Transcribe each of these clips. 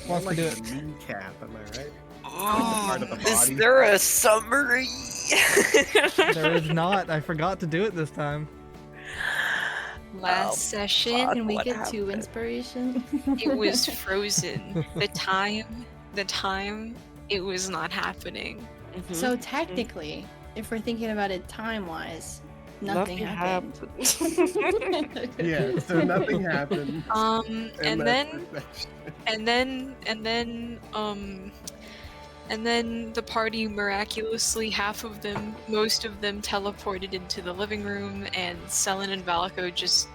wants to like do a it? kneecap, am I right? Oh, part of the is body. there a summary? There is not. I forgot to do it this time. Last session, fuck, Can we what get 2 happened? inspiration? it was frozen. The time, it was not happening. Mhm. So technically, if we're thinking about it time-wise, nothing happened. Yeah, so nothing happened. And that's then, the section. and then the party miraculously, most of them teleported into the living room, and Selin and Valko just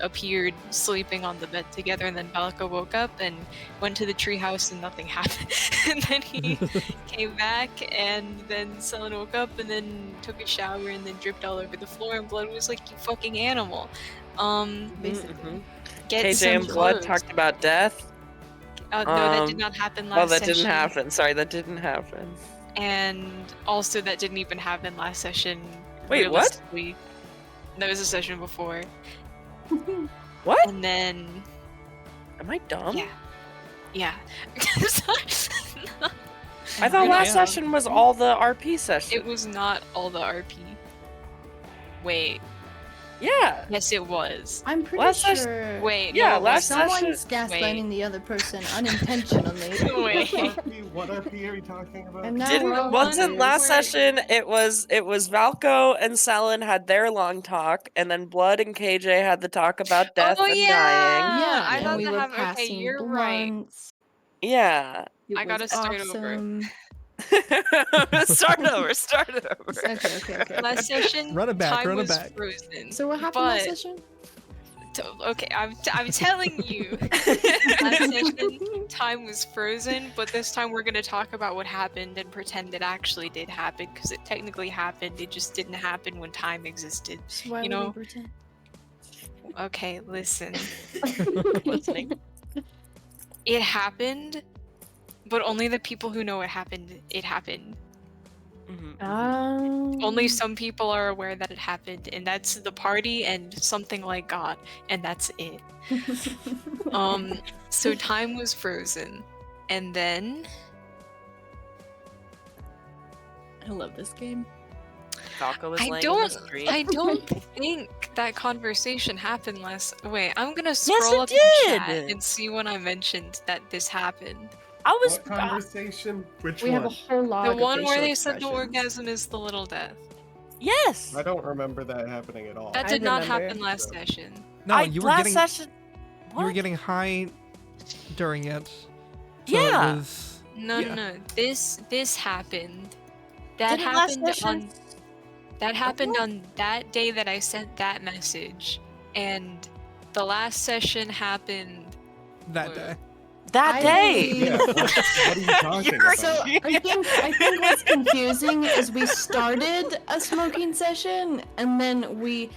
appeared sleeping on the bed together, and then Valko woke up and went to the treehouse and nothing happened. And then he came back, and then Selin woke up and then took a shower and then dripped all over the floor, and Blood was like, "You fucking animal." Basically. Get KJ some and Blood clothes. talked about death. No, that did not happen last Oh, that session. didn't happen. Sorry, that didn't happen. And also, that didn't even happen last session. Wait, what? realistically. That was a session before. What? And then, Am I dumb? yeah. I thought Yeah. last session was all the RP session. It was not all the RP. Wait. Yeah. Yes, it was. I'm pretty Last sure. session- Wait. Yeah, no, it last wasn't. Someone's session- gaslighting the other person unintentionally. Wait. What RP are you talking about? And now we're all Wasn't last confused. session it was Valko and Selin had their long talk, and then Blood and KJ had the talk about death and dying. Yeah, I and thought we that were happened. Okay, passing you're right. blunts. Yeah. It I gotta was start over. awesome. Start over. Okay. Last session, Run it back, time run it was back. frozen. So what happened last But- session? Okay, I'm telling you. Last session, time was frozen, but this time we're gonna talk about what happened and pretend it actually did happen, because it technically happened. It just didn't happen when time existed. So why You would we know? pretend? Okay, listen. Listening. It happened, but only the people who know it happened. Mhm. Only some people are aware that it happened, and that's the party and something like God, and that's it. So time was frozen, and then I love this game. Valko was I laying don't- in the street. I don't think that conversation happened last. Wait, I'm gonna Yes, scroll it up the chat did! and see when I mentioned that this happened. I was What conversation? Which We one? have a whole lot The of one where facial they said the expressions. orgasm is the little death. yes. I don't remember that happening at all. That I did not remember. happen last session. No, I, you were last getting session. you were What? getting high during it. So Yeah. It was, No, Yeah. no, this happened. That Didn't last happened session- on. That happened on that day that I sent that message, and the last session happened. that day. That I day. believe- Yeah, what are you talking You're about? So I think what's confusing is we started a smoking session and then we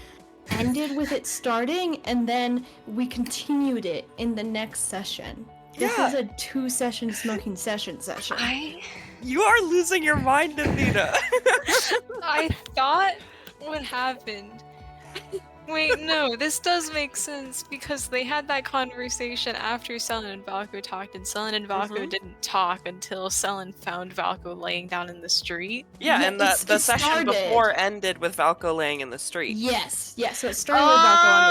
ended with it starting and then we continued it in the next session. This Yeah. is a 2-session smoking session. You are losing your mind, Davina. I thought what happened. Wait, no, this does make sense because they had that conversation after Selin and Valko talked, and Selin and Valko Mhm. didn't talk until Selin found Valko laying down in the street. Yeah, Yeah, and the it session started. before ended with Valko laying in the street. Yes, so it started with Valko on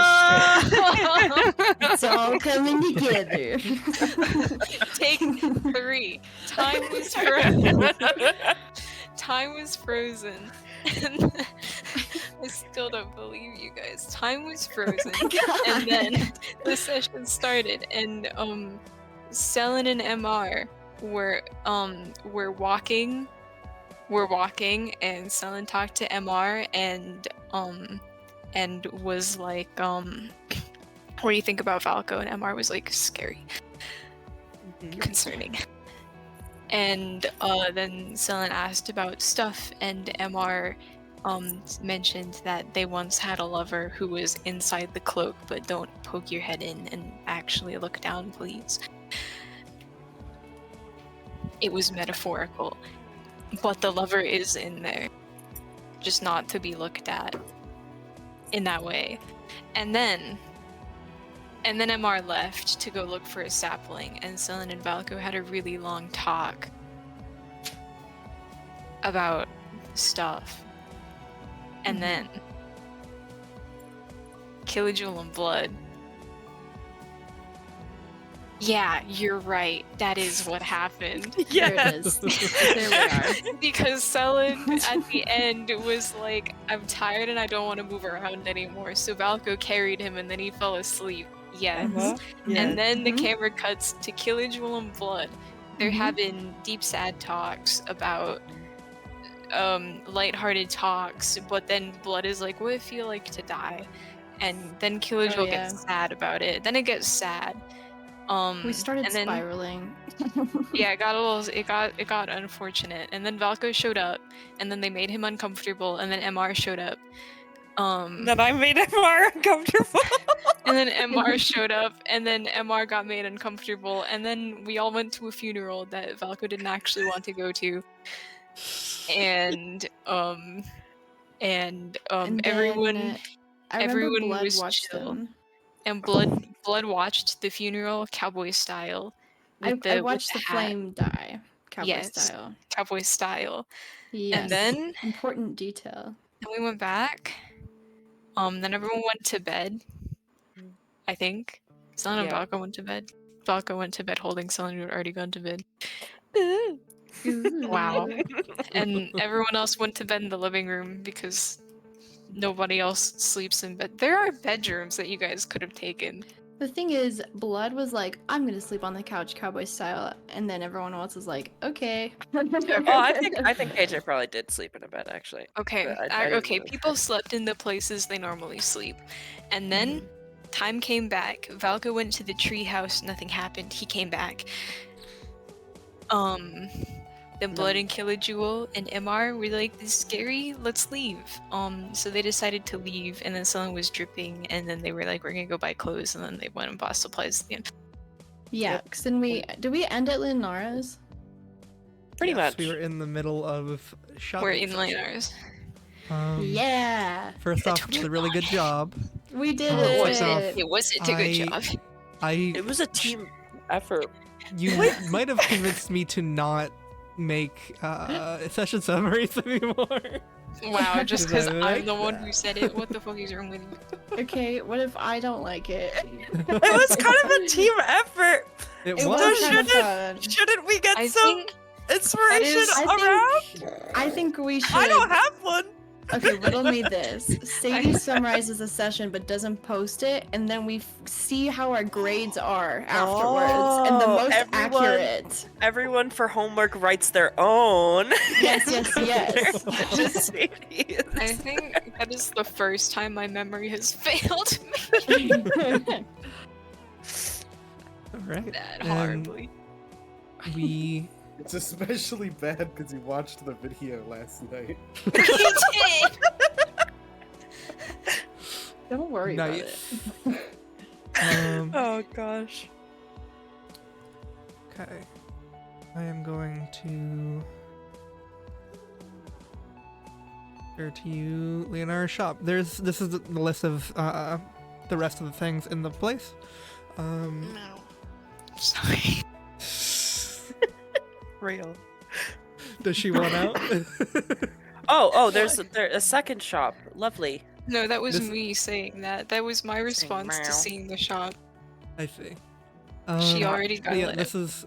the street. Oh! It's all coming together. Take 3. Time was frozen. Time was frozen. And I still don't believe you guys. Time was frozen. And then the session started, and Selin and MR were walking, and Selin talked to MR and was like, what do you think about Valko? And MR was like, scary, concerning. And then Selin asked about stuff, and MR mentioned that they once had a lover who was inside the cloak, but don't poke your head in and actually look down, please. It was metaphorical, but the lover is in there, just not to be looked at in that way. And then And then MR left to go look for a sapling, and Selen and Valko had a really long talk about stuff. And then Killijewel and Blood. Yeah, you're right. That is what happened. There it is. There we are. Because Selen at the end was like, I'm tired and I don't want to move around anymore. So Valko carried him and then he fell asleep. Yes. Yeah. And then the camera cuts to Killijewel and Blood. They're Mhm. having deep sad talks about lighthearted talks, but then Blood is like, what would it feel like to die? And then Killijewel yeah. gets sad about it. Then it gets sad. We started and then, spiraling. Yeah, it got a little. It got unfortunate, and then Valko showed up, and then they made him uncomfortable, and then MR showed up. Then I made MR uncomfortable. And then MR showed up, and then MR got made uncomfortable, and then we all went to a funeral that Valko didn't actually want to go to, and And everyone then, I remember everyone Blood was watched chill. them. And Blood watched the funeral cowboy style. I with watched the hat, flame die, cowboy Yes. style. cowboy style. Yes. And then Important detail. we went back. Then everyone went to bed. I think. Selen and Yeah. Valko went to bed. Valko went to bed holding Selen, who had already gone to bed. Wow. And everyone else went to bed in the living room because nobody else sleeps in bed. There are bedrooms that you guys could have taken. The thing is, Blood was like, I'm gonna sleep on the couch cowboy style, and then everyone else was like, okay. Oh, I think KJ probably did sleep in a bed actually. Okay, But I didn't okay. know. People slept in the places they normally sleep, and then time came back. Valko went to the tree house. Nothing happened. He came back. Then Blood and Killijewel and MR were like, "This is scary. Let's leave." So they decided to leave, and then Selen was dripping, and then they were like, "We're gonna go buy clothes," and then they went and bought supplies at the end. Yeah, because then did we end at Linara's? Pretty Yes, much. We were in the middle of shopping. We're in Leonar's. Yeah, First off, it's a really good job. we did Oh, it. first off, It wasn't a good job. It was a team effort. You might have convinced me to not make session summaries anymore. Wow, just Is because that I'm right? the one who said it. What the fuck is wrong with you? Okay, what if I don't like it? It was kind of a team effort. It It was. was kind of shouldn't- fun. Shouldn't we get I some think inspiration around? I think we should. I don't have one. Okay, riddle me this. Sadie summarizes a session but doesn't post it, and then we see how our grades are afterwards, and the Oh, most everyone- accurate. Everyone for homework writes their own. Yes, yes, yes. Just Sadie's. I think that is the first time my memory has failed me All right. that And horribly. We It's especially bad because you watched the video last night. He did. Don't worry about it. nice. Oh gosh. Okay. I am going to share to you Leonardo's shop. This is the list of the rest of the things in the place. No. Sorry. Real. Does she want out? There's a second shop. Lovely. No, that was This- me saying that. That was my response to meow. seeing the shop. I see. She already got yeah, lit this is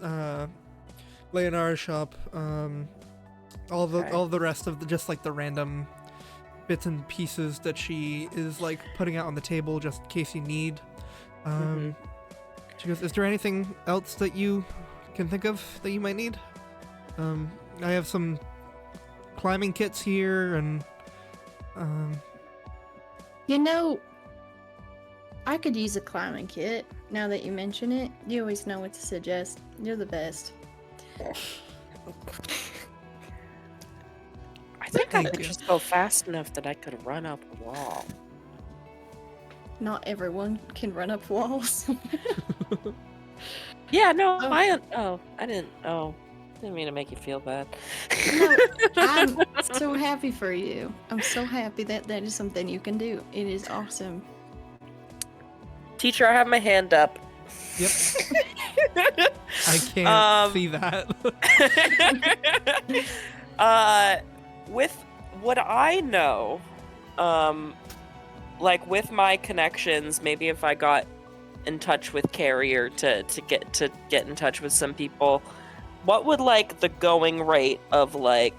Leonardo's shop. All the rest of just like the random bits and pieces that she is like putting out on the table just in case you need. She goes, "Is there anything else that you can think of that you might need? I have some climbing kits here, and You know, I could use a climbing kit. Now that you mention it, you always know what to suggest. You're the best. I think I Thank could you. just go fast enough that I could run up a wall. Not everyone can run up walls. Yeah, no, Oh. I didn't mean to make you feel bad. No, I'm so happy for you. I'm so happy that that is something you can do. It is awesome. Teacher, I have my hand up. Yep. I can't see that. With what I know, like with my connections, maybe if I got in touch with Carrier to get in touch with some people, what would like the going rate of like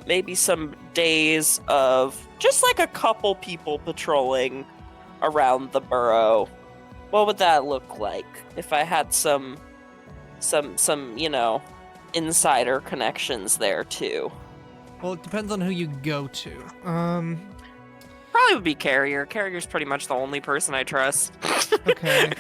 maybe some days of just like a couple people patrolling around the borough? What would that look like if I had some insider connections there too? Well, it depends on who you go to. Probably would be Carrier. Carrier's pretty much the only person I trust. Okay.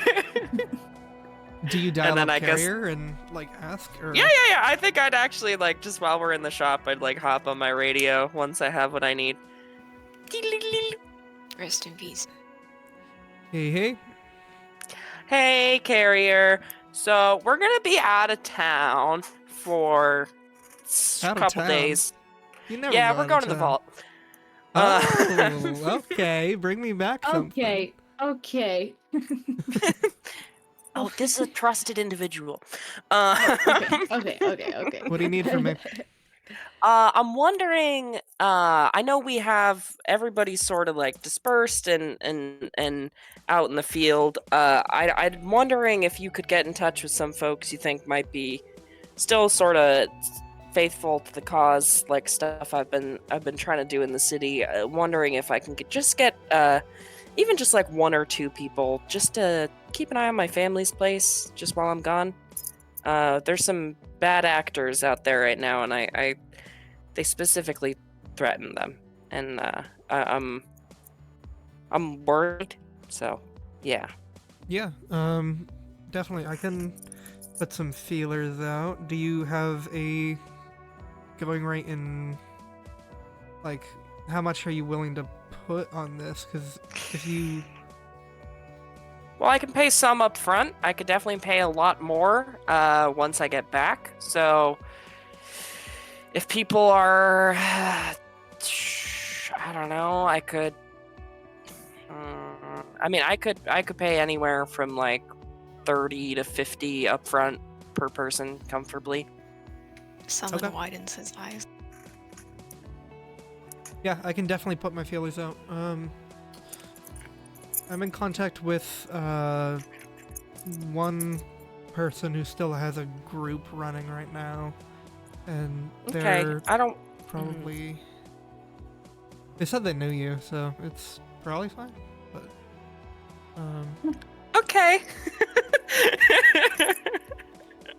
Do you dial And then up I guess- Carrier and like ask? Or... Yeah. I think I'd actually like just while we're in the shop, I'd like hop on my radio once I have what I need. Rest in peace. Hey. Hey, Carrier. So we're gonna be out of town for a Out of couple town? days. You never Yeah, go we're out going of to the town. vault. Oh, okay. Bring me back something. Okay. Oh, this is a trusted individual. Okay. What do you need from me? I'm wondering. I know we have everybody sort of like dispersed and out in the field. I'm wondering if you could get in touch with some folks you think might be still sort of faithful to the cause, like stuff I've been trying to do in the city. Wondering if I can get even just like one or two people just to keep an eye on my family's place just while I'm gone. There's some bad actors out there right now, and they specifically threaten them, and I'm worried. So, yeah. Yeah. Definitely. I can put some feelers out. Do you have a going rate in like how much are you willing to put on this? Because if you Well, I can pay some up front. I could definitely pay a lot more once I get back. So if people are, I don't know, I could. I could pay anywhere from like 30 to 50 up front per person comfortably. Someone Okay. widens his eyes. Yeah, I can definitely put my feelers out. I'm in contact with one person who still has a group running right now, and they're Okay, I don't. probably. They said they knew you, so it's probably fine. But Okay.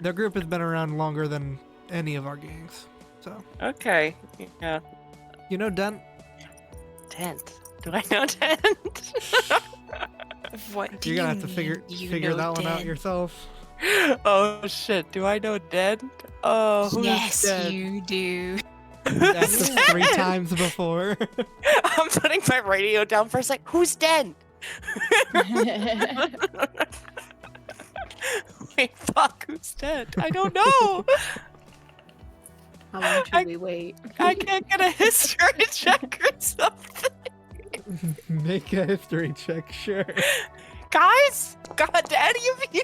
their group has been around longer than any of our gangs. So Okay. Yeah. you know, Dent. Dent. Do I know Dent? What do You're gonna you have to figure mean you figure know that one out Dan? yourself. Oh shit! Do I know Dent? Oh, who's Yes, Dent? you do. Asked us 3 times before. I'm putting my radio down for a sec. Who's Dent? Wait, fuck, who's Dent? I don't know. How long should we wait? I can't get a history check or something. Make a history check, sure. Guys, God, any of you?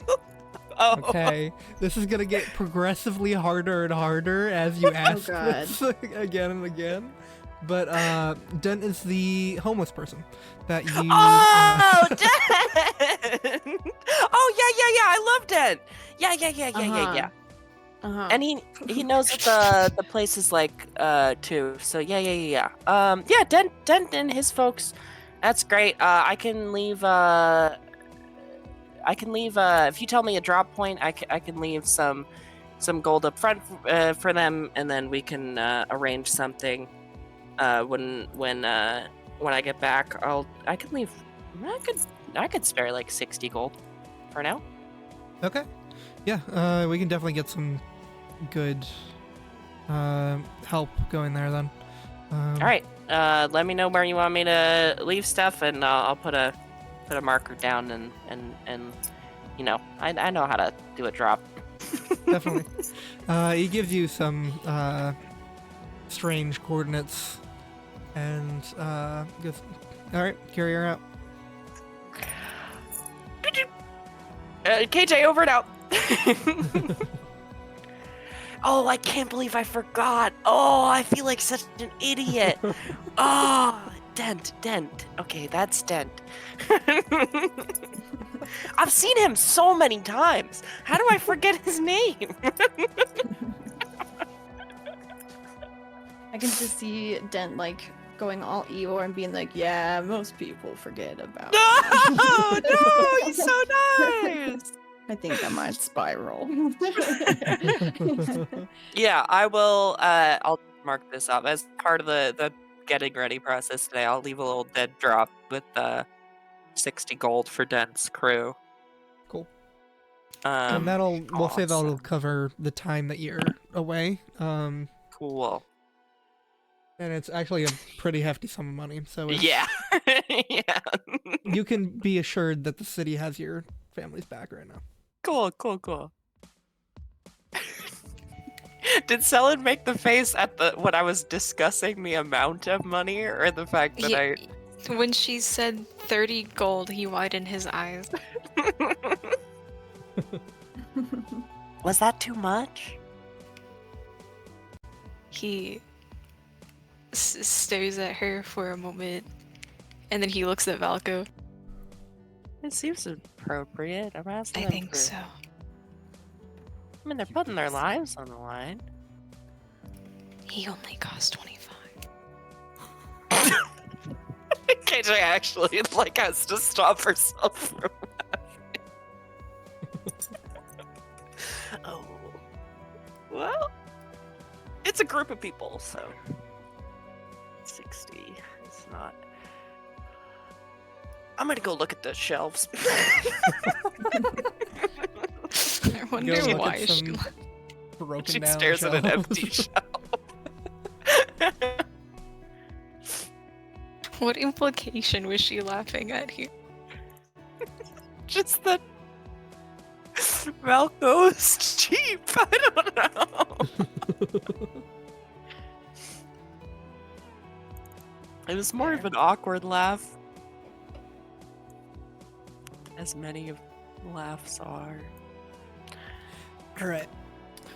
Oh, Okay, this is gonna get progressively harder and harder as you ask God. this again and again. But Dent is the homeless person that you. Oh, Dent! Oh yeah. I love Dent. Yeah. Uh-huh. And he knows what the place is like too. So yeah. Yeah, Dent and his folks. That's great. I can leave if you tell me a drop point, I can leave some gold up front for them, and then we can arrange something when I get back. I could spare like 60 gold for now. Okay. Yeah, we can definitely get some good help going there then. All right. Let me know where you want me to leave stuff, and I'll put a marker down, and you know, I know how to do a drop. Definitely. He gives you some strange coordinates and goes, all right, carry her out. KJ, over and out. Oh, I can't believe I forgot. Oh, I feel like such an idiot. Oh, Dent. Okay, that's Dent. I've seen him so many times. How do I forget his name? I can just see Dent like going all Eeyore and being like, "Yeah, most people forget about." No, he's so nice. I think I might spiral. Yeah, I will. I'll mark this up as part of the getting ready process today. I'll leave a little dead drop with 60 gold for Dent's crew. Cool. And we'll say that'll awesome. cover the time that you're away. Cool. And it's actually a pretty hefty sum of money. So Yeah. Yeah. You can be assured that the city has your family's back right now. Cool. Did Selin make the face at when I was discussing the amount of money, or the fact that When she said 30 gold, he widened his eyes. Was that too much? He stares at her for a moment, and then he looks at Valko. It seems appropriate. I'm asking I them think for- so. I mean, they're putting their lives on the line. He only cost 25. KJ actually has to stop herself from laughing. Oh. Well, it's a group of people, so 60. It's not. I'm gonna go look at the shelves. I wonder Go look why at she. some broken She down stares at an shelves. empty shelf. What implication was she laughing at here? Just that Malco's cheap. I don't know. It was more of an awkward laugh, as many of laughs are. All right.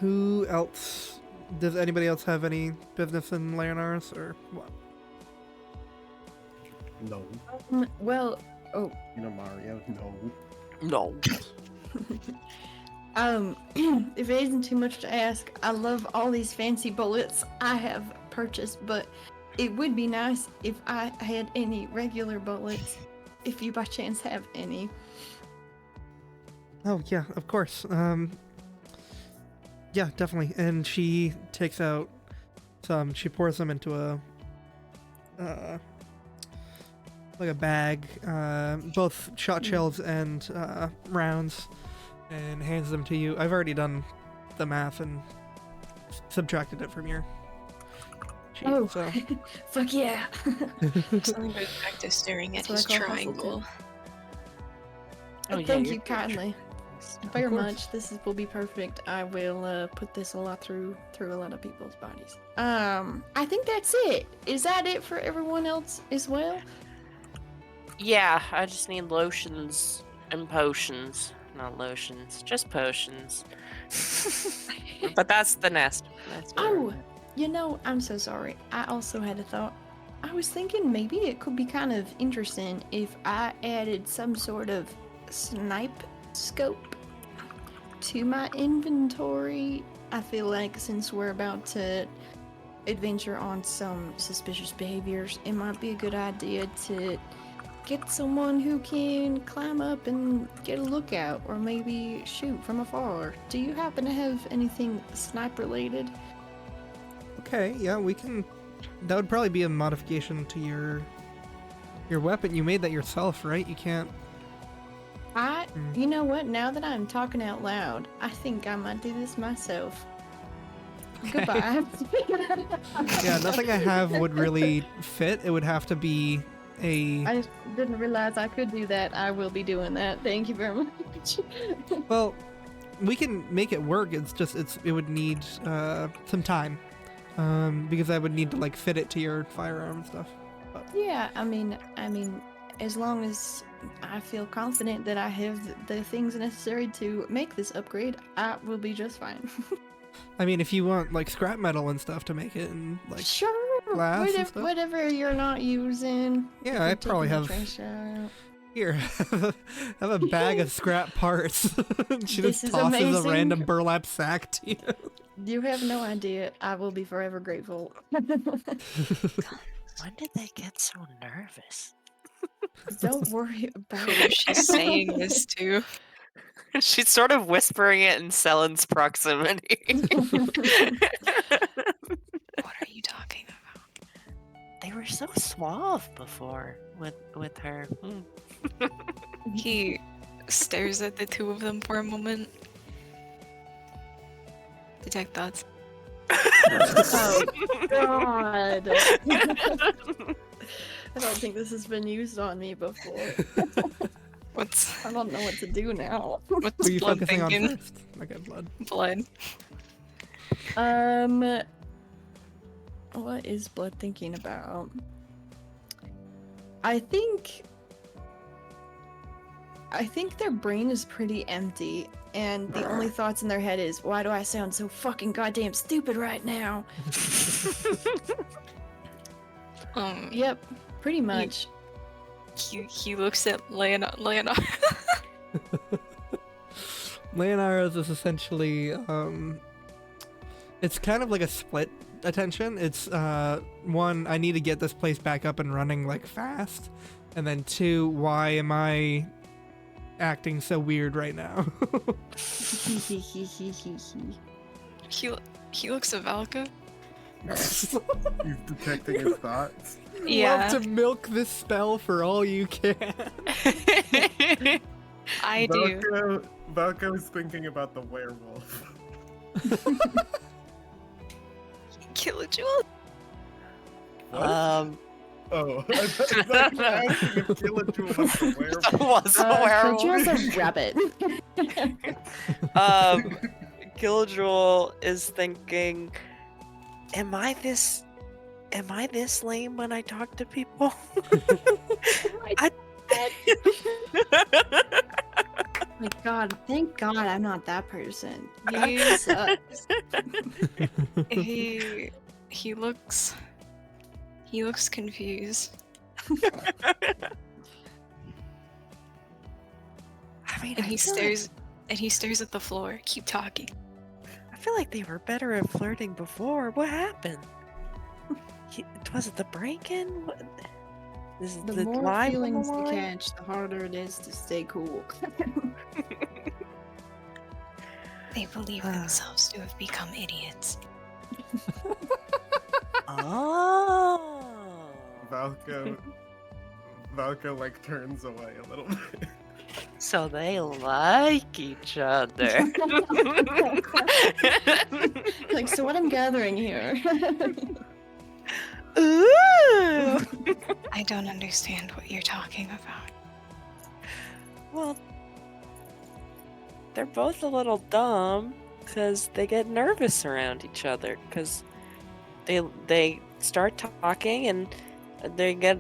Who else? Does anybody else have any business in Leonars or what? No. Well, Mario, no. No. if it isn't too much to ask, I love all these fancy bullets I have purchased, but it would be nice if I had any regular bullets, if you by chance have any. Oh yeah, of course. Yeah, definitely. And she takes out some. She pours them into a like a bag, both shot shells and rounds, and hands them to you. I've already done the math and subtracted it from your sheet. Oh. So Fuck yeah! Something goes back to staring at That's his what I call triangle. Oh, yeah, Thank you're- you kindly very much. Will be perfect. I will put this a lot through a lot of people's bodies. I think that's it. Is that it for everyone else as well? Yeah, I just need lotions and potions. Not lotions, just potions. But that's the nest. That's what Oh, we're- you know, I'm so sorry. I also had a thought. I was thinking maybe it could be kind of interesting if I added some sort of snipe scope to my inventory. I feel like since we're about to adventure on some suspicious behaviors, it might be a good idea to get someone who can climb up and get a lookout or maybe shoot from afar. Do you happen to have anything snipe related? okay, yeah, we can. That would probably be a modification to your weapon. You made that yourself, right? You can't. You know what? Now that I'm talking out loud, I think I might do this myself. Goodbye. Yeah, nothing I have would really fit. It would have to be a. I didn't realize I could do that. I will be doing that. Thank you very much. Well, we can make it work. It's just it would need some time, because I would need to like fit it to your firearm and stuff. Yeah, I mean, as long as I feel confident that I have the things necessary to make this upgrade, I will be just fine. I mean, if you want like scrap metal and stuff to make it, and like Sure, glass and whatever, stuff? Whatever you're not using. Yeah, if I you're probably taking the have- trash out. here, have a bag of scrap parts. She This just is tosses amazing. a random burlap sack to you. You have no idea. I will be forever grateful. When did they get so nervous? Don't worry about Who it. she's saying this to? She's sort of whispering it in Selen's proximity. What are you talking about? They were so suave before with her. He stares at the two of them for a moment. Detect thoughts. Oh God! I don't think this has been used on me before. What's I don't know what to do now. What what's are you blood focusing on thinking? first? Okay, blood. Blood. What is Blood thinking about? I think their brain is pretty empty, and the only thoughts in their head is, why do I sound so fucking goddamn stupid right now? Yep, pretty much. He looks at Leonard. Leonara's is essentially, it's kind of like a split attention. It's, one, I need to get this place back up and running, like, fast. And then two, why am I acting so weird right now? He looks at Valka. He's detecting his thoughts. Yeah. Love to milk this spell for all you can. I do. Valka was thinking about the werewolf. Kill a jewel. What? Oh, I thought you were asking if Kilojewel was the werewolf. Was a werewolf. Killjoy's a rabbit. Kilojewel is thinking, am I this lame when I talk to people? My God, thank God I'm not that person. He- That sucks. He looks confused. I mean, And he I feel stares at the floor. Keep talking. I feel like they were better at flirting before. What happened? Was it the break-in? This is The the more lie on the feelings to line? catch, the harder it is to stay cool. They believe themselves to have become idiots. Oh. Valka like turns away a little bit. So they like each other. Like, so what I'm gathering here. Ooh. I don't understand what you're talking about. Well, they're both a little dumb because they get nervous around each other because they start talking and they get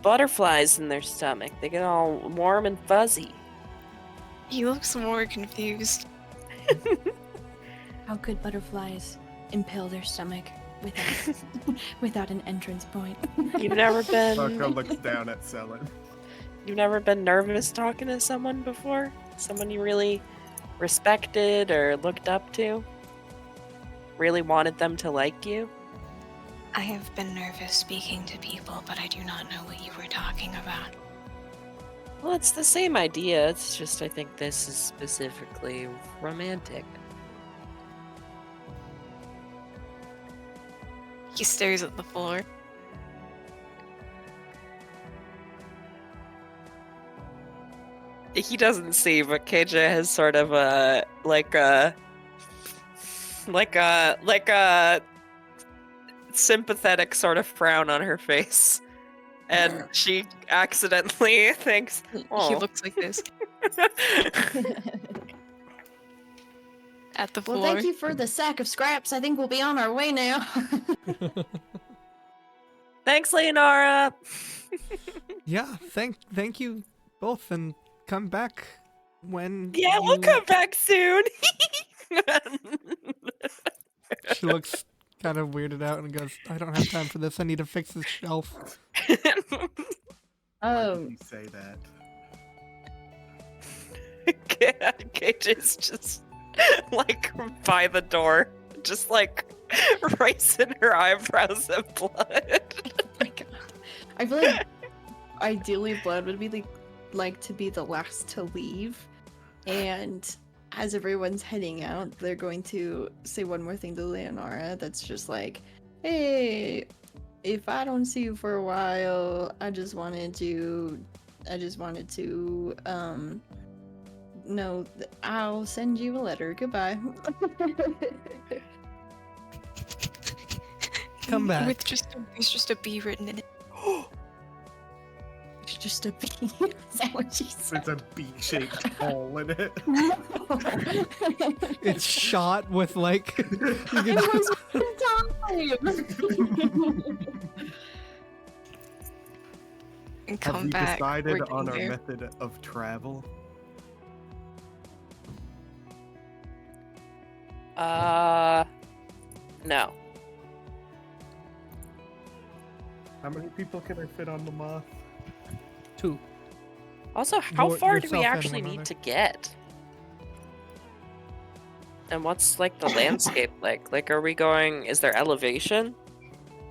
butterflies in their stomach. They get all warm and fuzzy. He looks more confused. How could butterflies impale their stomach without an entrance point? You've never Valka been looks down at Selen. you've never been nervous talking to someone before? Someone you really respected or looked up to? Really wanted them to like you? I have been nervous speaking to people, but I do not know what you were talking about. Well, it's the same idea. It's just I think this is specifically romantic. He stares at the floor. He doesn't see, but KJ has sort of a like a sympathetic sort of frown on her face, and she accidentally thinks, He "Oh." looks like this at the floor. Well, thank you for the sack of scraps. I think we'll be on our way now. Thanks, Leonara. Yeah, thank you both, and come back when Yeah, we'll you- come back soon. She looks kind of weirded out and goes, I don't have time for this. I need to fix this shelf. Why did you say that? KJ's just like by the door, just like raising her eyebrows at Blood. Oh my god. I feel like ideally Blood would be like to be the last to leave, and as everyone's heading out, they're going to say one more thing to Leonora that's just like, hey, if I don't see you for a while, I just wanted to know that I'll send you a letter. Goodbye. Come back. With there's just a B written in it. It's just a bee. Is that what she said? There's a beak-shaped hole in it. It's shot with like you can- It was one time. And Have come we back. decided we're on our getting there. method of travel? No. How many people can I fit on the moth? 2. Also, how Your- far do we yourself and actually one need other. to get? And what's like the landscape like? Like, are we going? Is there elevation?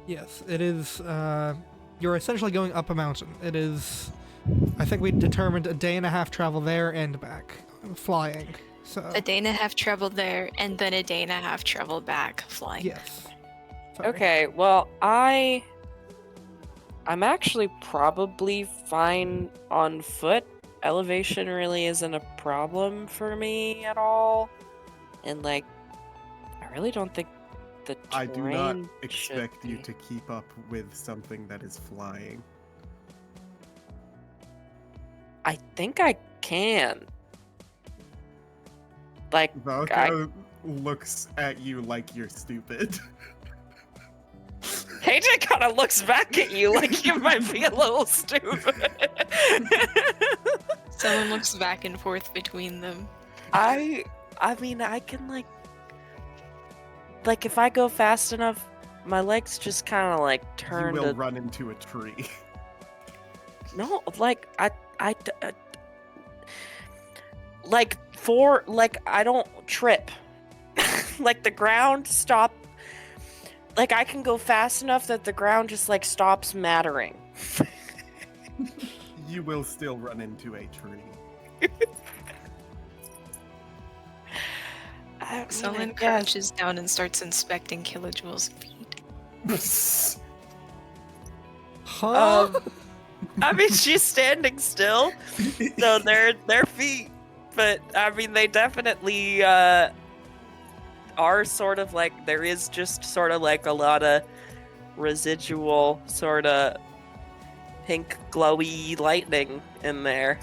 Yes, it is. You're essentially going up a mountain. It is. I think we determined a day and a half travel there and back, flying. So A day and a half travel there, and then a day and a half travel back flying. yes. Sorry. Okay, well, I'm actually probably fine on foot. Elevation really isn't a problem for me at all. And like, I really don't think the terrain I do not should expect you be- to keep up with something that is flying. I think I can. Like, Valka looks at you like you're stupid. KJ kind of looks back at you like you might be a little stupid. Someone looks back and forth between them. I mean, I can like if I go fast enough, my legs just kind of like You turn will to run into a tree. no, like like for like I don't trip. Like the ground stop. Like I can go fast enough that the ground just like stops mattering. You will still run into a tree. I mean, Someone I guess. crouches down and starts inspecting Kilojewel's feet. Huh? I mean, she's standing still, so they're feet. But I mean, they definitely are sort of like there is just sort of like a lot of residual sort of pink glowy lightning in there.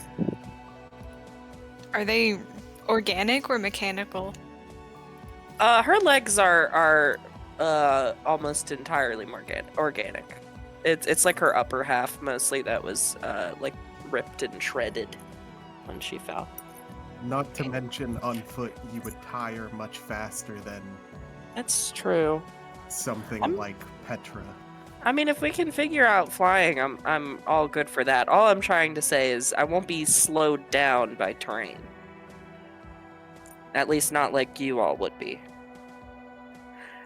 Are they organic or mechanical? Her legs are almost entirely organic. It's like her upper half mostly that was like ripped and shredded when she fell. Not to mention, on foot, you would tire much faster than That's true. something I'm- like Petra. I mean, if we can figure out flying, I'm all good for that. All I'm trying to say is I won't be slowed down by terrain. At least not like you all would be.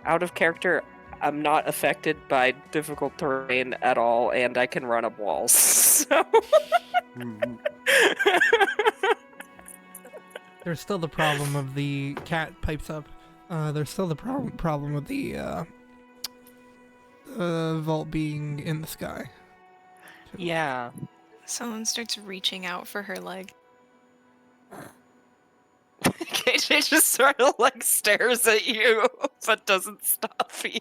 Out of character, I'm not affected by difficult terrain at all, and I can run up walls. So. Mhm. There's still the problem of the cat pipes up. There's still the problem with the vault being in the sky. Yeah. Someone starts reaching out for her leg. KJ just sort of like stares at you, but doesn't stop you.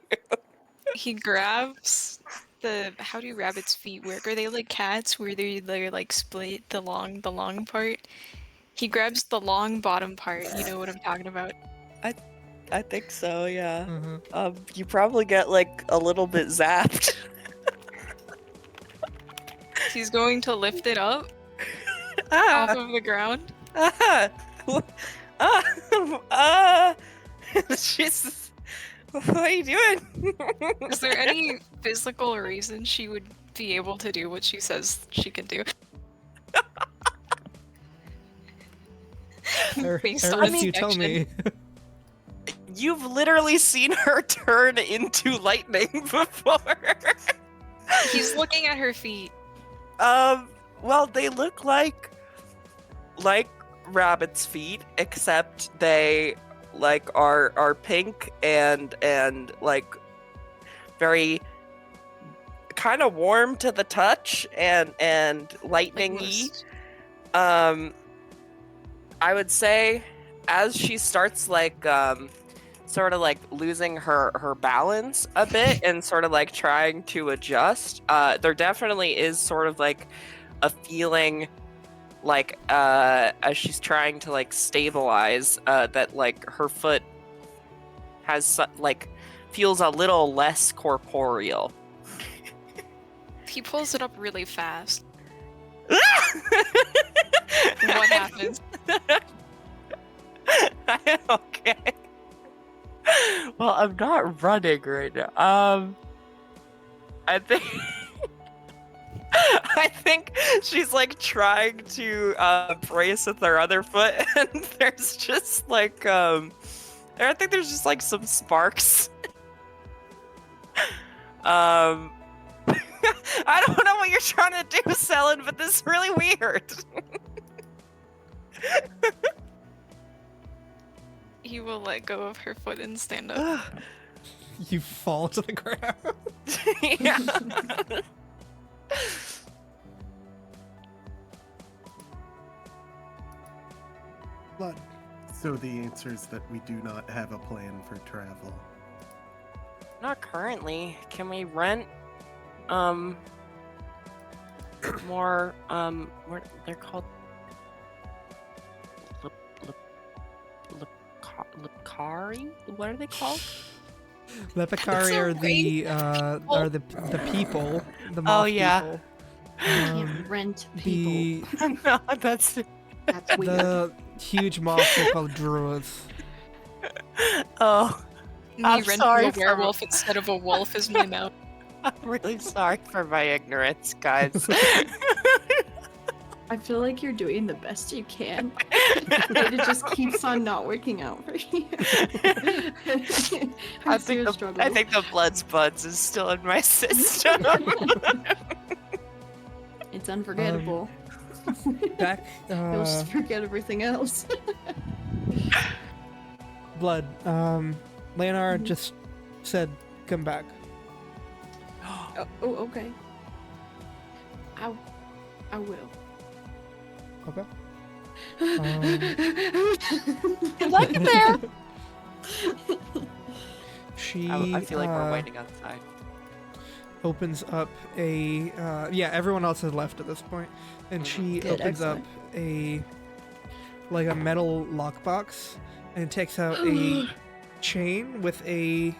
He grabs the how do rabbits' feet work? Are they like cats where they're like split the long part? He grabs the long bottom part, you know what I'm talking about. I think so, yeah. Mm-hmm. You probably get like a little bit zapped. He's going to lift it up Ah, off of the ground. Jesus. What are you doing? Is there any physical reason she would be able to do what she says she can do? Based on Eris, you tell me. You've literally seen her turn into lightning before. He's looking at her feet. Well, they look like rabbit's feet, except they are pink and like very kind of warm to the touch and lightning-y. Like I would say as she starts sort of like losing her balance a bit and sort of like trying to adjust, there definitely is sort of like a feeling like as she's trying to like stabilize that like her foot has feels a little less corporeal. He pulls it up really fast. What What happens? Okay. Well, I'm not running right now. I think I think she's like trying to brace with her other foot, and there's just like I think there's just like some sparks. I don't know what you're trying to do, Selin, but this is really weird. He will let go of her foot and stand up. You fall to the ground. Yeah. Blood. So the answer is that we do not have a plan for travel. Not currently. Can we rent more what they're called Lepkari? What are they called? Lepikari are the people. The moth yeah. people. Can't rent people. No, that's That's weird. The huge moths are called druids. oh. Me I'm renting sorry a for- werewolf instead of a wolf is my mouth. I'm really sorry for my ignorance, guys. I feel like you're doing the best you can, but it just keeps on not working out for you. I think the blood's buds is still in my system. It's unforgettable. Back, You'll just forget everything else. Blood. Leonard just said, "Come back." Oh, okay. I will. Okay. Good luck there. She. I feel like we're waiting outside. Opens up a. Yeah, everyone else has left at this point, and she Good, opens excellent. up a metal lockbox and takes out a chain with a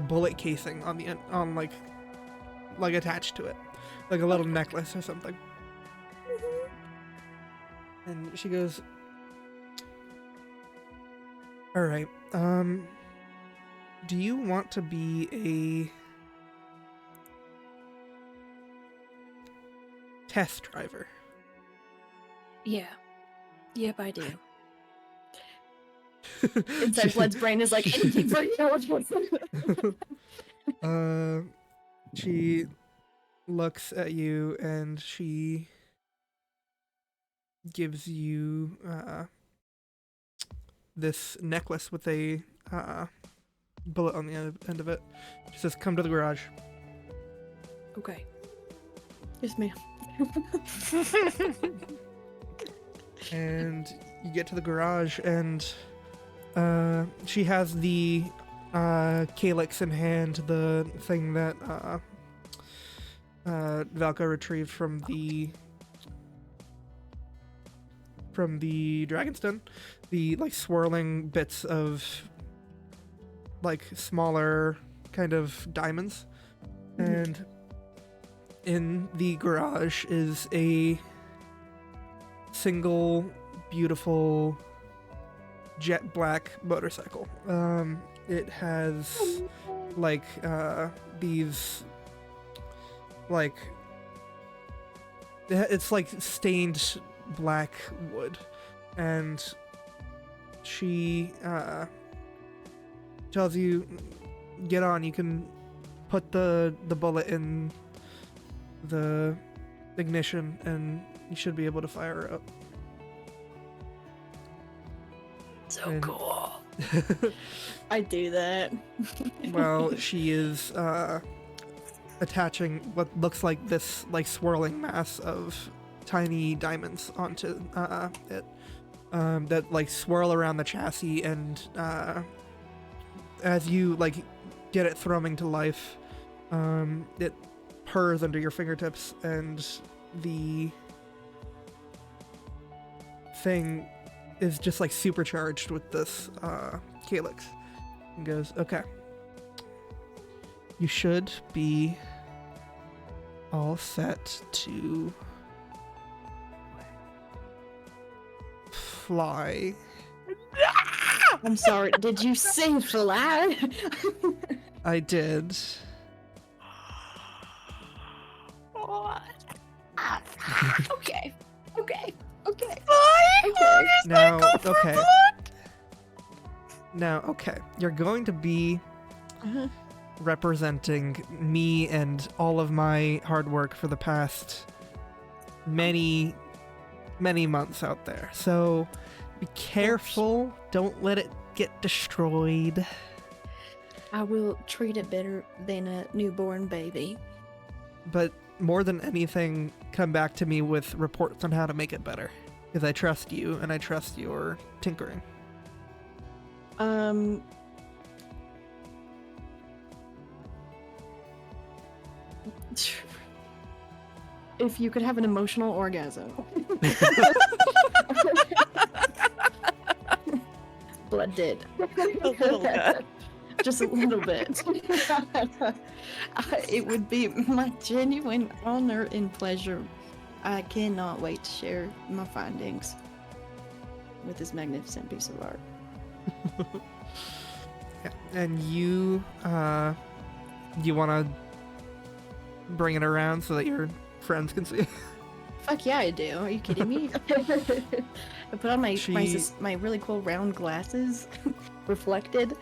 bullet casing on the end, on like attached to it, like a little necklace or something. And she goes, "All right. Do you want to be a test driver?" Yeah. Yep, I do. Inside Blood's brain is like, anything for you. She looks at you and she gives you this necklace with a bullet on the end of it. She says, "Come to the garage." Okay. Yes, ma'am. And you get to the garage and she has the calyx in hand, the thing that Valka retrieved from the Dragon's Den, the like swirling bits of like smaller kind of diamonds, and in the garage is a single beautiful jet black motorcycle. It has like these like it's like stained black wood, and she tells you, get on, you can put the bullet in the ignition and you should be able to fire her up. So And- cool. I do that. Well, she is attaching what looks like this like swirling mass of tiny diamonds onto it that like swirl around the chassis, and as you like get it thrumming to life, it purrs under your fingertips, and the thing is just like supercharged with this calyx, and goes, okay, you should be all set to fly. I'm sorry. Did you say fly? I did. Okay. Okay. Okay. Now, okay. Now, okay. You're going to be Uh-huh. representing me and all of my hard work for the past many months out there. So be careful. Don't let it get destroyed. I will treat it better than a newborn baby. But more than anything, come back to me with reports on how to make it better. Because I trust you and I trust your tinkering. If you could have an emotional orgasm. Blood did. A little bit. Just a little bit. It would be my genuine honor and pleasure. I cannot wait to share my findings with this magnificent piece of art. Yeah. And you want to bring it around so that your friends can see? Fuck yeah, I do. Are you kidding me? I put on my my really cool round glasses, reflected.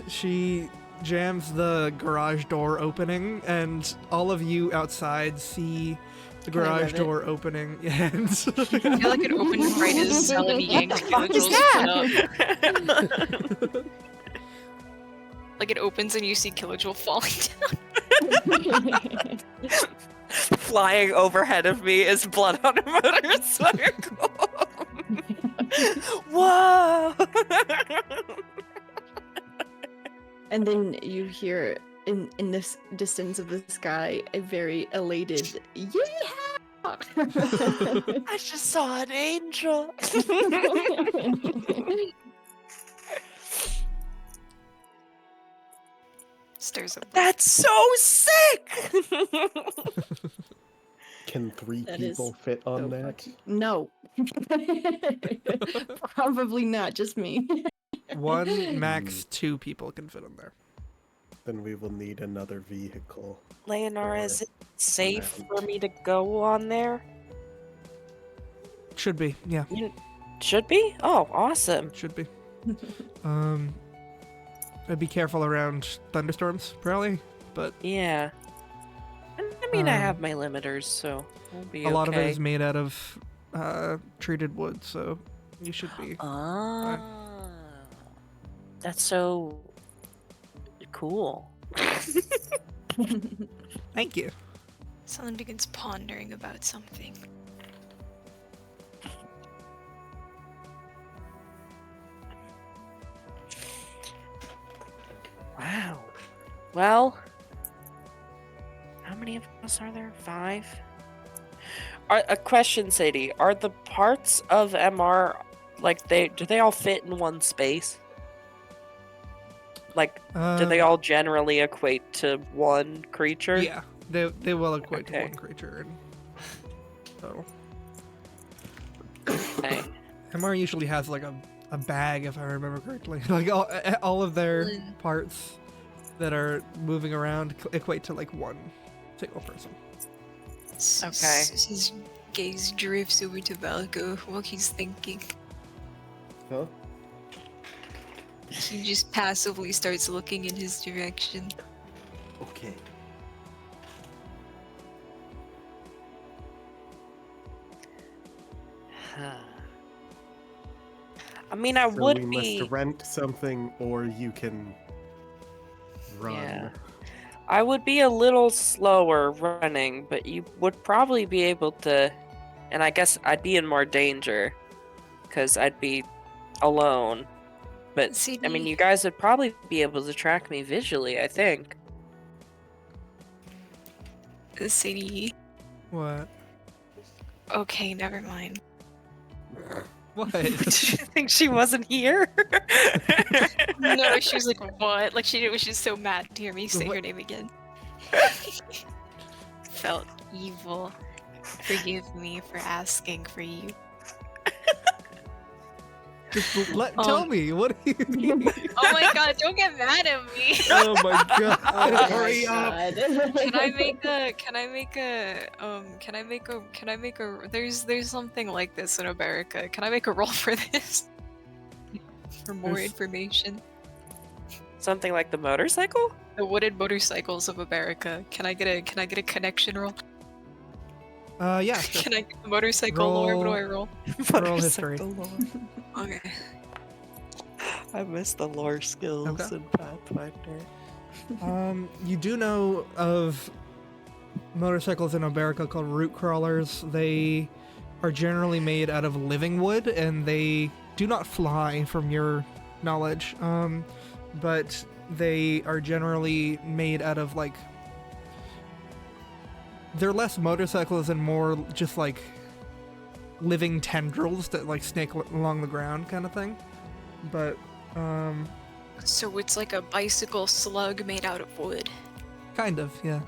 She jams the garage door opening, and all of you outside see the Can I garage rev it? door opening. And I feel like it opens right as Selene yanked What the fuck is Kilojew's foot up. Like it opens and you see Kilojoel falling down. Flying overhead of me is blood on a motorcycle. Whoa! And then you hear in this distance of the sky a very elated yeah. I just saw an angel. Stirs up. That's so sick. Can three That is people fit on so that? No. Probably not, just me. one, max 2 people can fit in there. Then we will need another vehicle. Leonora, is it safe Mount. for me to go on there? Should be, yeah, Should be? Oh, awesome. should be. I'd be careful around thunderstorms, probably, but Yeah. I mean, I Um, have my limiters, so we'll be a lot of it okay. is made out of treated wood, so you should be. Ah, that's so cool. Thank you. Someone begins pondering about something. Wow. Well, how many of us are there? 5? A question, Sadie. Are the parts of MR like do they all fit in one space? Like, do they all generally equate to one creature? Yeah, They will equate to Okay. one creature in total. Okay. MR usually has like a bag, if I remember correctly. Like all of their Lynn. parts that are moving around equate to like one single person. Okay. His gaze drifts over to Valko while he's thinking. Huh? He just passively starts looking in his direction. Okay. I mean, I So would we be. must rent something, or you can run. Yeah. I would be a little slower running, but you would probably be able to. And I guess I'd be in more danger because I'd be alone. But I mean, CD. you guys would probably be able to track me visually, I think. CD. What? Okay, never mind. What? Did you think she wasn't here? No, she was like, what? Like, she was just so mad to hear me say What? her name again. Felt evil. Forgive me for asking for you. Just tell me. What do you mean? Oh my god, don't get mad at me. Oh my god. Oh Hurry my up. God. Can I make a there's something like this in America. Can I make a roll for this? For more There's- information. Something like the motorcycle? The wooded motorcycles of America. Can I get a connection roll? Yeah, sure. Can I get the motorcycle lore? What do I Roll- roll? Roll history. Okay. I miss the lore skills Okay. in Pathfinder. You do know of motorcycles in America called root crawlers. They are generally made out of living wood, and they do not fly, from your knowledge. But they are generally made out of like. They're less motorcycles and more just like living tendrils that like snake along the ground, kind of thing. But So it's like a bicycle slug made out of wood. kind of, yeah.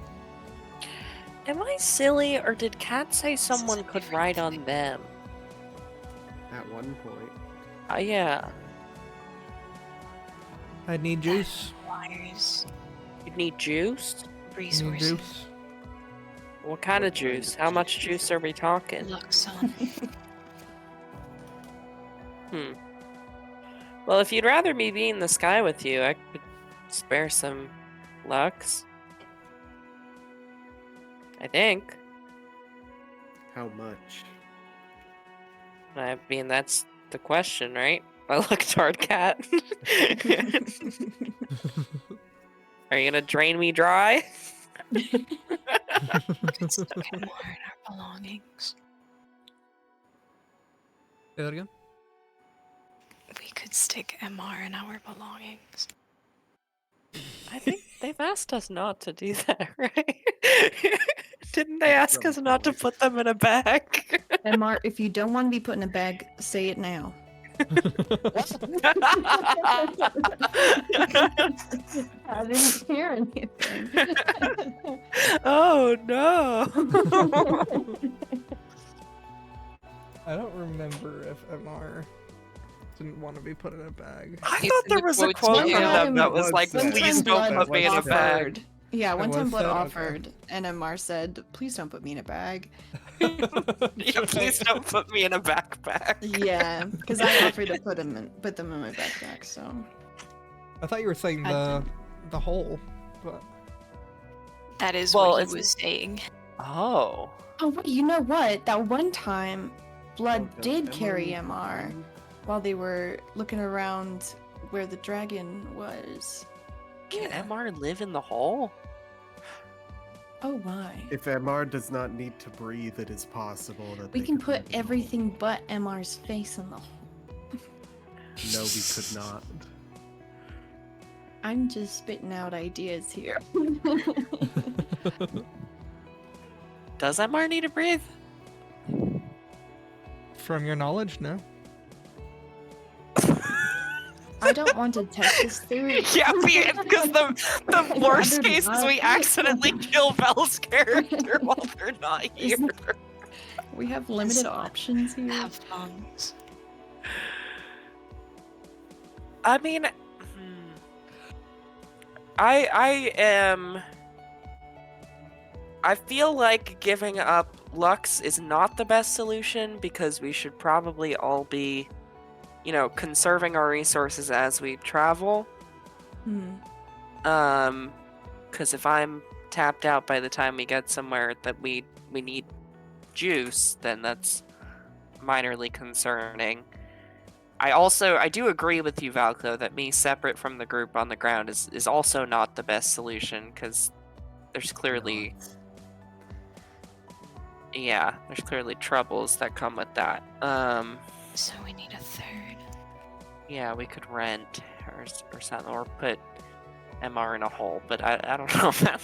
Am I silly, or did Kat say someone could ride on them? At one point. Yeah. I'd need juice. Wires, You'd need juice? Need resources, juice. What kind of juice? How much juice are we talking? Luxon. Well, if you'd rather me be in the sky with you, I could spare some lux. I think. How much? I mean, that's the question, right? I look toward Cat. Are you gonna drain me dry? Stuck in more in our belongings. Say that again? We could stick MR in our belongings. I think they've asked us not to do that, right? Didn't they ask us not to put them in a bag? MR, if you don't want to be put in a bag, say it now. I didn't hear anything. Oh no! I don't remember if MR didn't want to be put in a bag. I It's thought in there the was a quotes quote from now. them that was like, One "Please time don't Blood put me in a bag." offered. Yeah, one It time was Blood said, okay. offered, and MR said, "Please don't put me in a bag." Yeah, please don't put me in a backpack. Yeah, because I offered to put them in my backpack. So I thought you were saying I the hole, but That is Well, what he it's- was saying. Oh. oh, wait, you know what? That one time, Blood Oh, did God. carry MR while they were looking around where the dragon was. Can MR live in the hole? Oh my! If MR does not need to breathe, it is possible that We they can could put live in the everything but MR's face in the hole. hole. No, we could not. I'm just spitting out ideas here. Does MR need to breathe? from your knowledge, no. I don't want to test this theory. Yeah, because the worst case is we accidentally kill Vel's character while they're not here. We have limited options here. Have thumbs. I mean, I feel like giving up Lux is not the best solution because we should probably all be, conserving our resources as we travel. Because if I'm tapped out by the time we get somewhere that we need juice, then that's minorly concerning. I do agree with you, Valko, that me separate from the group on the ground is also not the best solution, because there's clearly... Yeah, there's clearly troubles that come with that. So we need a third. Yeah, we could rent or something, or put MR in a hole, but I don't know if that...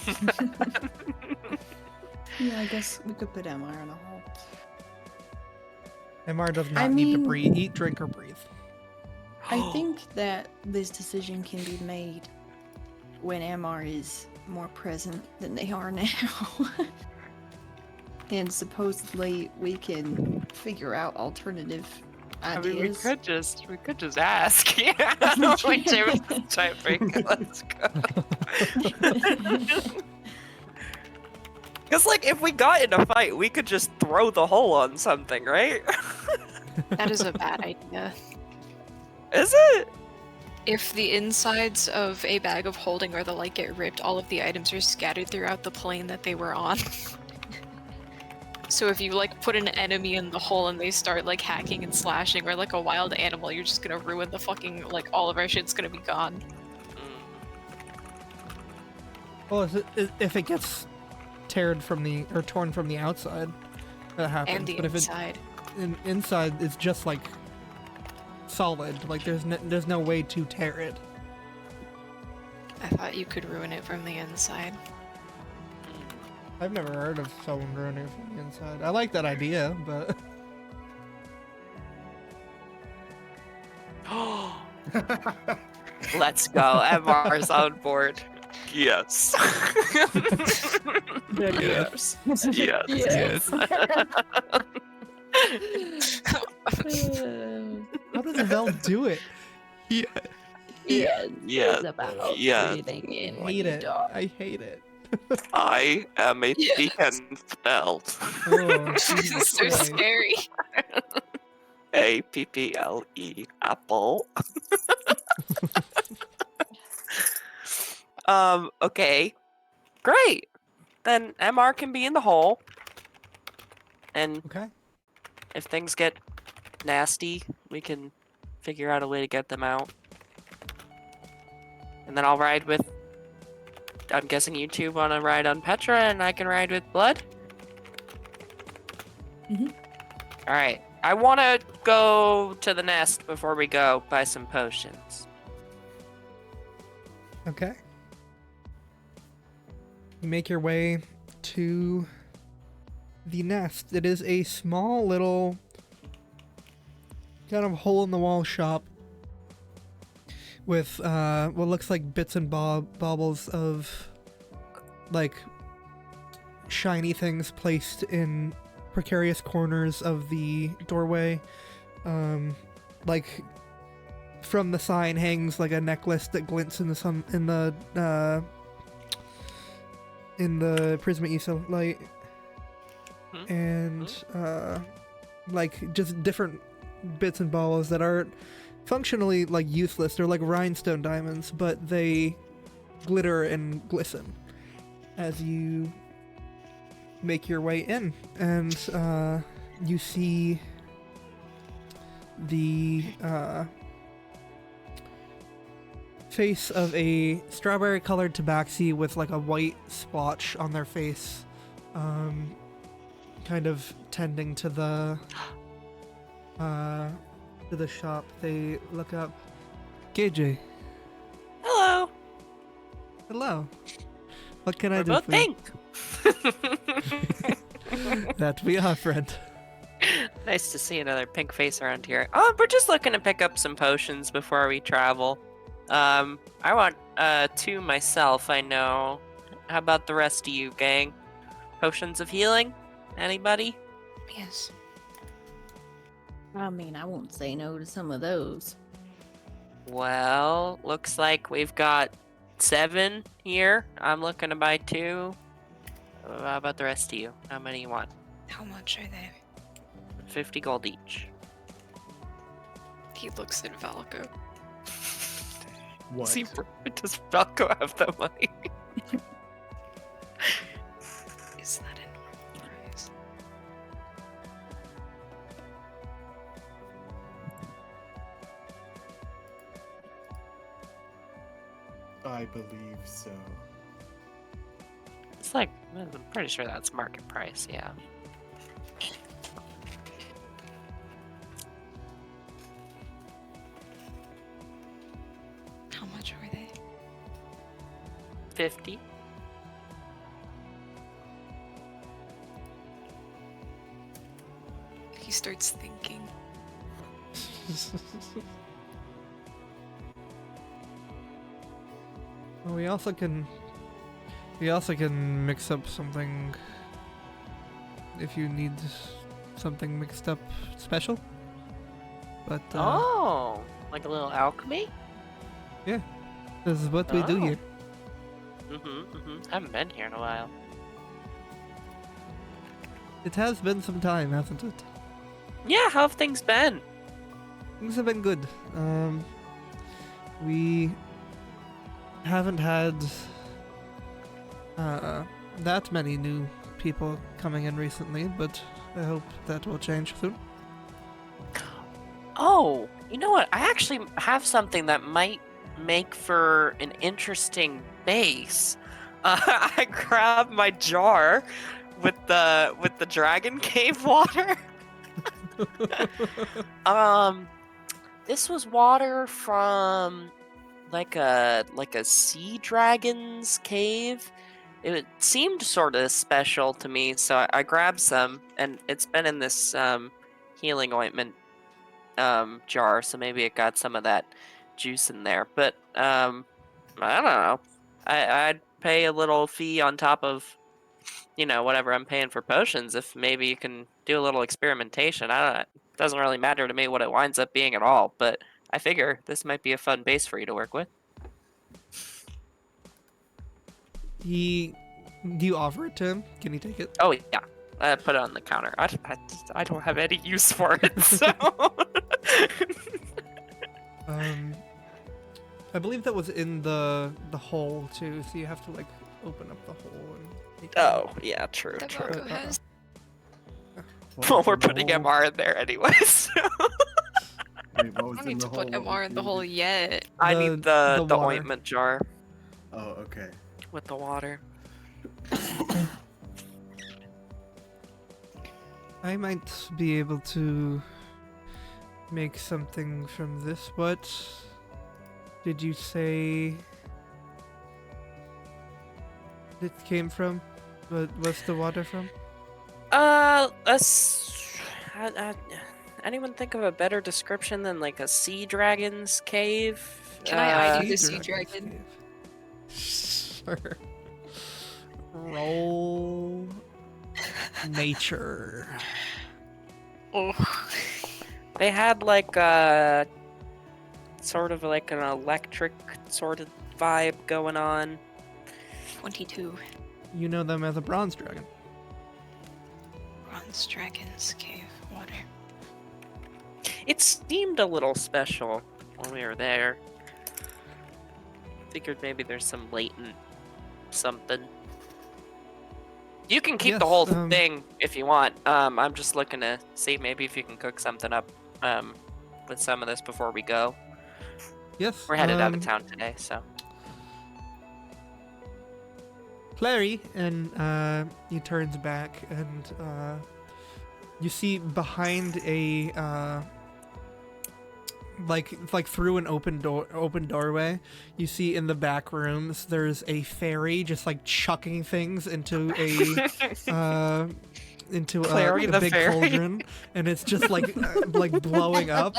Yeah, I guess we could put MR in a hole. MR does not need to breathe, eat, drink, or breathe. I think that this decision can be made when MR is more present than they are now. And supposedly we can figure out alternative ideas. I mean, we could just ask. Yeah, like James typing. Let's go. Because, like, if we got in a fight, we could just throw the hole on something, right? That is a bad idea. Is it? If the insides of a bag of holding or the light get ripped, all of the items are scattered throughout the plane that they were on. So if you, like, put an enemy in the hole and they start, like, hacking and slashing, or, like, a wild animal, you're just gonna ruin the fucking, like, all of our shit's gonna be gone. Well, if it gets torn from the outside, that happens. And the but inside. If inside, it's just like solid. Like there's no way to tear it. I thought you could ruin it from the inside. I've never heard of someone ruining it from the inside. I like that idea, but Let's go. MR's on board. Yes. Yes. Yes. how does Vel do it? Yes. It's about Yes. breathing in I when hate you it. die. I hate it. I am a pecan spell. Oh, This is Jesus so Christ. scary. APPLE apple. Okay. Great. Then MR can be in the hole. And Okay. if things get nasty, we can figure out a way to get them out. And then I'll ride with... I'm guessing you two want to ride on Petra, and I can ride with Blood? Mhm. Alright. I want to go to the nest before we go buy some potions. Okay. You make your way to the nest. It is a small little kind of hole-in-the-wall shop with what looks like bits and baubles of like shiny things placed in precarious corners of the doorway. Like from the sign hangs like a necklace that glints in the sun in the Prisma light, and like just different bits and balls that are functionally like useless. They're like rhinestone diamonds, but they glitter and glisten as you make your way in, and you see the face of a strawberry colored tabaxi with like a white splotch on their face, kind of tending to the shop. They look up. KJ. Hello. Hello. What can I We're do both for you? pink. That we are, friend. Nice to see another pink face around here. Oh, we're just looking to pick up some potions before we travel. I want 2 myself, I know. How about the rest of you, gang? Potions of healing? Anybody? Yes. I mean, I won't say no to some of those. Well, looks like we've got 7 here. I'm looking to buy 2. How about the rest of you? How many you want? How much are they? 50 gold each. He looks at Valko. What? See, does Falco have the money? Is that a normal price? I believe so. It's like, I'm pretty sure that's market price, yeah. How much are they? 50. He starts thinking. Well, we also can mix up something if you need something mixed up special. But Oh, like a little alchemy? this is what we do Oh. here. Haven't been here in a while. It has been some time, hasn't it? Yeah, how have things been? Things have been good. We haven't had that many new people coming in recently, but I hope that will change soon. Oh, you know what? I actually have something that might make for an interesting base. I grabbed my jar with the dragon cave water. This was water from like a sea dragon's cave. It seemed sort of special to me, so I grabbed some, and it's been in this healing ointment jar, so maybe it got some of that juice in there. But I don't know. I'd pay a little fee on top of, whatever I'm paying for potions if maybe you can do a little experimentation. I don't. It doesn't really matter to me what it winds up being at all, but I figure this might be a fun base for you to work with. Do you offer it to him? Can he take it? Oh yeah, I put it on the counter. I don't have any use for it, so. I believe that was in the hole too, so you have to like open up the hole and take it Oh out. yeah, true, That true. Valko has. What Well, was we're in the putting hole? MR in there anyways. Wait, what was I don't in need the to put hole? MR in the hole yet. I The- need the the water. ointment jar Oh, okay. with the water. I might be able to make something from this. What did you say it came from? What's the water from? Anyone think of a better description than like a sea dragon's cave? Can I ID Sea the sea dragon's dragon? cave. Sure. Roll nature. They had like sort of like an electric sort of vibe going on. 22. You know them as a bronze dragon. Bronze Dragon's Cave water. It seemed a little special when we were there. Figured maybe there's some latent something. You can keep the Yes, whole thing if you want. I'm just looking to see maybe if you can cook something up with some of this before we go. Yes. We're headed out of town today, so. Clary, and he turns back, and you see behind a like through an open doorway, you see in the back rooms there's a fairy just like chucking things into into Clary a the big fairy. cauldron, and it's just like blowing up,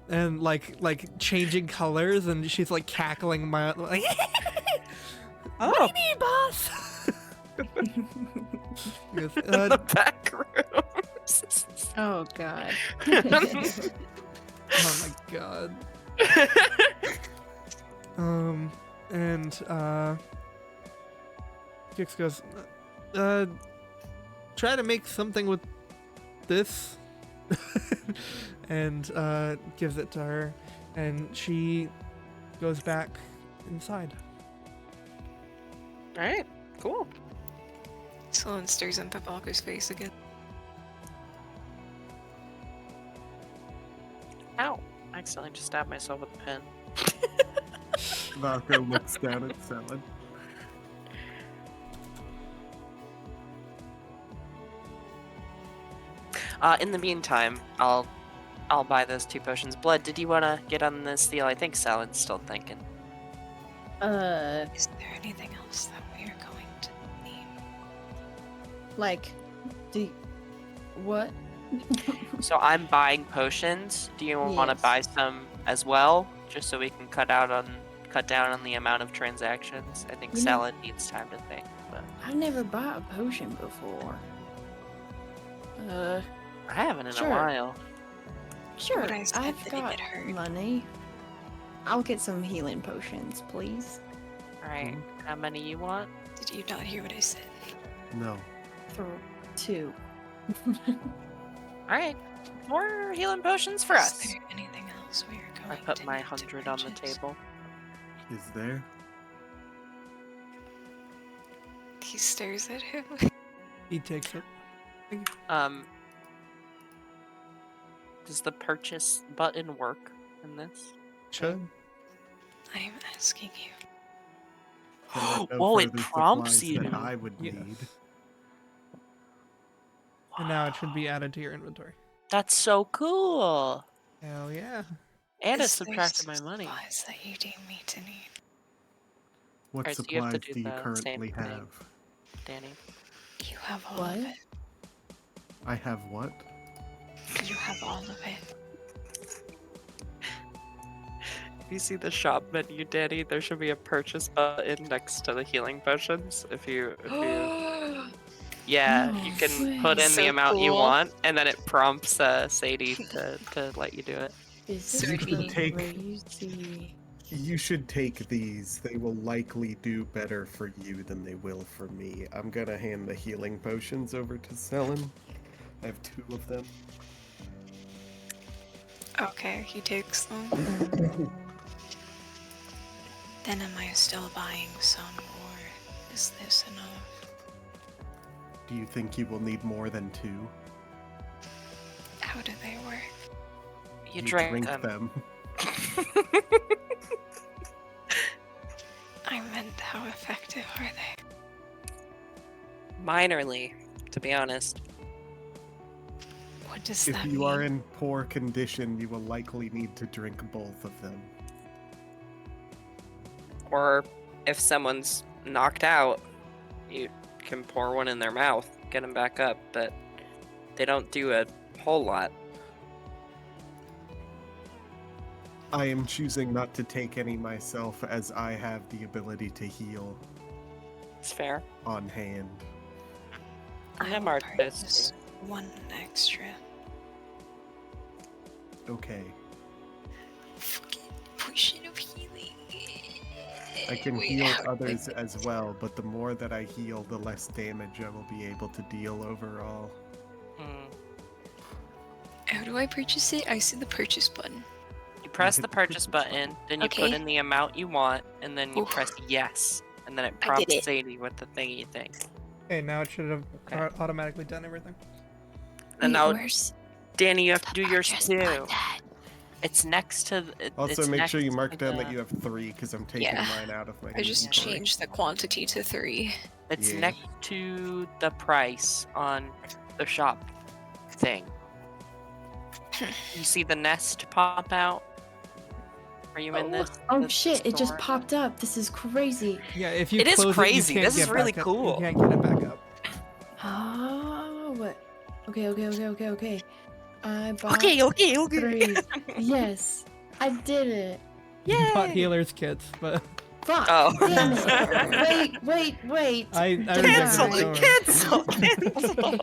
and like changing colors, and she's like cackling like, Oh, "Mini boss." She goes, in the back room. Oh god. oh my god. And Gix goes, try to make something with this, and gives it to her, and she goes back inside. All right, cool. Sloan stares into Balka's face again. Ow! I accidentally just stabbed myself with a pen. Valko looks down at Selin. In the meantime, I'll buy those 2 potions. Blood, did you want to get on this deal? I think Salin's still thinking. Is there anything else that we are going to need? Like, what? So I'm buying potions. Do you want to Yes. buy some as well, just so we can cut down on the amount of transactions? I think You know- Salad needs time to think. But I've never bought a potion before. I haven't in Sure. a while. Sure. Would I said I've that he got get hurt? money. I'll get some healing potions, please. All right, how many you want? Did you not hear what I said? No. For 2. All right, more healing potions for us. Is there anything else we are I going put to my need to 100 on the purchase? table. Is there? He stares at him. He takes it. Does the purchase button work in this? Should. I'm asking you. There are no Whoa, it further prompts supplies you. that I would Yes. need. And now it should be added to your inventory. That's so cool. Hell yeah. And it Is there subtracted my money. supplies that you deem me to need? What Alright, so you have to supplies do do you the currently same thing. have? Danny. You have all What? of it. I have what? You have all of it. If you see the shop menu, Danny, there should be a purchase button next to the healing potions. If you yeah, No you can way. put in So the amount you cool. want, and then it prompts Sadie to let you do it. This You is can take- crazy. You should take these. They will likely do better for you than they will for me. I'm gonna hand the healing potions over to Selin. I have 2 of them. Okay, he takes them. Then am I still buying some, or is this enough? Do you think you will need more than 2? How do they work? You drink them. them. I meant how effective are they? Minorly, to be honest. What does If that you mean? are in poor condition, you will likely need to drink both of them. Or if someone's knocked out, you can pour one in their mouth, get them back up, but they don't do a whole lot. I am choosing not to take any myself as I have the ability to heal It's fair. on hand. I am will artistic. purchase one extra. Okay. Fucking potion of healing. I can Wait, heal how do I others get as this? well, but the more that I heal, the less damage I will be able to deal overall. Hmm. How do I purchase it? I see the purchase button. You press the purchase button, then you put Okay. in the amount you want, and then you Oof. press yes, and then it I did prompts it. Sadie with the thing you think. Okay, now it should have Okay. automatically done everything. And Wait, now, where's Danny, you have to the do yours purchase too. button? It's next to. Also, it's make sure you next mark to down the- that you have 3, because I'm taking Yeah. mine out of my I just inventory. changed the quantity to 3. It's Yeah. next to the price on the shop thing. You see the nest pop out? Are you in this? Oh this shit, it just store? popped up. This is crazy. Yeah, if you It is close crazy. you can't This is get really back up- cool. You can't get it back up. Oh, what? Okay. I bought Okay. 3. Yes, I did it. You bought Yay! healer's kits, but Fuck. Oh. Damn it. Wait. I Cancel rejected it! it. Cancel!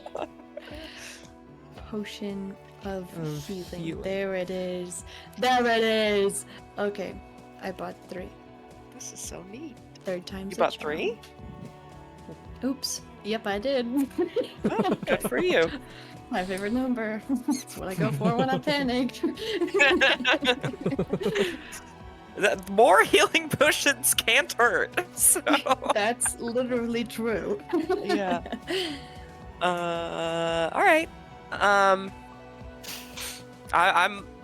Potion of Of healing. healing. There it is. There it is. Okay, I bought 3. This is so neat. 3rd time's You a bought charm. 3? Oops. Yep, I did. Oh, good for you. My favorite number. It's what I go for when I panic. More healing potions can't hurt. So That's literally true. yeah. All right. I'm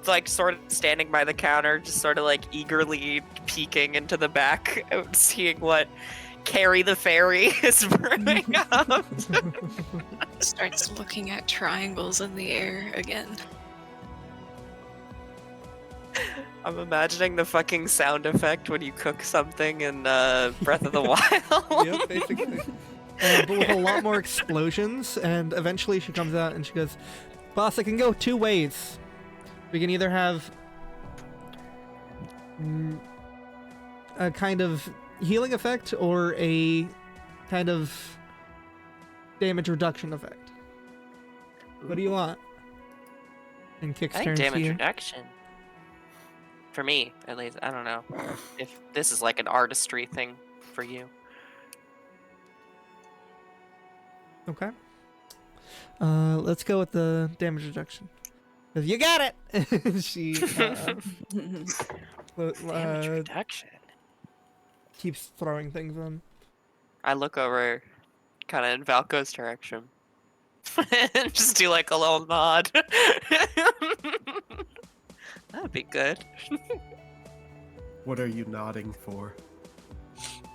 like sort of standing by the counter, just sort of like eagerly peeking into the back, seeing what Carrie the Fairy is brewing up. Starts looking at triangles in the air again. I'm imagining the fucking sound effect when you cook something in Breath of the Wild. Yep, basically. But with a lot more explosions, and eventually she comes out and she goes, "Boss, it can go 2 ways. We can either have a kind of healing effect or a kind of damage reduction effect. What do you want?" And kicks I think turns to damage you. reduction. For me, at least. I don't know if this is like an artistry thing for you. Okay. Let's go with the damage reduction. 'Cause you got it. She Damage reduction. keeps throwing things in. I look over, kind of in Valko's direction, and just do like a little nod. That'd be good. What are you nodding for?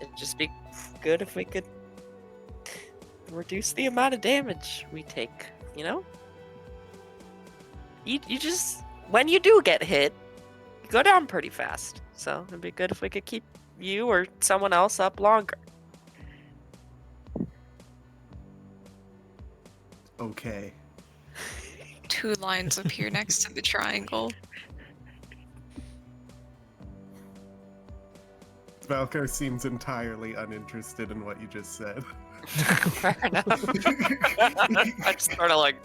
It'd just be good if we could reduce the amount of damage we take. You know, you just when you do get hit, you go down pretty fast. So it'd be good if we could keep you or someone else up longer. Okay. 2 lines appear next to the triangle. Valko seems entirely uninterested in what you just said. Fair enough. I just sort of like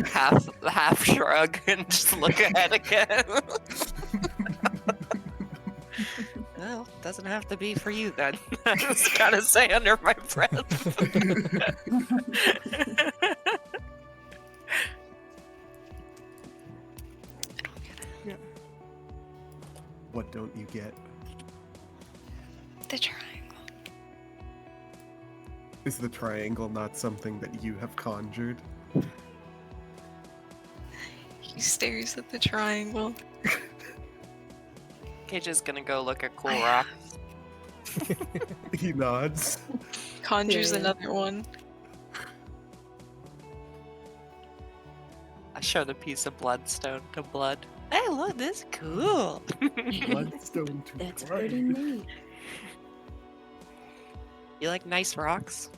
half shrug and just look ahead again. Well, doesn't have to be for you then. I just gotta say under my breath. What don't you get? The triangle. Is the triangle not something that you have conjured? He stares at the triangle. KJ's gonna go look at cool I- rocks. He nods. Conjures Yeah. another one. I show the piece of bloodstone to Blood. Hey, look, this is cool. Bloodstone to That's blood. pretty neat. You like nice rocks?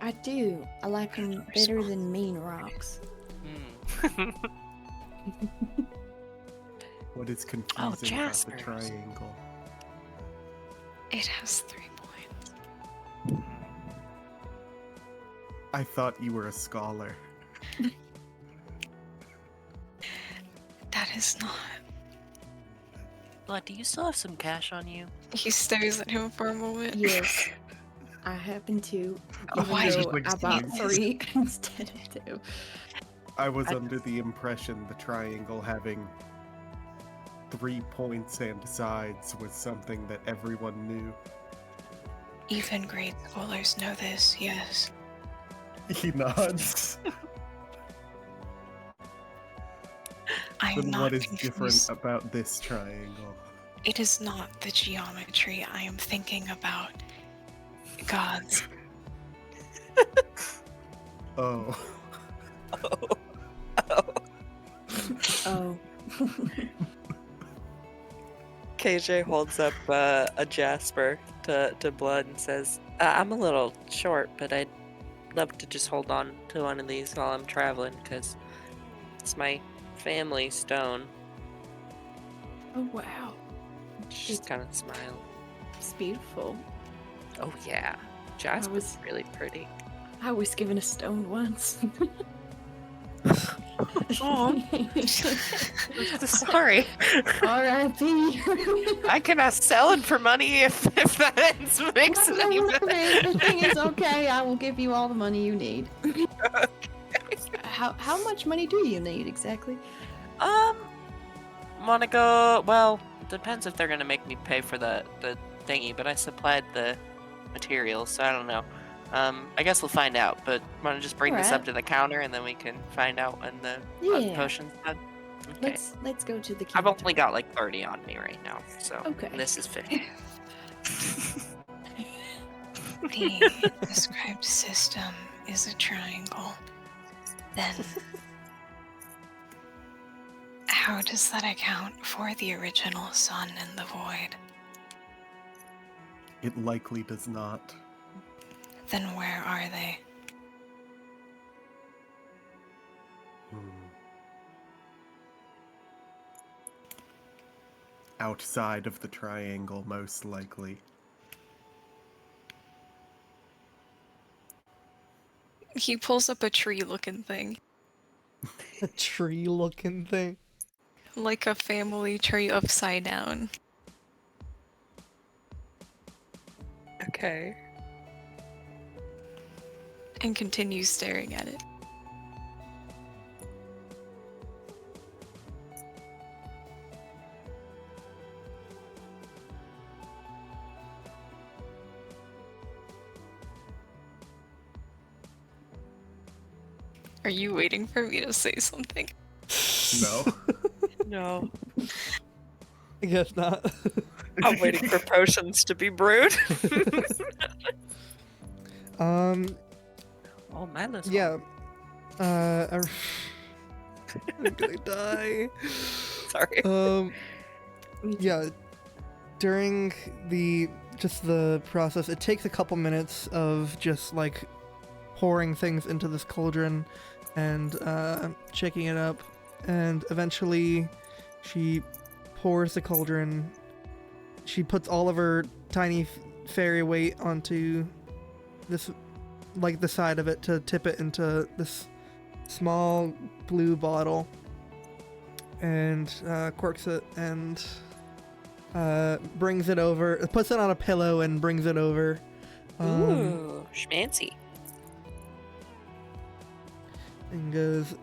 I do. I like them better than mean rocks. Hmm. What is confusing about the Jaspers. triangle? It has 3 points. I thought you were a scholar. That is not. Blood, do you still have some cash on you? He stares at him for a moment. Yes, I happen to. Oh, Even why did though you I bought explain? 3 instead of 2. I was under the impression the triangle having 3 points and sides was something that everyone knew. Even grade scholars know this, yes. He nods. I am Then not what is confused. different about this triangle? It is not the geometry. I am thinking about gods. Oh. Oh. KJ holds up a Jasper to Blood and says, "I'm a little short, but I'd love to just hold on to one of these while I'm traveling, because it's my family stone. Oh wow, Just kind of smile. it's beautiful. Oh yeah, Jasper's really pretty. I was given a stone once. Oh, sorry. R.I.P. I can ask Selin for money if that makes it any better. The thing is, okay, I will give you all the money you need. How much money do you need exactly? Wanna go? Well, depends if they're gonna make me pay for the thingy, but I supplied the materials, so I don't know. I guess we'll find out, but wanna just bring this up Alright. to the counter and then we can find out when the Yeah. potion's done? Okay. Let's go to the I've counter. only got like 30 on me right now, so Okay. this is 50. The described system is a triangle. Then, how does that account for the original sun and the void? It likely does not. Then where are they? Outside of the triangle, most likely. He pulls up a tree-looking thing, A tree-looking thing. like a family tree upside down. Okay. And continues staring at it. Are you waiting for me to say something? No. No. I guess not. I'm waiting for potions to be brewed. Oh, Milo's Yeah. I'm gonna die. Sorry. Yeah. During the process, it takes a couple minutes of just like pouring things into this cauldron and shaking it up, and eventually she pours the cauldron. She puts all of her tiny fairy weight onto this, like the side of it, to tip it into this small blue bottle, and corks it and brings it over, puts it on a pillow and brings it over. Ooh, schmancy. And goes,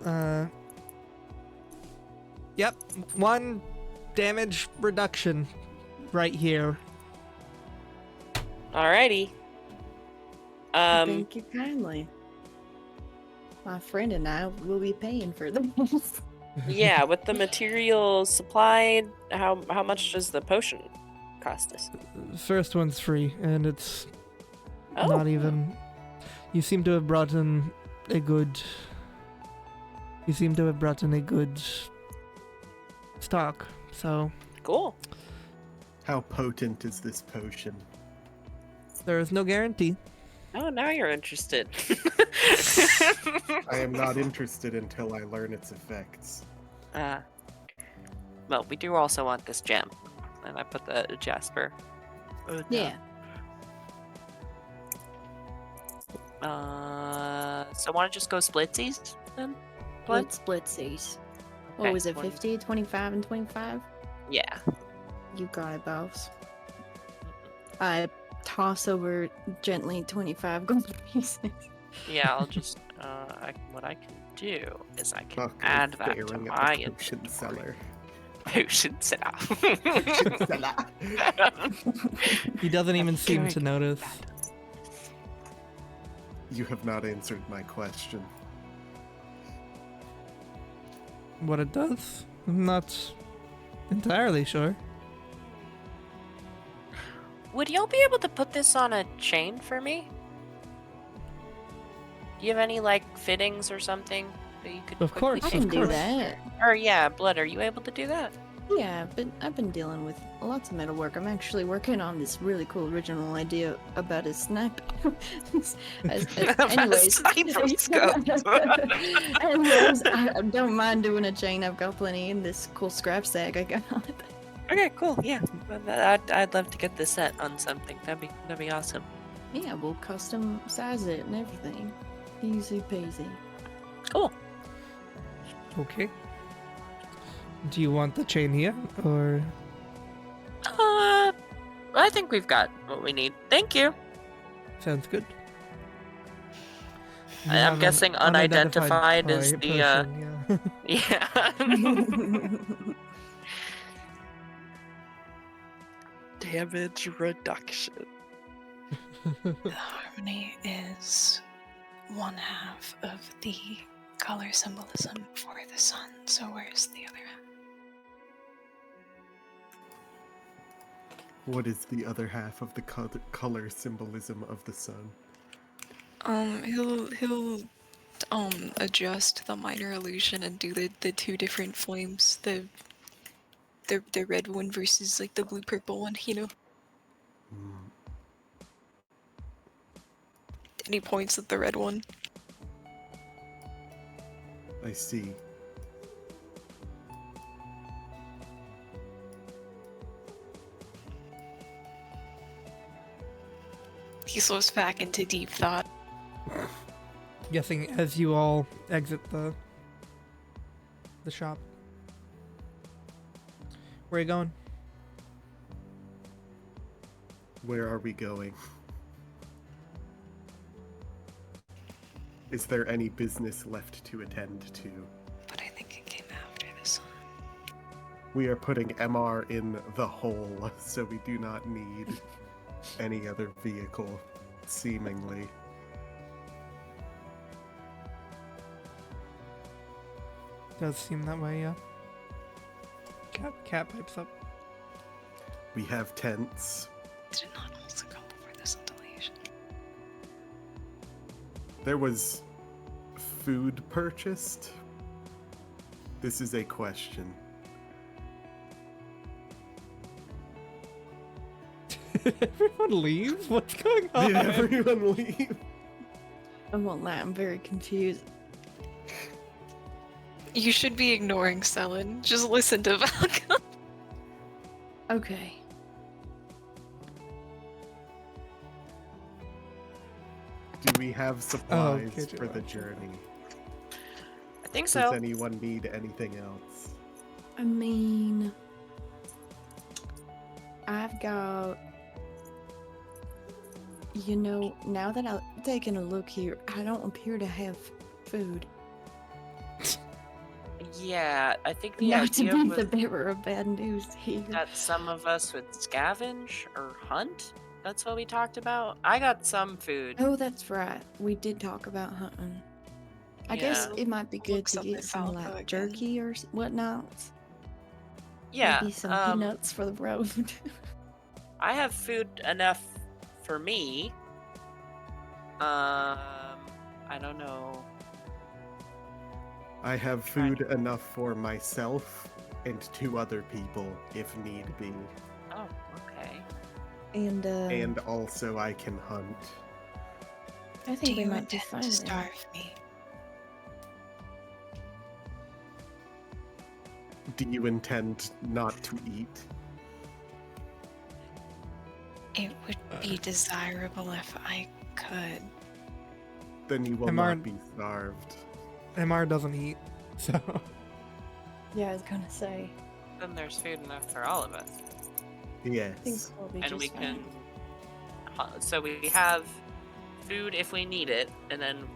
yep, 1 damage reduction right here. Alrighty. Thank you kindly. My friend and I will be paying for this. Yeah, with the materials supplied, how much does the potion cost us? First one's free, and it's Oh, not even. You seem to have brought in a good. You seem to have brought in a good stock, so cool. How potent is this potion? there is no guarantee. Oh, now you're interested. I am not interested until I learn its effects. Well, we do also want this gem. And I put the Jasper. Yeah. So want to just go splitsies then? What splitsies? What Okay, was it, 20. 50, 25, and 25? Yeah. You got it, boss. I toss over gently 25 gold pieces. Yeah, I'll just, what I can do is I can Fuck, add that to staring at my the potion seller. potion seller. Potion seller. He doesn't even I'm seem going to notice. You have not answered my question. What it does? I'm not entirely sure. Would y'all be able to put this on a chain for me? Do you have any, like, fittings or something that you could Of quickly course, I of can do course. that. Or, yeah, Blood, are you able to do that? Yeah, but I've been dealing with lots of metalwork. I'm actually working on this really cool original idea about a sniper. Anyways, Sniper scope. anyways, I don't mind doing a chain. I've got plenty in this cool scrap sack I got. Okay, cool. Yeah, I'd love to get this set on something. That'd be awesome. Yeah, we'll custom size it and everything. Easy peasy. Cool. Okay. Do you want the chain here, or? I think we've got what we need. Thank you. Sounds good. You I'm have an guessing unidentified is type the person, yeah. yeah. Damage reduction. The harmony is one half of the color symbolism for the sun, so where's the other half? What is the other half of the color symbolism of the sun? He'll adjust the minor illusion and do the two different flames, the red one versus like the blue purple one, you know. And he points at the red one. I see. He slips back into deep thought. Guessing as you all exit the shop. Where are you going? Where are we going? Is there any business left to attend to? But I think it came after this one. We are putting MR in the hole, so we do not need any other vehicle, seemingly. Does seem that way, yeah. Cat pipes up. We have tents. Did it not also come before this delusion? There was food purchased. This is a question. Did everyone leave? What's going on? Did everyone leave? I won't lie, I'm very confused. You should be ignoring Selin. Just listen to Valka. Okay. Do we have supplies okay, for the Joanne. journey? I think Does so. anyone need anything else? I mean, I've got, now that I'm taking a look here, I don't appear to have food. Yeah, I think the Not to idea be was the bearer of bad news here. that some of us would scavenge or hunt. That's what we talked about. I got some food. Oh, that's right. We did talk about hunting. I guess Yeah. it might be good Look to something get some Falco like again. jerky or whatnot. Yeah, Maybe some peanuts for the road. I have food enough for me. I don't know. I have food enough for myself and 2 other people, if need be. Oh, okay. And also I can hunt. I Do think we you might be intend fine to there. starve me? Do you intend not to eat? It would be desirable if I could. Then you will MR not be starved. MR doesn't eat, so. Yeah, I was gonna say. Then there's food enough for all of us. I think Yes. we'll be And just we fine. can. So we have food if we need it, and then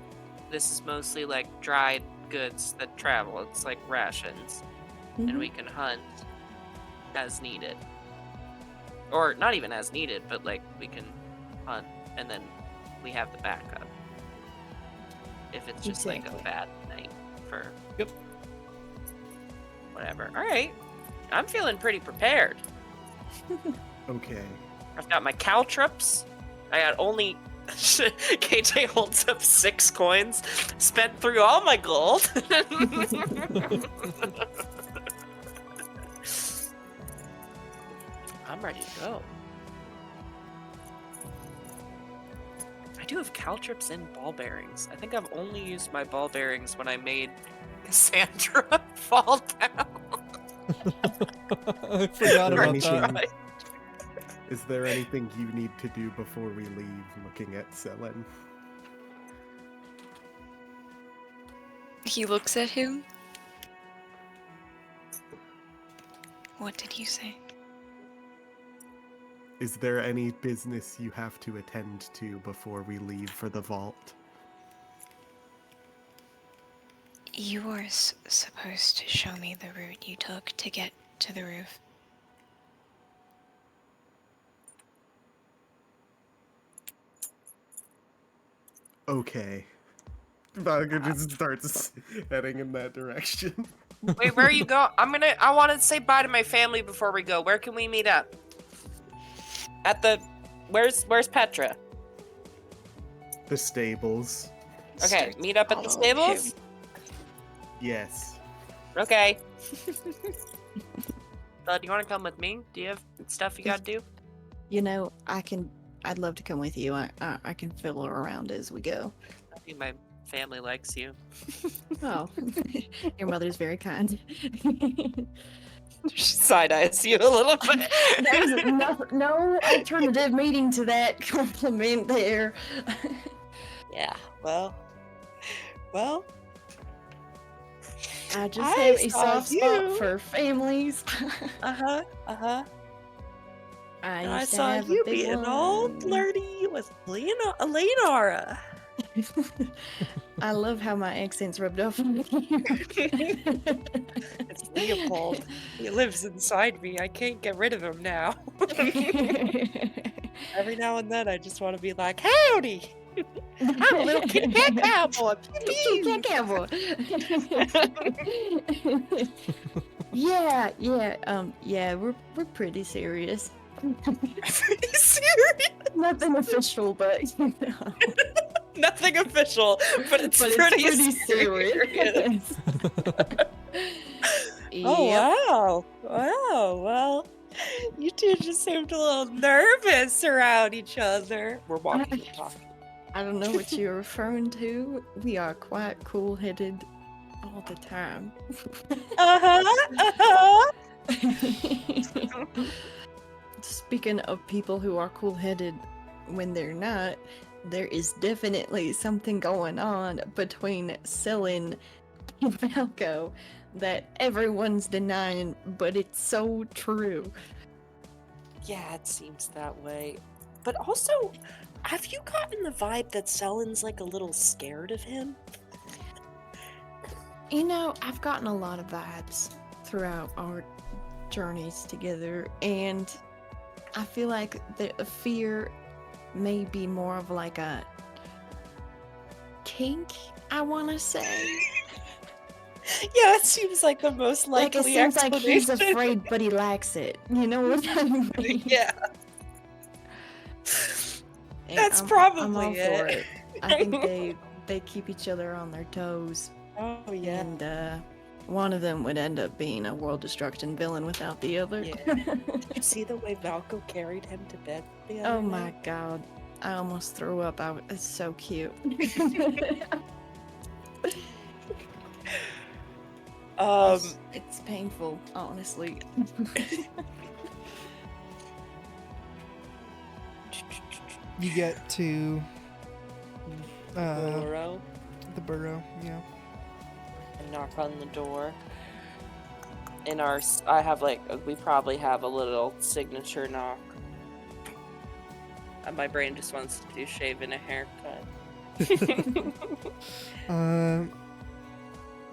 this is mostly like dried goods that travel. It's like rations. And Mhm. we can hunt as needed. Or not even as needed, but like we can hunt and then we have the backup. If it's just like Exactly. a bad night for Yep. whatever. Alright. I'm feeling pretty prepared. Okay. I've got my caltrops. I got only KJ holds up 6 coins. Spent through all my gold. I'm ready to go. I do have caltrips and ball bearings. I think I've only used my ball bearings when I made Cassandra fall down. I forgot about anything- that. Is there anything you need to do before we leave, looking at Selen? He looks at him. What did you say? Is there any business you have to attend to before we leave for the vault? You were supposed to show me the route you took to get to the roof. Okay. Valga just starts heading in that direction. Wait, where are you going? I want to say bye to my family before we go. Where can we meet up? At the, where's Petra? The stables. Okay, meet up at the stables? Yes. Okay. Do you want to come with me? Do you have stuff you gotta do? You know, I'd love to come with you. I can fiddle around as we go. I think my family likes you. Oh, your mother's very kind. She side-eyes you a little bit. There's no alternative meaning to that compliment there. Yeah, well. I just I have a saw soft you. spot for families. Uh-huh. I I used to saw have a you big being all one. flirty with Leonora. I love how my accent's rubbed off on you. It's Leopold. He lives inside me. I can't get rid of him now. Every now and then I just want to be like, howdy! I'm a little kitty cat cowboy. Kitty cat cowboy. Yeah, we're pretty serious. Pretty serious. Nothing official, but you know. Nothing official, but it's But pretty, it's serious. Oh, Yep. wow. Wow, well, you two just seemed a little nervous around each other. We're walking and talking. I don't know what you're referring to. We are quite cool-headed all the time. Uh-huh, uh-huh. Speaking of people who are cool-headed when they're not, there is definitely something going on between Selen and Falco that everyone's denying, but it's so true. Yeah, it seems that way. But also, have you gotten the vibe that Selen's like a little scared of him? You know, I've gotten a lot of vibes throughout our journeys together, and I feel like the fear may be more of like a kink, I want to say. Yeah, it seems like the most Like, it likely seems like he's explanation. afraid, but he likes it. You know what I mean? Yeah. And That's I'm all probably for it. I think they keep each other on their toes, Oh, yeah. and one of them would end up being a world destruction villain without the other. Yeah. Did you see the way Valko carried him to bed the other Oh my night? god. I almost threw up. It's so cute. It's painful, honestly. You get to Burrow the burrow, yeah. and knock on the door. In our, I have like, we probably have a little signature knock. And my brain just wants to do shave and a haircut.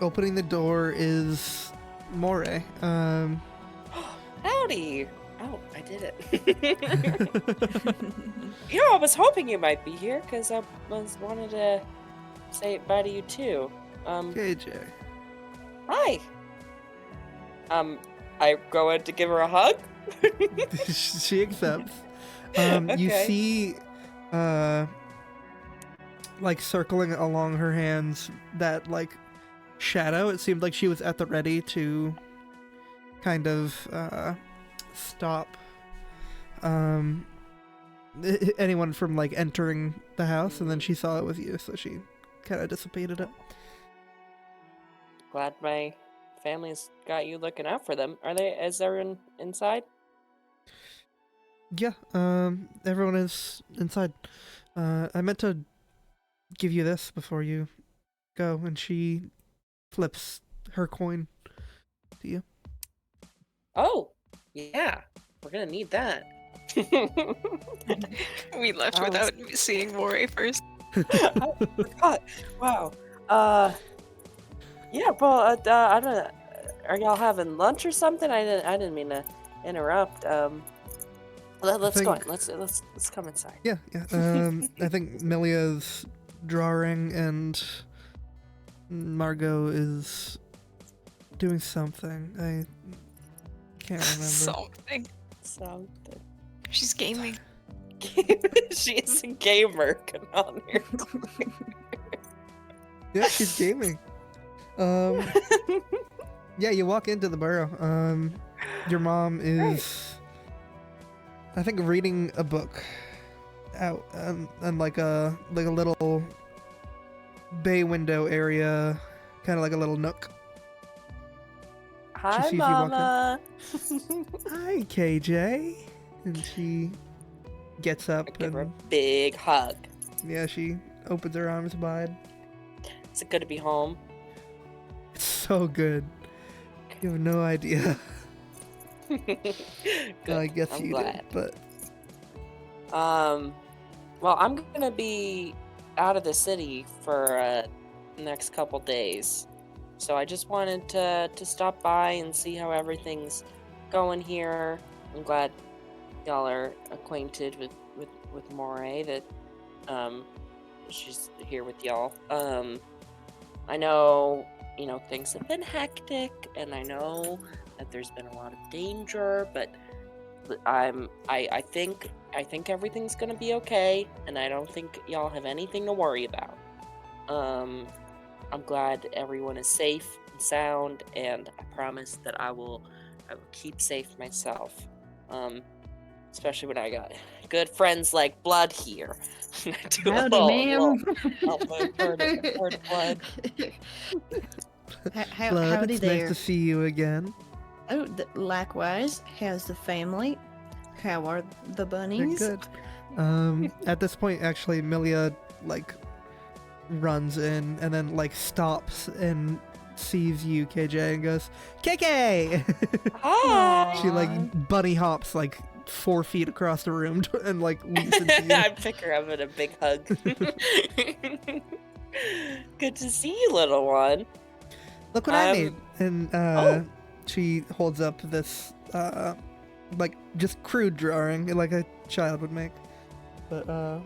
Opening the door is More. Howdy! Oh, I did it. You know, I was hoping you might be here because I wanted to say bye to you too. KJ. Hi. I go in to give her a hug. She accepts. You Okay. see, like circling along her hands, that like shadow. It seemed like she was at the ready to kind of stop anyone from like entering the house, and then she saw it with you, so she kind of dissipated it. Glad my family's got you looking out for them. Is everyone inside? Yeah, everyone is inside. I meant to give you this before you go, and she flips her coin to you. Oh, yeah. We're gonna need that. We left I was- without seeing Moray first. I forgot. Wow. Yeah, well, I don't know. Are y'all having lunch or something? I didn't mean to interrupt. Let's go in. think- Let's come inside. Yeah. I think Milia's drawing, and Margot is doing something. I can't remember. Something. Something. She's gaming. She is a gamer. Come on here. Yeah, she's gaming. Yeah, you walk into the burrow. Your mom is, I think, reading a book out, and like a little bay window area, kind of like a little nook. Hi, see if you walk in. Mama. Hi, KJ. And she gets up Give her a and big hug. yeah, she opens her arms wide. Is it good to be home? It's so good. You have no idea. Good. I guess I'm you glad. did, but Well, I'm gonna be out of the city for the next couple days, so I just wanted to stop by and see how everything's going here. I'm glad y'all are acquainted with Moray, that she's here with y'all. I know, things have been hectic, and I know that there's been a lot of danger, but I think everything's gonna be okay, and I don't think y'all have anything to worry about. I'm glad everyone is safe and sound, and I promise that I will keep safe myself. Especially when I got good friends like Blood here. I do a Howdy, little ma'am. bird of blood. Blood, Howdy it's there. nice to see you again. Oh, likewise. How's the family? How are the They're bunnies? good. At this point, actually, Milia like runs in and then like stops and sees you, KJ, and goes, "KK!" Hi. She like bunny hops like 4 feet across the room and like leaps into you. I pick her up in a big hug. Good to see you, little one. Look what I made. And Oh. she holds up this like just crude drawing like a child would make. But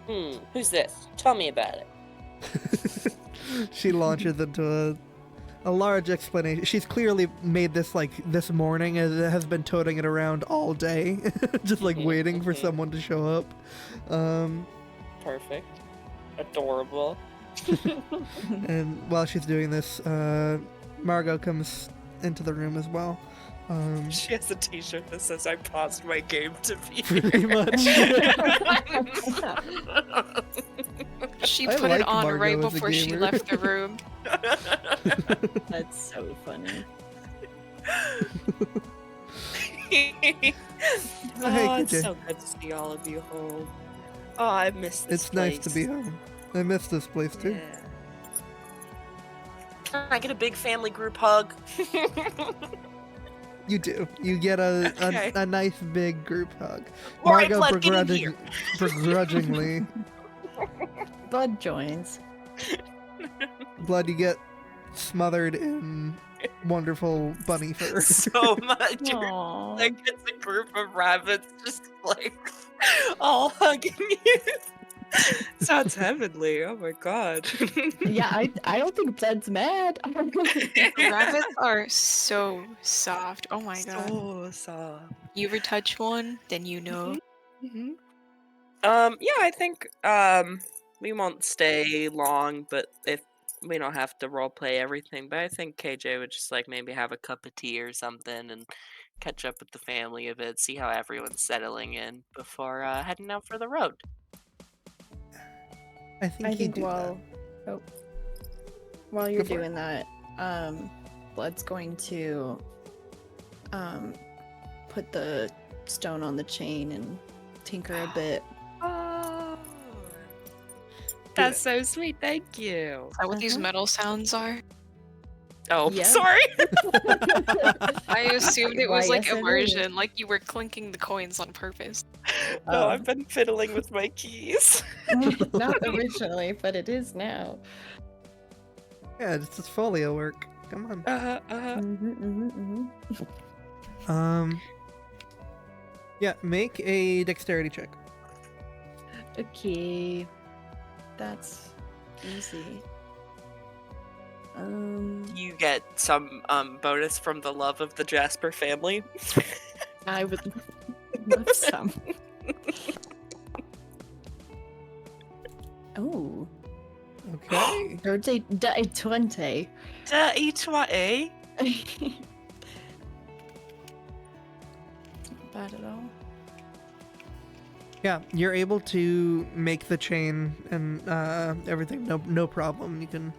Who's this? Tell me about it. she launches into a large explanation. She's clearly made this like this morning, as it has been toting it around all day, just like waiting for someone to show up. Perfect. Adorable. And while she's doing this, Margot comes into the room as well. She has a t-shirt that says I paused my game to be Pretty much. She I put like it on Margot right as a before she gamer. left the room. That's so funny. Hey, Oh, it's KJ. so good to see all of you home. Oh, I miss this It's nice to be place. home. I miss this place too. Yeah. Can I get a big family group hug? You do. You get a, Okay. a nice big group hug. Alright, Margot Blood, get in here. begrudgingly. Bud joins. Blood, you get smothered in wonderful bunny fur. So much. You're Aww. like, it's a group of rabbits just like all hugging you. Sounds heavenly. Oh my god. Yeah, I don't think Bud's mad. Rabbits are so soft. Oh my god. So soft. You ever touch one, then you know. Mm-hmm. Yeah, I think we won't stay long, but if we don't have to role play everything, but I think KJ would just like maybe have a cup of tea or something and catch up with the family a bit, see how everyone's settling in before heading out for the road. I think I you think do while you're Go for it. doing that, Blood's going to put the stone on the chain and tinker a bit. Oh, that's so sweet. Thank you. Is that what these metal sounds are? Oh, Yeah. sorry. I assumed it Why, was like yes, it is. immersion, like you were clinking the coins on purpose. No, Oh. I've been fiddling with my keys. Not originally, but it is now. Yeah, it's just folio work. Come on. Yeah, make a dexterity check. Okay. That's easy. You get some bonus from the love of the Jasper family. I would love some. Oh, Okay. dirty 20. Each one, eh? Not bad at all. Yeah, you're able to make the chain and everything. No problem. You can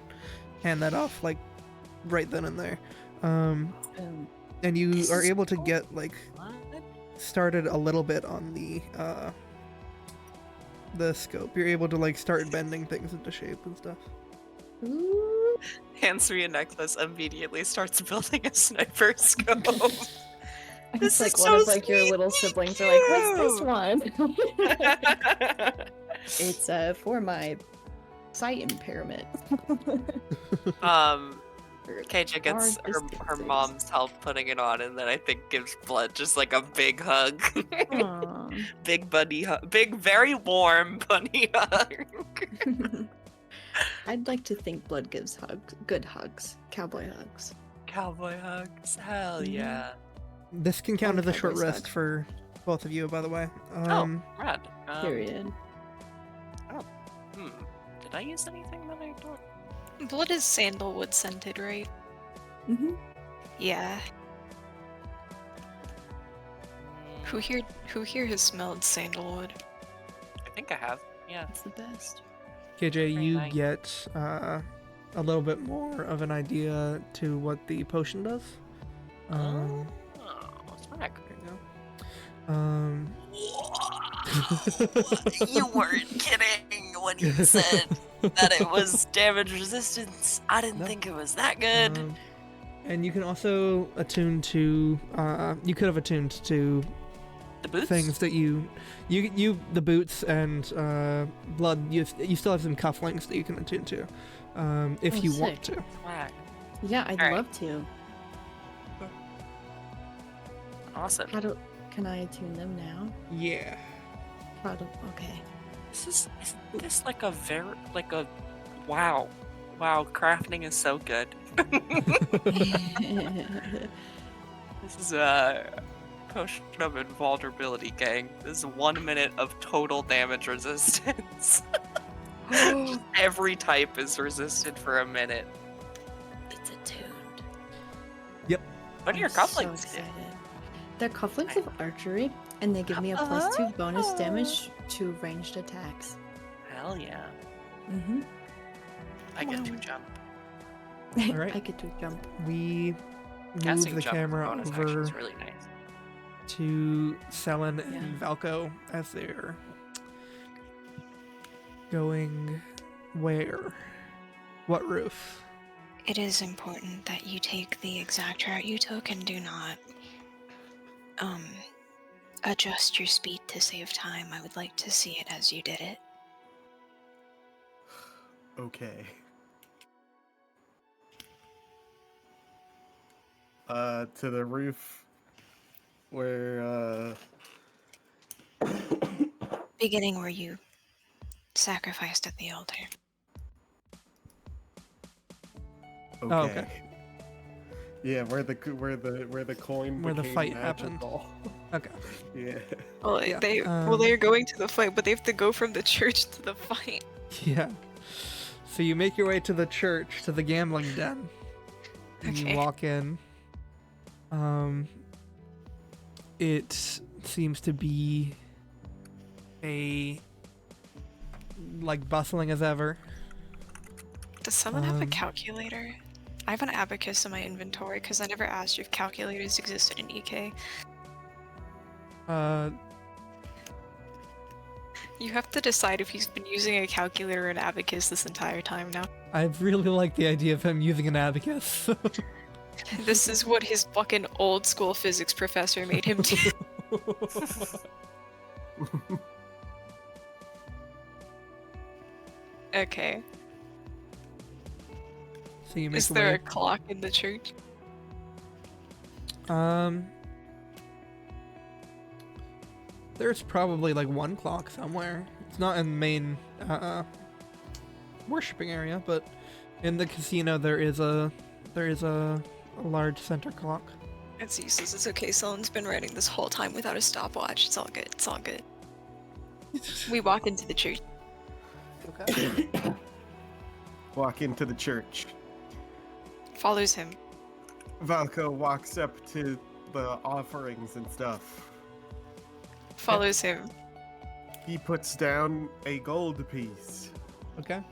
hand that off like right then and there. Boom. And you This are is able to cool. get like What? started a little bit on the scope. You're able to like start bending things into shape and stuff. Ooh. Hands me a necklace, immediately starts building a sniper scope. It's This like is one so of like your sweet, little thank siblings are like, what's this you." one? It's for my sight impairment. KJ gets Far her distances. mom's help putting it on, and then I think gives Blood just like a big hug. Aw. Big bunny hug. Big, very warm bunny hug. I'd like to think Blood gives good hugs, cowboy hugs. Cowboy hugs. Hell Mhm. yeah. This can count One as a short cowboy rest suck. for both of you, by the way. Oh, rad. Period. Did I use anything that I don't? Blood is sandalwood scented, right? Mm-hmm. Yeah. Who here has smelled sandalwood? I think I have. Yeah. That's the best. KJ, Very you nice. get a little bit more of an idea to what the potion does. Oh, smack. There you go. You weren't kidding when you said that it was damage resistance. I didn't No. think it was that good. And you can also attune to. You could have attuned to The boots? things that you the boots and blood. You still have some cufflinks that you can attune to, if Oh, you want sick. to. Swag. Yeah, I'd Alright. love to. Awesome. Can I attune them now? Yeah. Okay. Isn't this like a wow. Wow, crafting is so good. This is a potion of invulnerability, gang. This is 1 minute of total damage resistance. Just every type is resisted for a minute. It's attuned. What are your I'm so cufflinks do? excited. They're cufflinks of archery, and they give me a +2 bonus damage to ranged attacks. Hell yeah. Mm-hmm. I get to Wow. jump. Alright. I get to jump. We move Casting the jump for camera bonus action over is really nice. to Selin and Valko as they're going where? What roof? It is important that you take the exact route you took and do not adjust your speed to save time. I would like to see it as you did it. Okay. To the roof where Beginning where you sacrificed at the altar. okay. Oh, okay. Yeah, where the coin Where the became fight happened. magical. Okay. Yeah. Well, Yeah, they're going to the fight, but they have to go from the church to the fight. Yeah. So you make your way to the church, to the gambling den. And Okay. you walk in. it seems to be bustling as ever. Does someone have a Um, calculator? I have an abacus in my inventory because I never asked you if calculators existed in Ikeh. You have to decide if he's been using a calculator or an abacus this entire time now. I really like the idea of him using an abacus. This is what his fucking old school physics professor made him do. Okay. So you make Is your there way. a clock in the church? There's probably like one clock somewhere. It's not in the main worshipping area, but in the casino there is a large center clock. It's useless. It's okay. Someone's been writing this whole time without a stopwatch. It's all good. It's all good. We walk into the church. Okay. Walk into the church. Follows him. Valko walks up to the offerings and stuff. Follows him. He puts down a gold piece. Okay.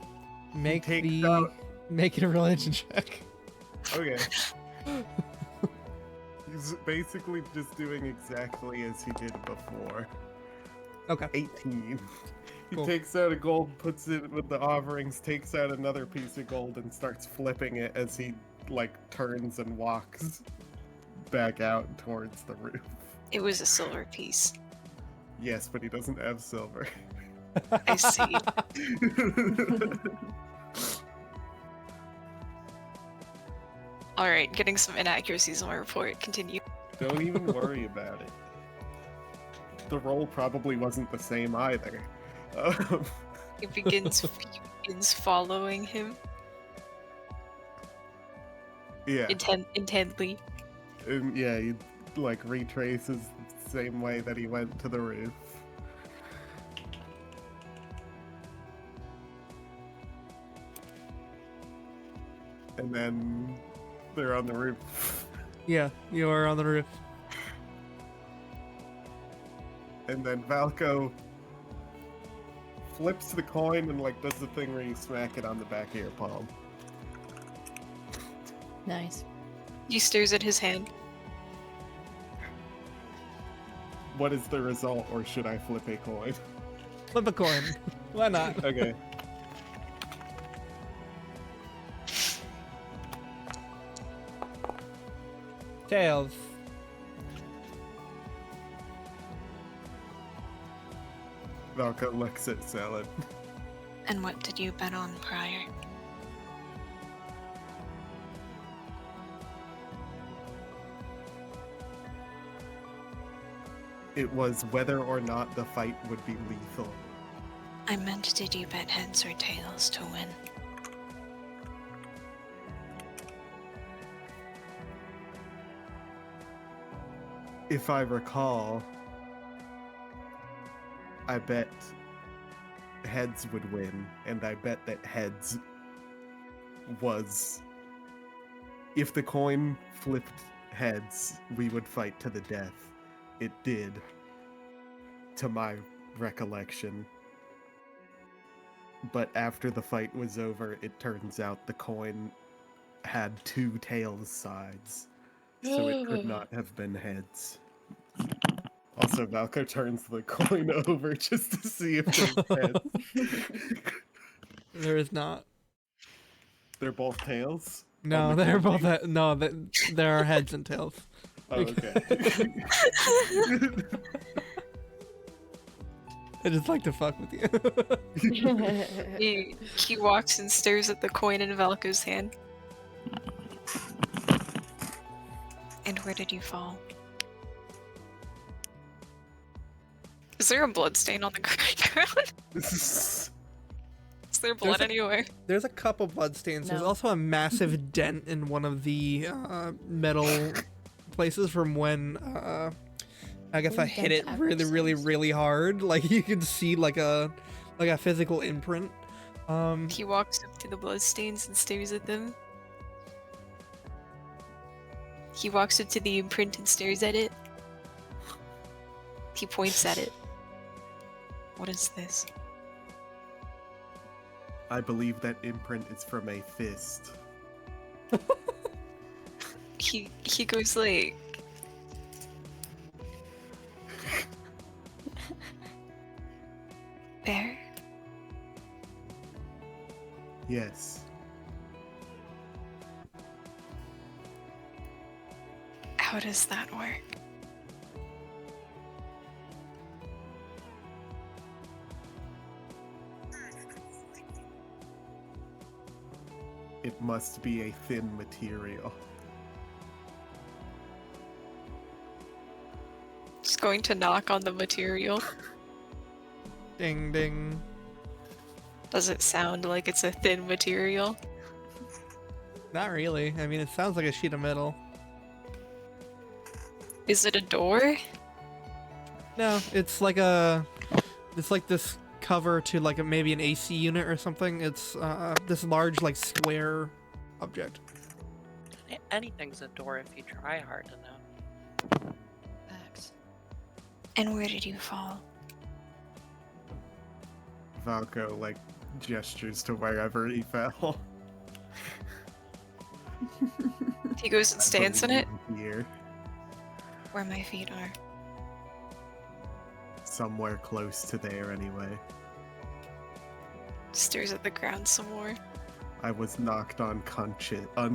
takes out- Make it a religion check. Okay. He's basically just doing exactly as he did before. Okay. 18. He Cool. takes out a gold, puts it with the offerings, takes out another piece of gold, and starts flipping it as he, turns and walks back out towards the roof. It was a silver piece. Yes, but he doesn't have silver. I see. Alright, getting some inaccuracies on my report. Continue. Don't even worry about it. The roll probably wasn't the same either. He begins following him Yeah. intently. And yeah, he retraces the same way that he went to the roof. And then they're on the roof. Yeah, you are on the roof. And then Valko flips the coin and does the thing where you smack it on the back of your palm. Nice. He stares at his hand. What is the result, or should I flip a coin? Flip a coin. Why not? Okay. Tails. Valko looks at Salad. And what did you bet on prior? It was whether or not the fight would be lethal. I meant, did you bet heads or tails to win? If I recall, I bet heads would win, and I bet that heads was... If the coin flipped heads, we would fight to the death. It did, to my recollection. But after the fight was over, it turns out the coin had two tails sides, so it could not have been heads. Also, Valko turns the coin over just to see if there's heads. There is not. They're both tails? No, On the they're coin? both. No, there are heads and tails. Oh, okay. I just like to fuck with you. He walks and stares at the coin in Valko's hand. And where did you fall? Is there a bloodstain on the ground? Is there blood There's a- anywhere? There's a couple bloodstains. There's No. also a massive dent in one of the metal places from when I guess I hit it Dent really, really, absence. really hard. Like you can see like a physical imprint. He walks up to the bloodstains and stares at them. He walks up to the imprint and stares at it. He points at it. What is this? I believe that imprint is from a fist. He goes like... There? Yes. How does that work? It must be a thin material. Just going to knock on the material. Ding ding. Does it sound like it's a thin material? Not really. I mean, it sounds like a sheet of metal. Is it a door? No, it's like this cover to like maybe an AC unit or something. It's this large like square object. Anything's a door if you try hard enough. Facts. And where did you fall? Valko, like, gestures to wherever he fell. He goes and stands in it? Here. Where my feet are. Somewhere close to there, anyway. Stares at the ground some more. I was knocked unconscious. I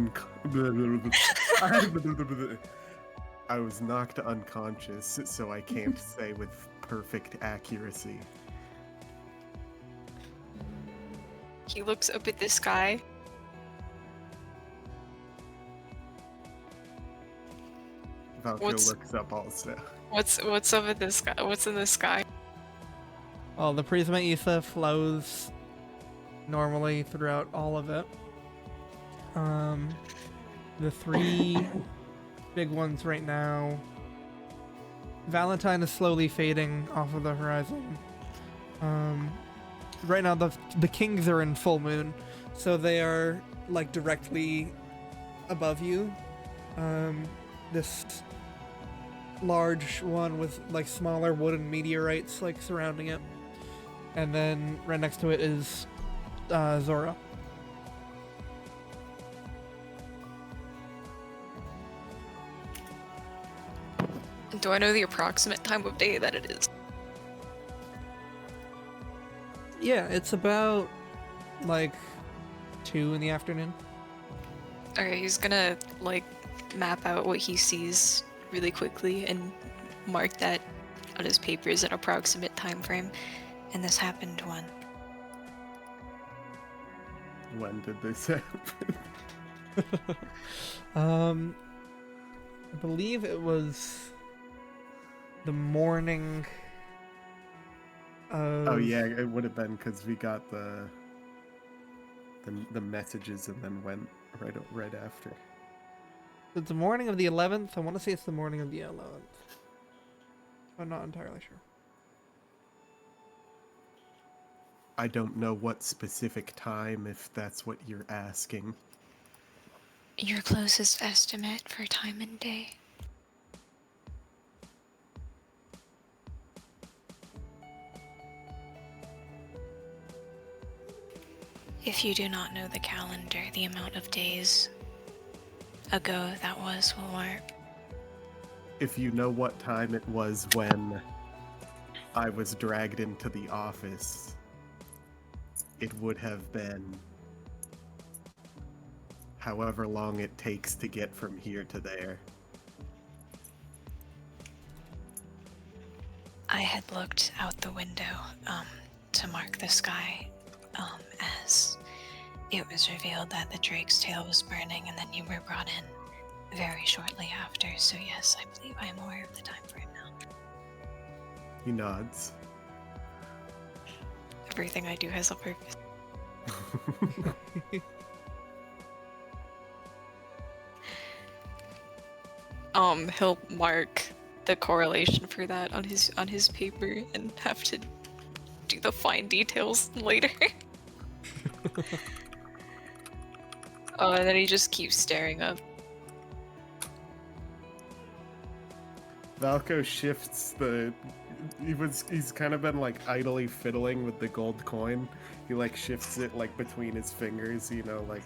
was knocked unconscious, so I can't say with perfect accuracy. He looks up at the sky. Valko What's- looks up also. What's up at the sky? What's in the sky? Well, the Prisma Ether flows normally throughout all of it. The three big ones right now. Valentine is slowly fading off of the horizon. Right now the kings are in full moon, so they are like directly above you. This large one with like smaller wooden meteorites like surrounding it, and then right next to it is Zora. Do I know the approximate time of day that it is? Yeah, it's about like 2 in the afternoon. Okay, he's gonna like map out what he sees really quickly and mark that on his paper as an approximate time frame. And this happened when? When did this happen? I believe it was the morning of... Oh yeah, it would have been because we got the messages and then went right after. It's the morning of the 11th. I want to say it's the morning of the 11th. I'm not entirely sure. I don't know what specific time, if that's what you're asking. Your closest estimate for time and day. If you do not know the calendar, the amount of days ago that was will work. If you know what time it was when I was dragged into the office, it would have been however long it takes to get from here to there. I had looked out the window to mark the sky as it was revealed that the Drake's tail was burning, and then you were brought in very shortly after. So yes, I believe I am aware of the time frame now. He nods. Everything I do has a purpose. He'll mark the correlation for that on his paper and have to do the fine details later. And then he just keeps staring up. Valko shifts the he's kind of been like idly fiddling with the gold coin. He like shifts it like between his fingers, like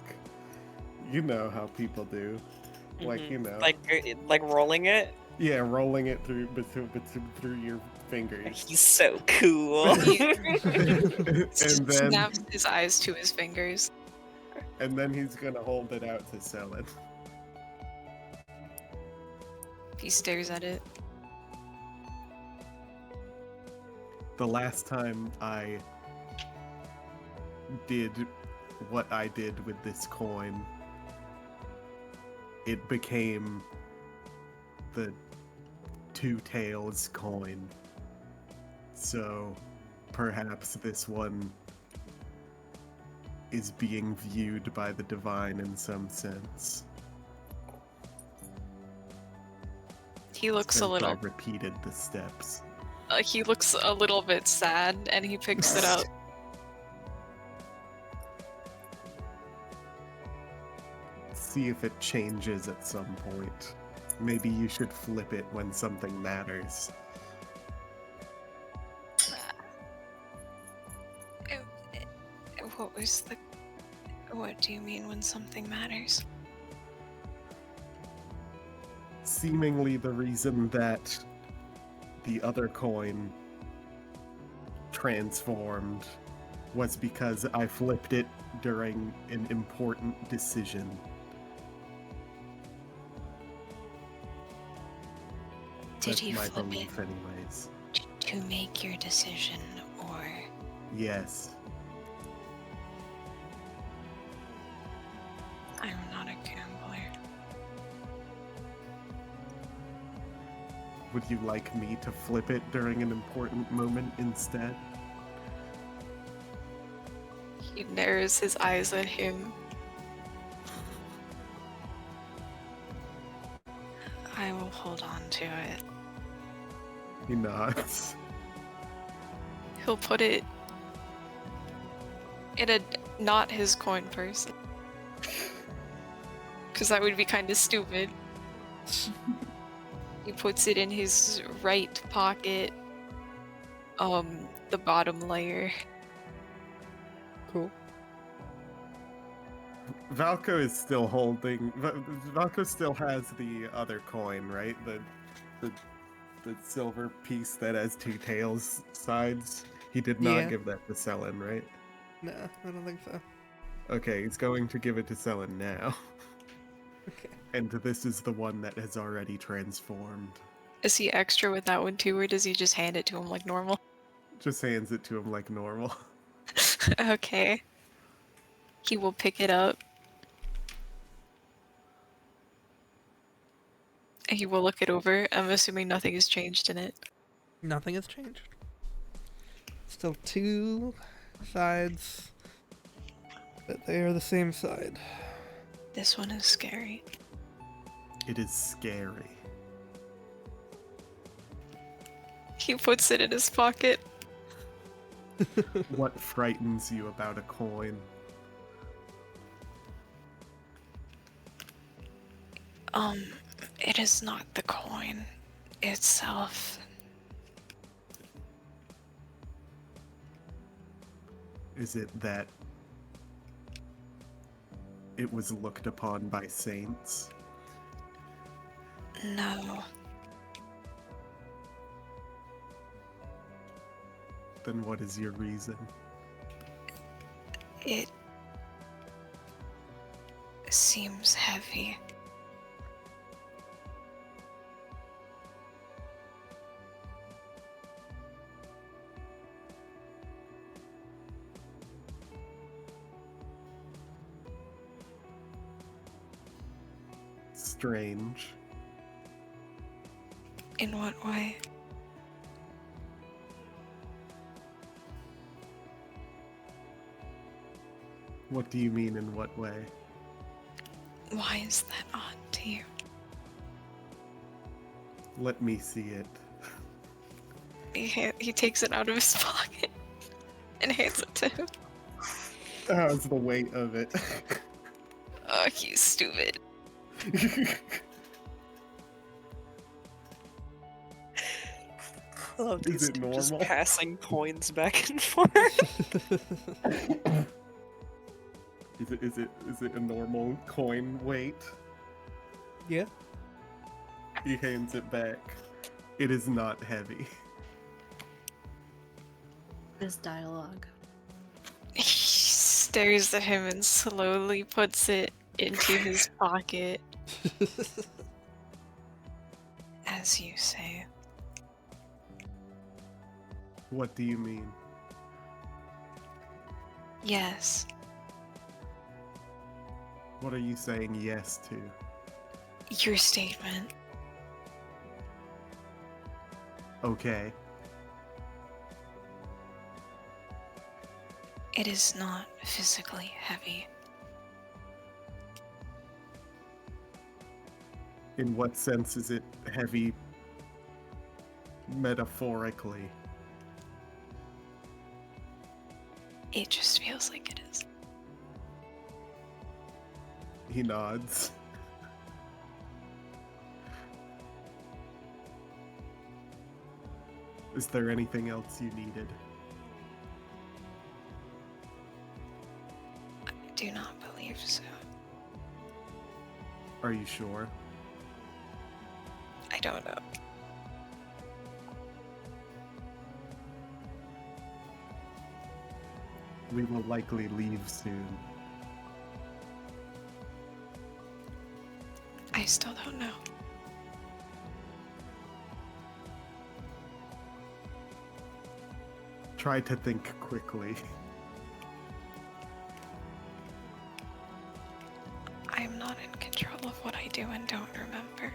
you know how people do. Like, like rolling it. Yeah, rolling it through your fingers. He's so cool. And then Snaps his eyes to his fingers. and then he's gonna hold it out to Selen. He stares at it. The last time I did what I did with this coin, it became the Two Tails coin. So perhaps this one is being viewed by the divine in some sense. He looks a Since little. I repeated the steps. He looks a little bit sad, and he picks it up. See if it changes at some point. Maybe you should flip it when something matters. What was the? What do you mean when something matters? Seemingly the reason that the other coin transformed was because I flipped it during an important decision. Did That's you my flip belief it anyways. to make your decision, or? Yes. I'm not a gambler. Would you like me to flip it during an important moment instead? He narrows his eyes at him. I will hold on to it. He nods. He'll put it in a not his coin purse. Because that would be kind of stupid. He puts it in his right pocket, the bottom layer. Cool. Valko is still holding. Valko still has the other coin, right? The silver piece that has two tails sides. He did not Yeah. give that to Selen, right? Nah, I don't think so. Okay, he's going to give it to Selen now. Okay. And this is the one that has already transformed. Is he extra with that one too, or does he just hand it to him like normal? Just hands it to him like normal. Okay. He will pick it up. And he will look it over. I'm assuming nothing has changed in it. Nothing has changed. Still two sides, but they are the same side. This one is scary. It is scary. He puts it in his pocket. What frightens you about a coin? It is not the coin itself. Is it that it was looked upon by saints? No. Then what is your reason? It seems heavy. Strange. In what way? What do you mean in what way? Why is that odd to you? Let me see it. He takes it out of his pocket and hands it to him. How's the weight of it? Oh, he's stupid. love Is these it two just normal? passing coins back and forth. Is it a normal coin weight? Yeah. He hands it back. It is not heavy. This dialogue. He stares at him and slowly puts it into his pocket. As you say. What do you mean? Yes. What are you saying yes to? Your statement. Okay. It is not physically heavy. In what sense is it heavy metaphorically? It just feels like it is. He nods. Is there anything else you needed? I do not believe so. Are you sure? I don't know. We will likely leave soon. I still don't know. Try to think quickly. I'm not in control of what I do and don't remember.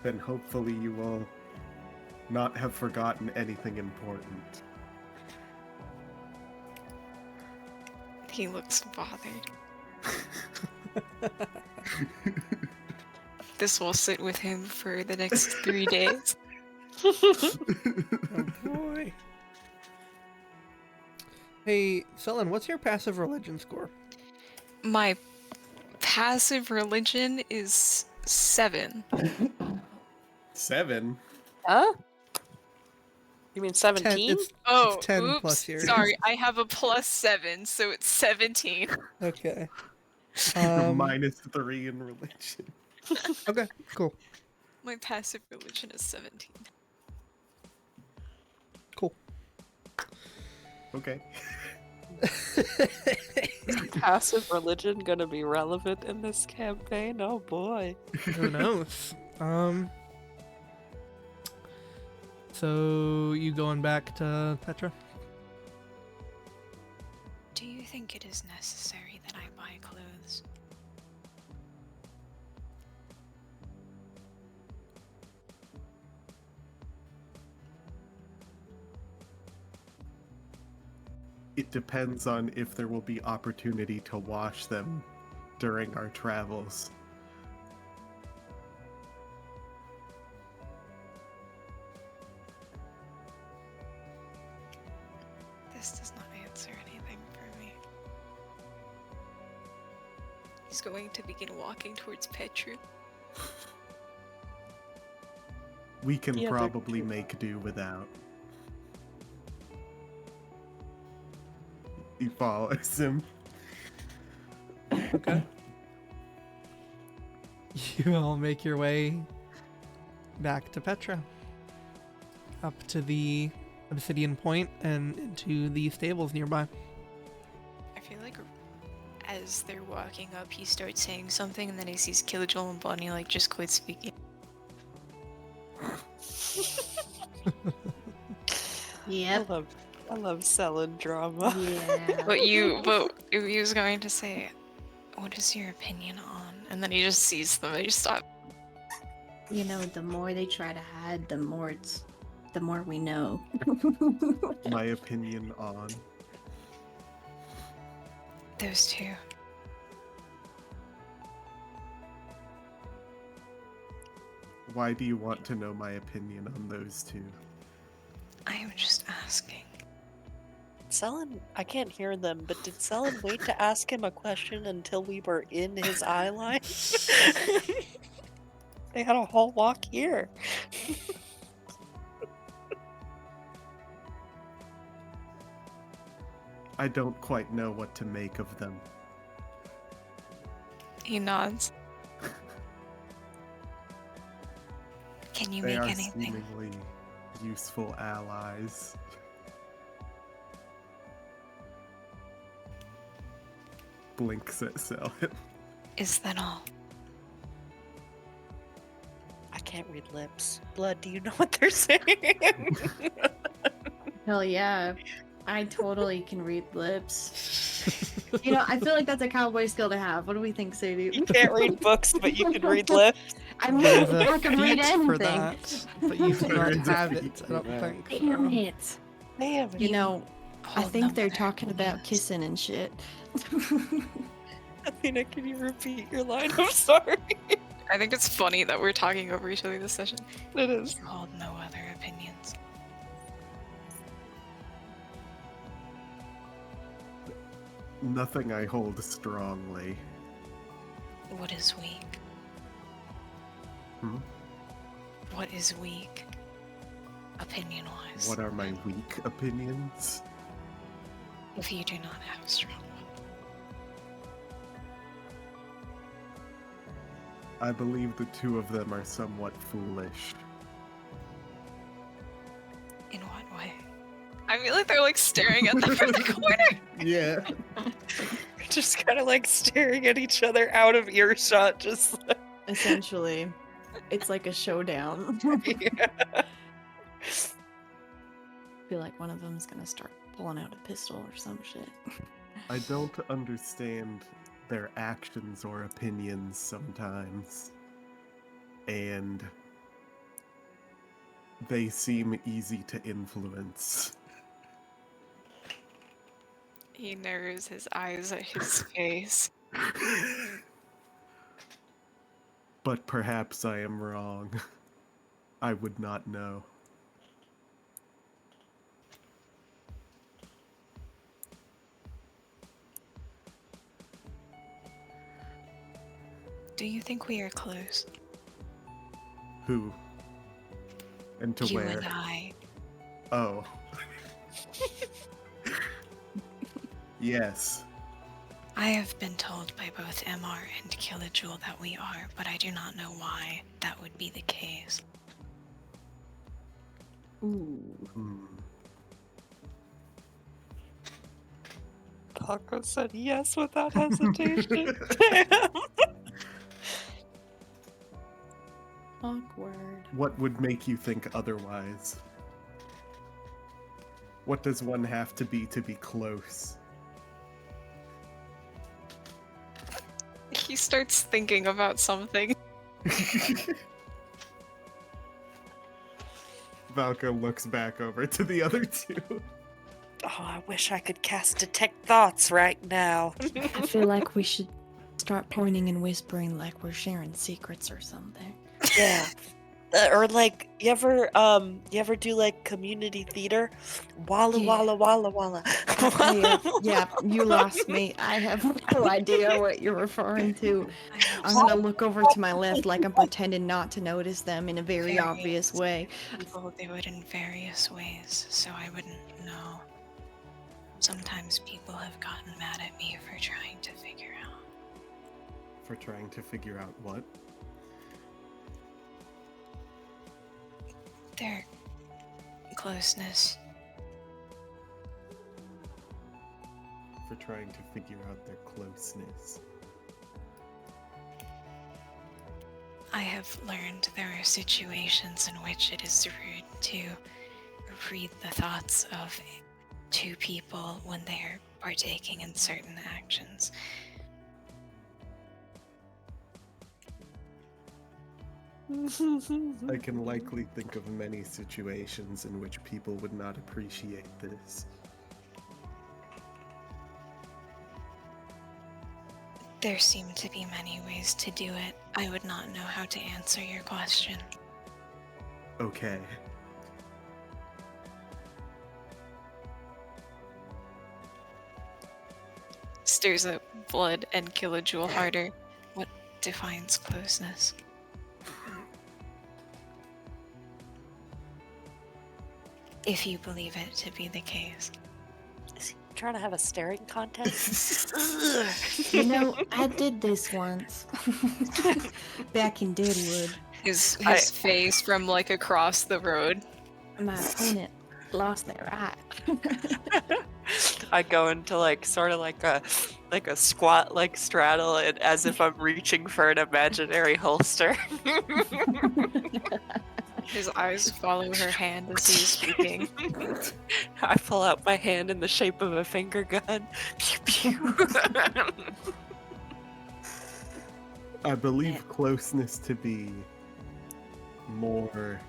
Then hopefully you will not have forgotten anything important. He looks bothered. This will sit with him for the next 3 days. Oh boy. Hey, Sullen, what's your passive religion score? My passive religion is 7. 7? Huh? You mean 10, 17? Oh, it's 10 oops. plus yours. Sorry, I have a +7, so it's 17. Okay. You're -3 in religion. Okay, cool. My passive religion is 17. Cool. Okay. Is passive religion gonna be relevant in this campaign? Oh boy. Who knows? So you going back to Petra? Do you think it is necessary that I buy clothes? It depends on if there will be opportunity to wash them during our travels. This does not answer anything for me. He's going to begin walking towards Petra. We can Yeah, they're probably cute. make do without. He follows him. Okay. You all make your way back to Petra. Up to the Obsidian Point and into the stables nearby. I feel like as they're walking up, he starts saying something, and then he sees Killjoy and Bonnie like just quit speaking. Yep. I love selling drama. Yeah. But he was going to say, "What is your opinion on?" And then he just sees them and he stops. You know, the more they try to hide, the more we know. My opinion on. Those two. Why do you want to know my opinion on those two? I am just asking. Selin, I can't hear them, but did Selin wait to ask him a question until we were in his eye line? They had a whole walk here. I don't quite know what to make of them. He nods. Can you They make are anything? seemingly useful allies. Blinks at Selin. Is that all? I can't read lips. Blood, do you know what they're saying? Hell yeah. I totally can read lips. You know, I feel like that's a cowboy skill to have. What do we think, Sadie? You can't read books, but you can read lips. I mean, There's a I can read feat anything. for that, but you do There not is a have feat it. I for don't that. think. Damn so. it. Damn. You know, I Hold think them they're with talking about opinions. kissing and shit. Athena, can you repeat your line? I'm sorry. I think it's funny that we're talking over each other this session. It is. You hold no other opinions. Nothing I hold strongly. What is weak? Hmm? What is weak? Opinion-wise. What are my weak opinions? If you do not have a strong one. I believe the two of them are somewhat foolish. In what way? I feel like they're like staring at them from the corner. Yeah. Just kind of like staring at each other out of earshot, just like, Essentially, it's like a showdown. yeah. I feel like one of them's gonna start pulling out a pistol or some shit. I don't understand their actions or opinions sometimes. And they seem easy to influence. He narrows his eyes at his face. But perhaps I am wrong. I would not know. Do you think we are close? Who? And to You where? and I. Oh. Yes. I have been told by both MR and Kilojule that we are, but I do not know why that would be the case. Ooh. Hmm. Taco said yes without hesitation. Damn. Awkward. What would make you think otherwise? What does one have to be close? He starts thinking about something. Valka looks back over to the other two. Oh, I wish I could cast detect thoughts right now. I feel like we should start pointing and whispering like we're sharing secrets or something. Yeah. Or like you ever do like community theater? Walla Yeah. walla walla walla. Yeah, you lost me. I have no idea what you're referring to. I hope I'm so. gonna look over to my left like I'm pretending not to notice them in a very Various obvious way. People do it in various ways, so I wouldn't know. Sometimes people have gotten mad at me for trying to figure out. For trying to figure out what? Their closeness. For trying to figure out their closeness. I have learned there are situations in which it is rude to read the thoughts of two people when they are partaking in certain actions. I can likely think of many situations in which people would not appreciate this. There seem to be many ways to do it. I would not know how to answer your question. Okay. stares at Blood and Kilojewel harder. What defines closeness? If you believe it to be the case. Is he trying to have a staring contest? You know, I did this once. Back in Deadwood. His face from like across the road. My opponent lost their eye. I go into like sort of like a squat like straddle and as if I'm reaching for an imaginary holster. His eyes follow her hand as he's speaking. I pull out my hand in the shape of a finger gun. Pew pew. I believe closeness to be more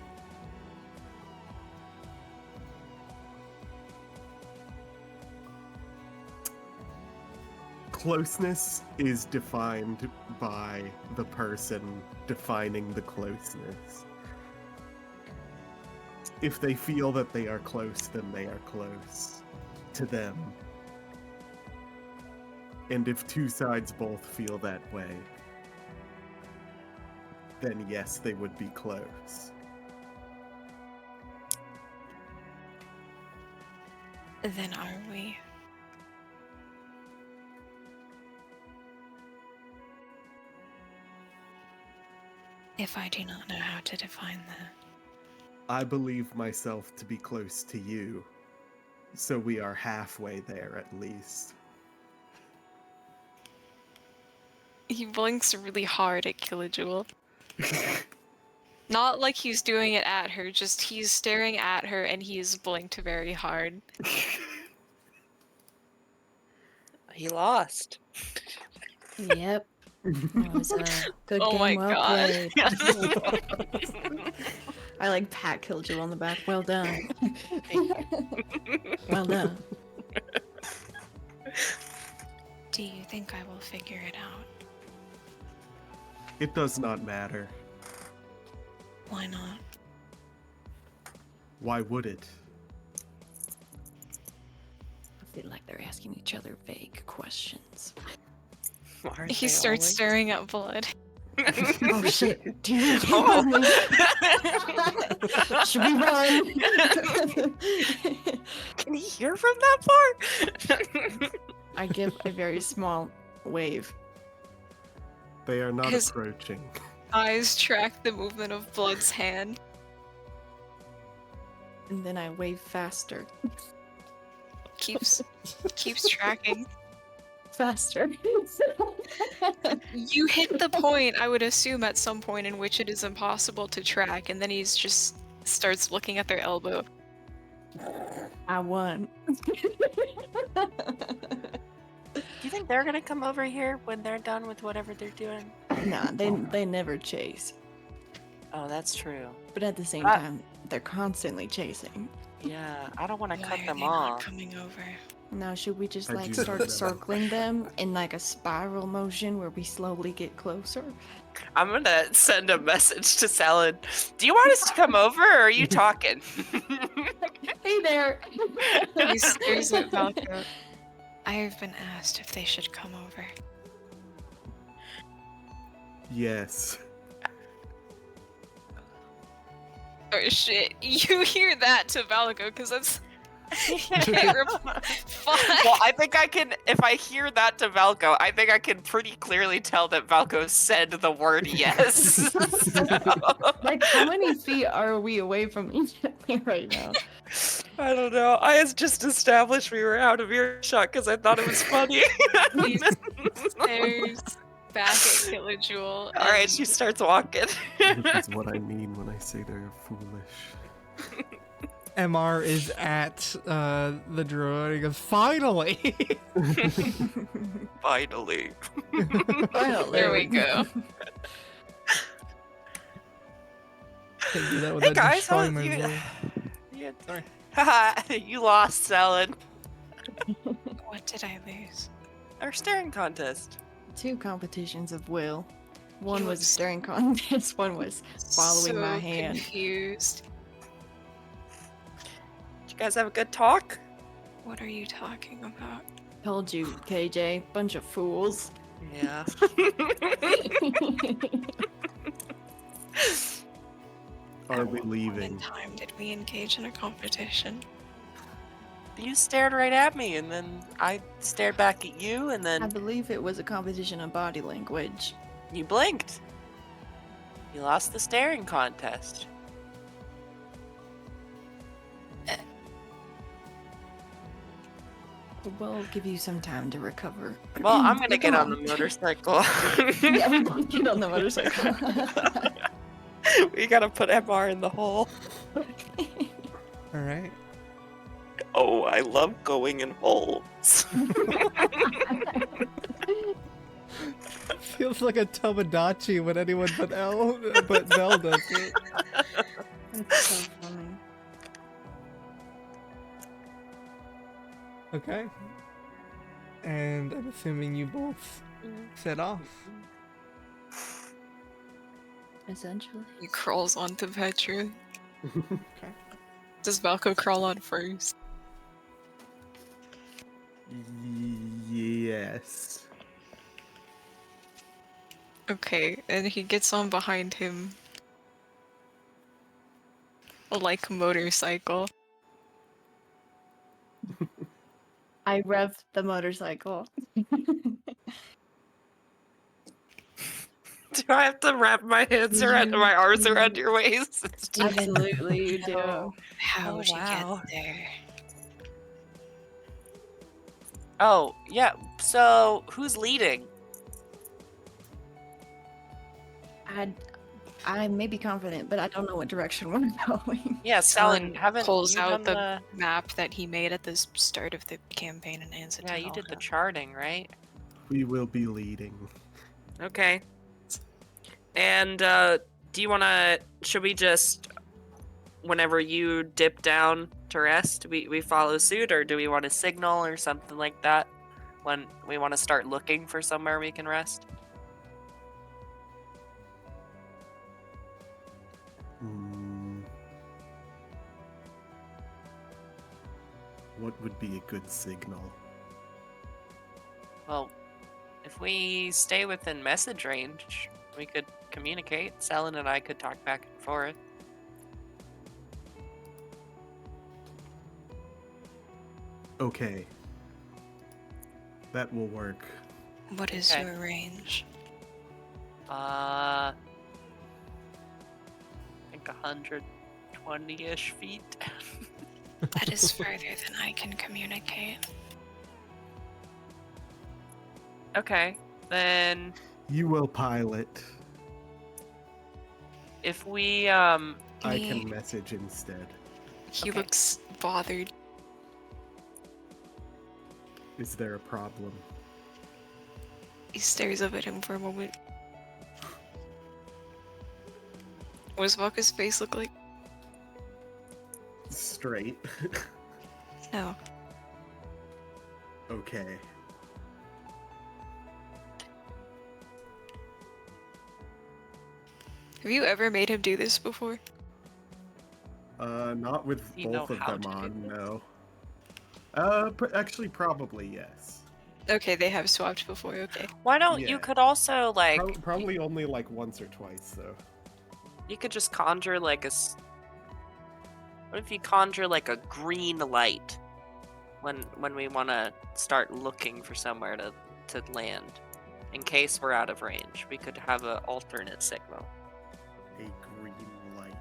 closeness is defined by the person defining the closeness. If they feel that they are close, then they are close to them. And if two sides both feel that way, then yes, they would be close. Then are we? If I do not know how to define that. I believe myself to be close to you, so we are halfway there at least. He blinks really hard at Kilojewel. Not like he's doing it at her, just he's staring at her and he's blinked very hard. He lost. Yep. That was a good Oh game, my well god. played. I like pat Kilojewel on the back. Well done. Well done. Do you think I will figure it out? It does not matter. Why not? Why would it? I feel like they're asking each other vague questions. Aren't He they starts always? staring at Blood. Oh shit! Do you Oh. me? Should we run? Can he hear from that far? I give a very small wave. They are not His- approaching. Eyes track the movement of Blood's hand. And then I wave faster. Keeps tracking. Faster. You hit the point, I would assume, at some point in which it is impossible to track, and then he's just starts looking at their elbow. I won. Do you think they're gonna come over here when they're done with whatever they're doing? Nah, they never chase. Oh, that's true. But at the same time, they're constantly chasing. Yeah, I don't want to Why cut are them they not off. coming over? Now, should we just I like do start know that. circling them in like a spiral motion where we slowly get closer? I'm gonna send a message to Salad. Do you want us to come over, or are you talking? Hey there. He stares at Valko. I have been asked if they should come over. Yes. Oh shit, you hear that to Valko, because that's... Fuck. Well, I think I can. If I hear that to Valko, I think I can pretty clearly tell that Valko said the word yes. Like, how many feet are we away from each other right now? I don't know. I had just established we were out of earshot because I thought it was funny. He stares back at Kilojewel. All right, she starts walking. This is what I mean when I say they're foolish. MR is at the druid. He goes, finally! Finally. Finally. There we go. Can't do that with Hey that guys, how destroying my you? voice. Yeah, Sorry. haha, you lost, Salad. What did I lose? Our staring contest. 2 competitions of will. One He was a was staring contest, one was following so my hand. Confused. Did you guys have a good talk? What are you talking about? Told you, KJ. Bunch of fools. Yeah. Are At we what point in leaving? time did we engage in a competition? You stared right at me, and then I stared back at you, and I then believe it was a competition of body language. you blinked. You lost the staring contest. We'll give you some time to recover. Well, I'm gonna Come get on the motorcycle. Yeah, we both get on the motorcycle. We gotta put MR in the hole. All right. Oh, I love going in holes. Feels like a Tomodachi when anyone but Belle does it. That's so funny. Okay. And I'm assuming you both set off. Essentially. He crawls onto Petra. Okay. Does Valko crawl on first? Yes. Okay, and he gets on behind him. Like a motorcycle. I revved the motorcycle. Do I have to wrap my hands around my arms around your waist? Absolutely, you do. Oh, how Oh, would you wow. get there? Oh, yeah. So, who's leading? I may be confident, but I don't know what direction we're going. Yeah, Selen, haven't pulls you out done the map that he made at the start of the campaign and hands it Yeah, to you did the Valko. charting, right? We will be leading. Okay. And, do you wanna... Should we just... Whenever you dip down to rest, we follow suit, or do we want to signal or something like that? When we want to start looking for somewhere we can rest? Hmm. What would be a good signal? Well, if we stay within message range, we could communicate. Selen and I could talk back and forth. Okay. That will work. What is Okay. your range? I think 120-ish feet. That is further than I can communicate. Okay, then You will pilot. if we I Me- can message instead. He Okay. looks bothered. Is there a problem? He stares up at him for a moment. What does Valka's face look like? Straight. No. Okay. Have you ever made him do this before? Not with You know both of how them to do on, this? no. Actually, probably yes. Okay, they have swapped before, okay. why don't Yeah. you could also like Probably only like once or twice, though. you could just conjure like what if you conjure like a green light when we want to start looking for somewhere to land in case we're out of range? We could have an alternate signal. A green light.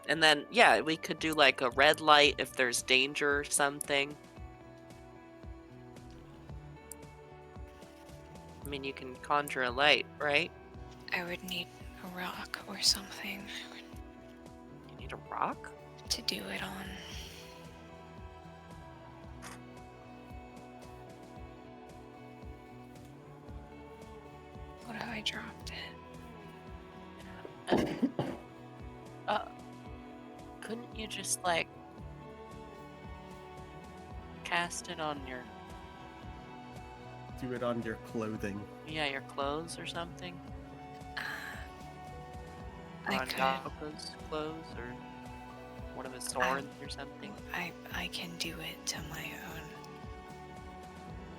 And then yeah, we could do like a red light if there's danger or something. I mean, you can conjure a light, right? I would need a rock or something You need a rock? to do it on. What have I dropped it? Couldn't you just like cast it on your Do it on your clothing. your clothes or something? Or I on could. Yako's clothes or one of his swords or something. I can do it to my own.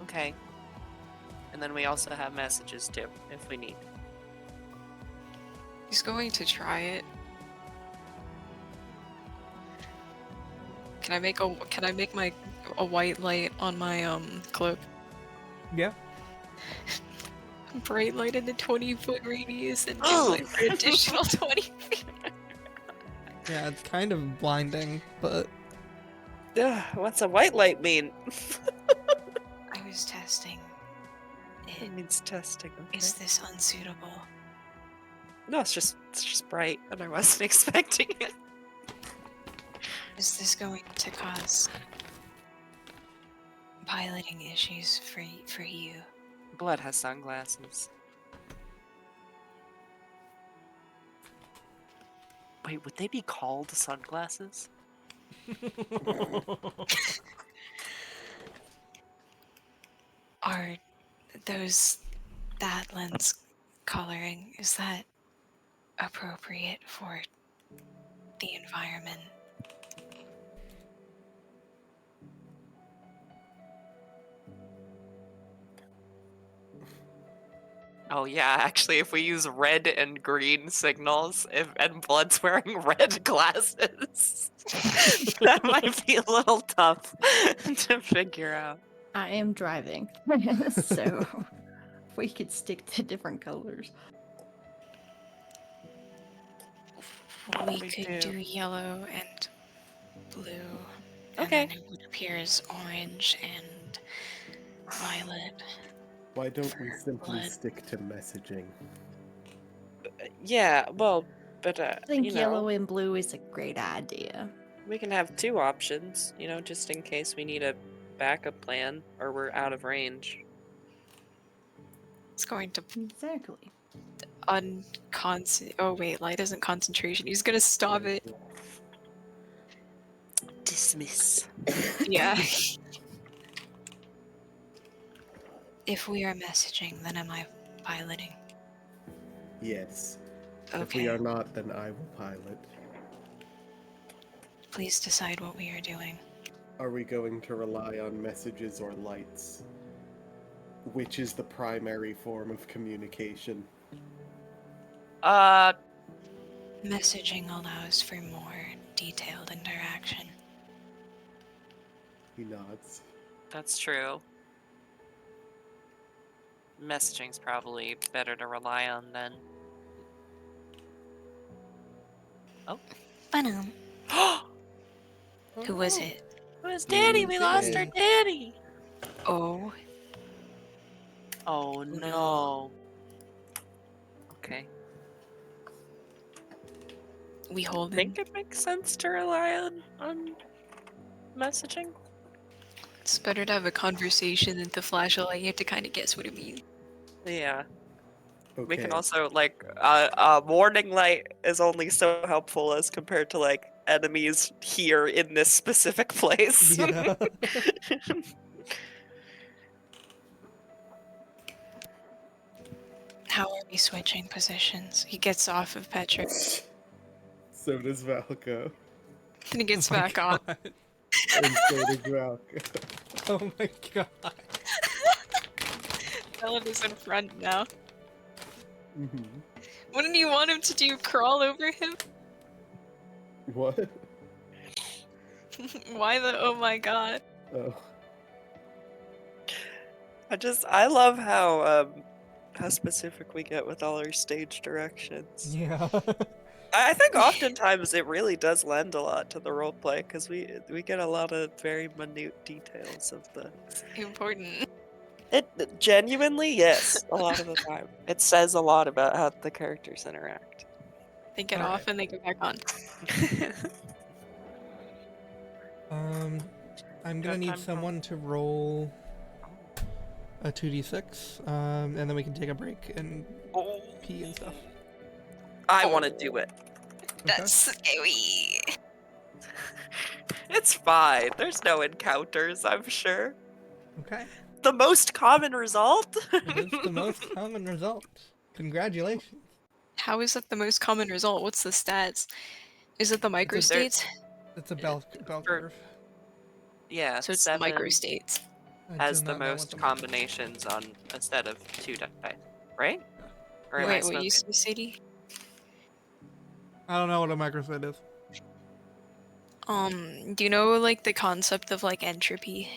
Okay. And then we also have messages too, if we need. He's going to try it. Can I make a white light on my cloak? Yeah. Bright light in the 20-foot radius and dim light for additional 20 feet. Yeah, it's kind of blinding, but Ugh, what's a white light mean? I was testing it. It means testing. Okay. Is this unsuitable? No, it's just bright, and I wasn't expecting it. Is this going to cause piloting issues for you? Blood has sunglasses. Wait, would they be called sunglasses? Are that lens coloring, is that appropriate for the environment? Oh yeah, actually, if we use red and green signals, and Blood's wearing red glasses, that might be a little tough to figure out. I am driving, so we could stick to different colors. We We could do. do yellow and blue. Okay. And then it would appear as orange and violet. Why don't we simply Blood. stick to messaging? Yeah, well, but I think you yellow know, and blue is a great idea. we can have two options, you know, just in case we need a backup plan or we're out of range. It's going to Exactly. Oh wait, light isn't concentration. He's gonna stop it. Dismiss. Yeah. If we are messaging, then am I piloting? Yes. If Okay. we are not, then I will pilot. Please decide what we are doing. Are we going to rely on messages or lights? Which is the primary form of communication? Messaging allows for more detailed interaction. He nods. That's true. Messaging's probably better to rely on then. Banum. Who was it? It was Danny! We lost our Danny! Oh, Oh no. Okay. we I hold him. think it makes sense to rely on messaging. It's better to have a conversation than to flash a light. You have to kind of guess what it means. Yeah. Okay. We can also, like, a warning light is only so helpful as compared to, like, enemies here in this specific place. yeah. How are we switching positions? He gets off of Petra. So does Valko. Then he gets Oh my back on. God. And so does Valko. Oh my god. Ellen is in front now. Mhm. Wouldn't you want him to do crawl over him? What? Why the oh my god? Oh. I love how specific we get with all our stage directions. Yeah. I think oftentimes it really does lend a lot to the roleplay because we get a lot of very minute details of the. Important. It genuinely, yes, a lot of the time. It says a lot about how the characters interact. They get Alright. off and they go back on. I'm gonna Got need time for- someone to roll a 2d6, and then we can take a break and Oh, pee and stuff. I want to do it. That's scary. It's fine. There's no encounters, I'm sure. Okay. The most common result? It is the most common result. Congratulations. How is it the most common result? What's the stats? Is it the microstates? It's a bell For- curve. Yeah, So it's the 7 microstates. I has do the not know what most the combinations on a set of 2 die, right? Or am I Wait, what smoking? you say, Sadie? I don't know what a microsite is. Do you know like the concept of like entropy?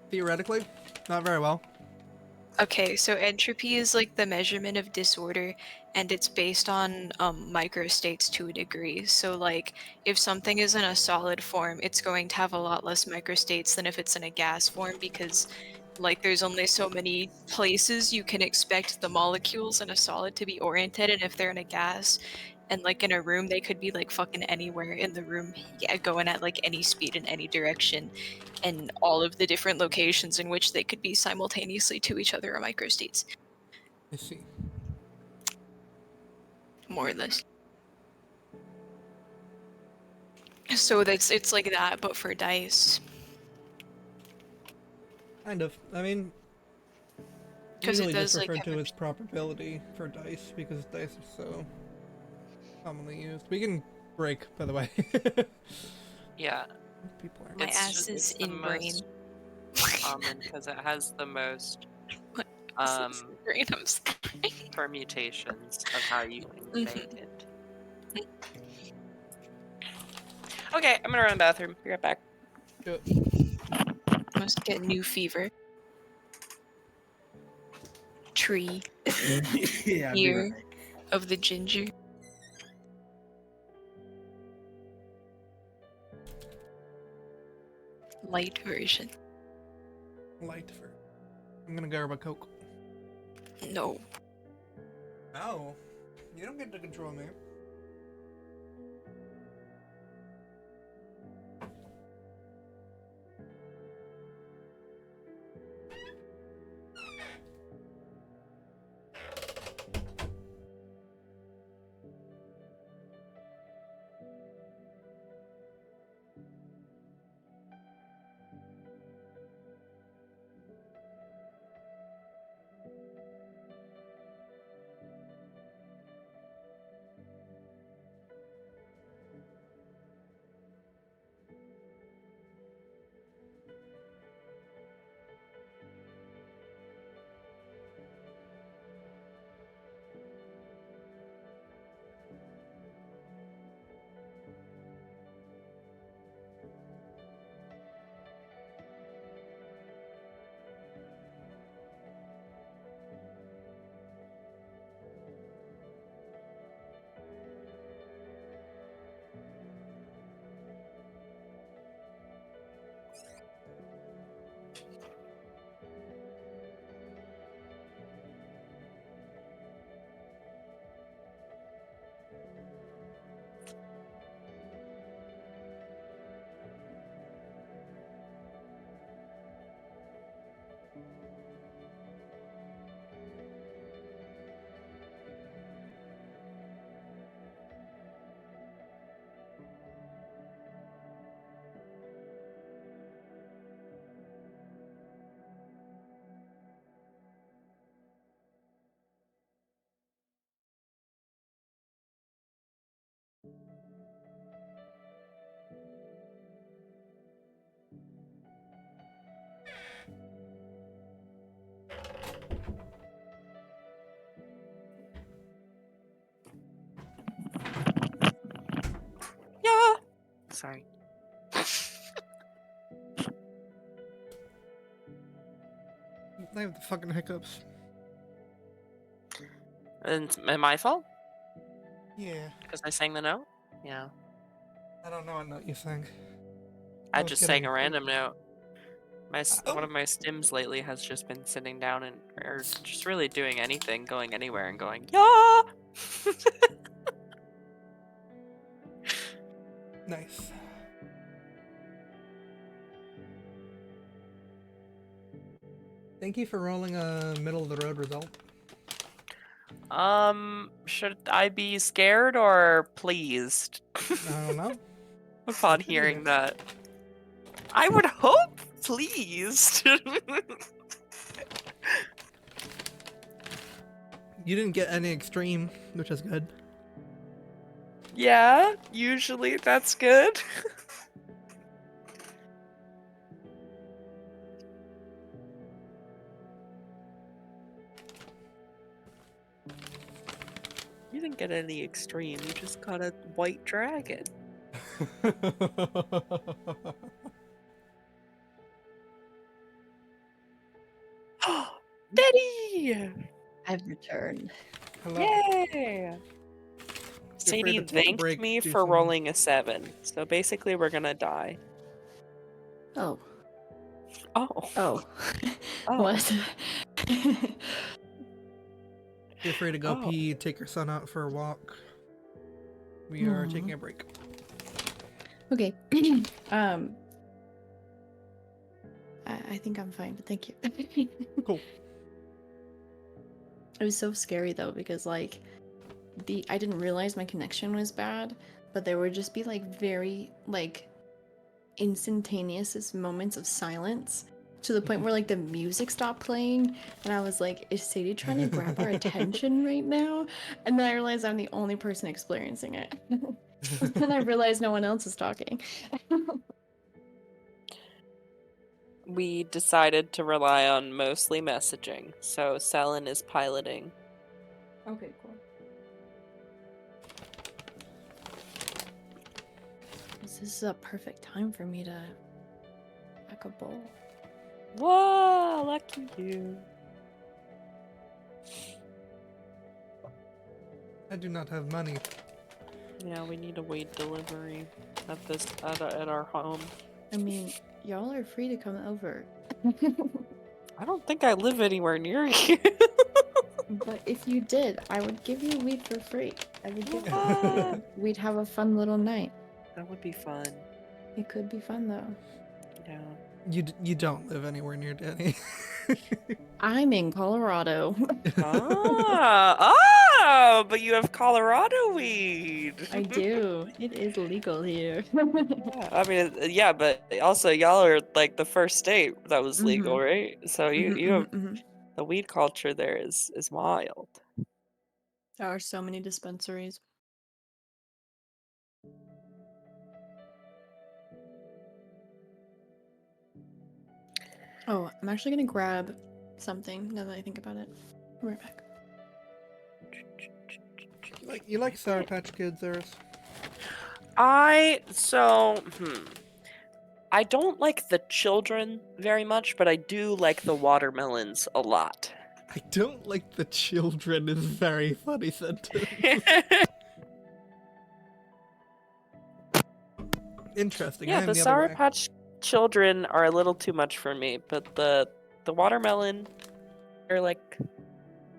Theoretically, not very well. Okay, so entropy is like the measurement of disorder, and it's based on microstates to a degree. So like if something is in a solid form, it's going to have a lot less microstates than if it's in a gas form, because like there's only so many places you can expect the molecules in a solid to be oriented, and if they're in a gas and like in a room, they could be like fucking anywhere in the room, yeah, going at like any speed in any direction, and all of the different locations in which they could be simultaneously to each other are microstates, I see. more or less. So it's like that, but for dice. Kind of. I mean, 'Cause it usually just does, like, referred have to a- as probability for dice because dice are so commonly used. We can break, by the way. Yeah, People are. My it's ass just- is it's the in brain. most common because it has the most Brain, I'm sorry. permutations of how you can make Mhm. it. Okay, I'm gonna run to the bathroom. Be right back. Must get new fever. Tree Yeah, I'll be year right back. of the ginger. Light version. Light for. I'm gonna grab a Coke. No. No, you don't get to control me. Yeah. Sorry. I have the fucking hiccups. And it's my fault Yeah. because I sang the note. Yeah, I don't know what note you sang. I was just sang getting- a random note. One Oh. of my stims lately has just been sitting down and or just really doing anything, going anywhere, and going yeah. Nice. Thank you for rolling a middle of the road result. Should I be scared or pleased I don't know. upon hearing that? I would hope pleased. You didn't get any extreme, which is good. Yeah, usually that's good. You didn't get any extreme, you just got a white dragon. Betty! I've returned. Hello. Yay! Feel free Sadie to take a thanked break, me do for some- rolling a 7, so basically we're gonna die. Oh. Oh. Oh. Oh. What? Feel free to go Oh. pee, take your son out for a walk. We are taking a break. Okay. I think I'm fine, but thank you. Cool. It was so scary though because like I didn't realize my connection was bad, but there would just be like very like instantaneous moments of silence to the point where like the music stopped playing and I was like, is Sadie trying to grab our attention right now? And then I realized I'm the only person experiencing it. Then I realized no one else is talking. We decided to rely on mostly messaging, so Selin is piloting. Okay, cool. This is a perfect time for me to pack a bowl. Whoa, lucky you. I do not have money. Yeah, we need a weed delivery at our home. I mean, y'all are free to come over. I don't think I live anywhere near you. But if you did, I would give you weed for free. I would give What? We'd have a fun little night. That would be fun. It could be fun though. Yeah. You don't live anywhere near Danny. I'm in Colorado. Oh, but you have Colorado weed. I do. It is legal here. Yeah, I mean, yeah, but also y'all are like the first state that was legal, right? So you have the weed culture there is wild. There are so many dispensaries. Oh, I'm actually gonna grab something now that I think about it. I'll be right back. You like Sour Patch Kids, Eris? I don't like the children very much, but I do like the watermelons a lot. I don't like the children is a very funny sentence. Interesting. I Yeah, am the the other Sour way. Patch children are a little too much for me, but the watermelon, they're like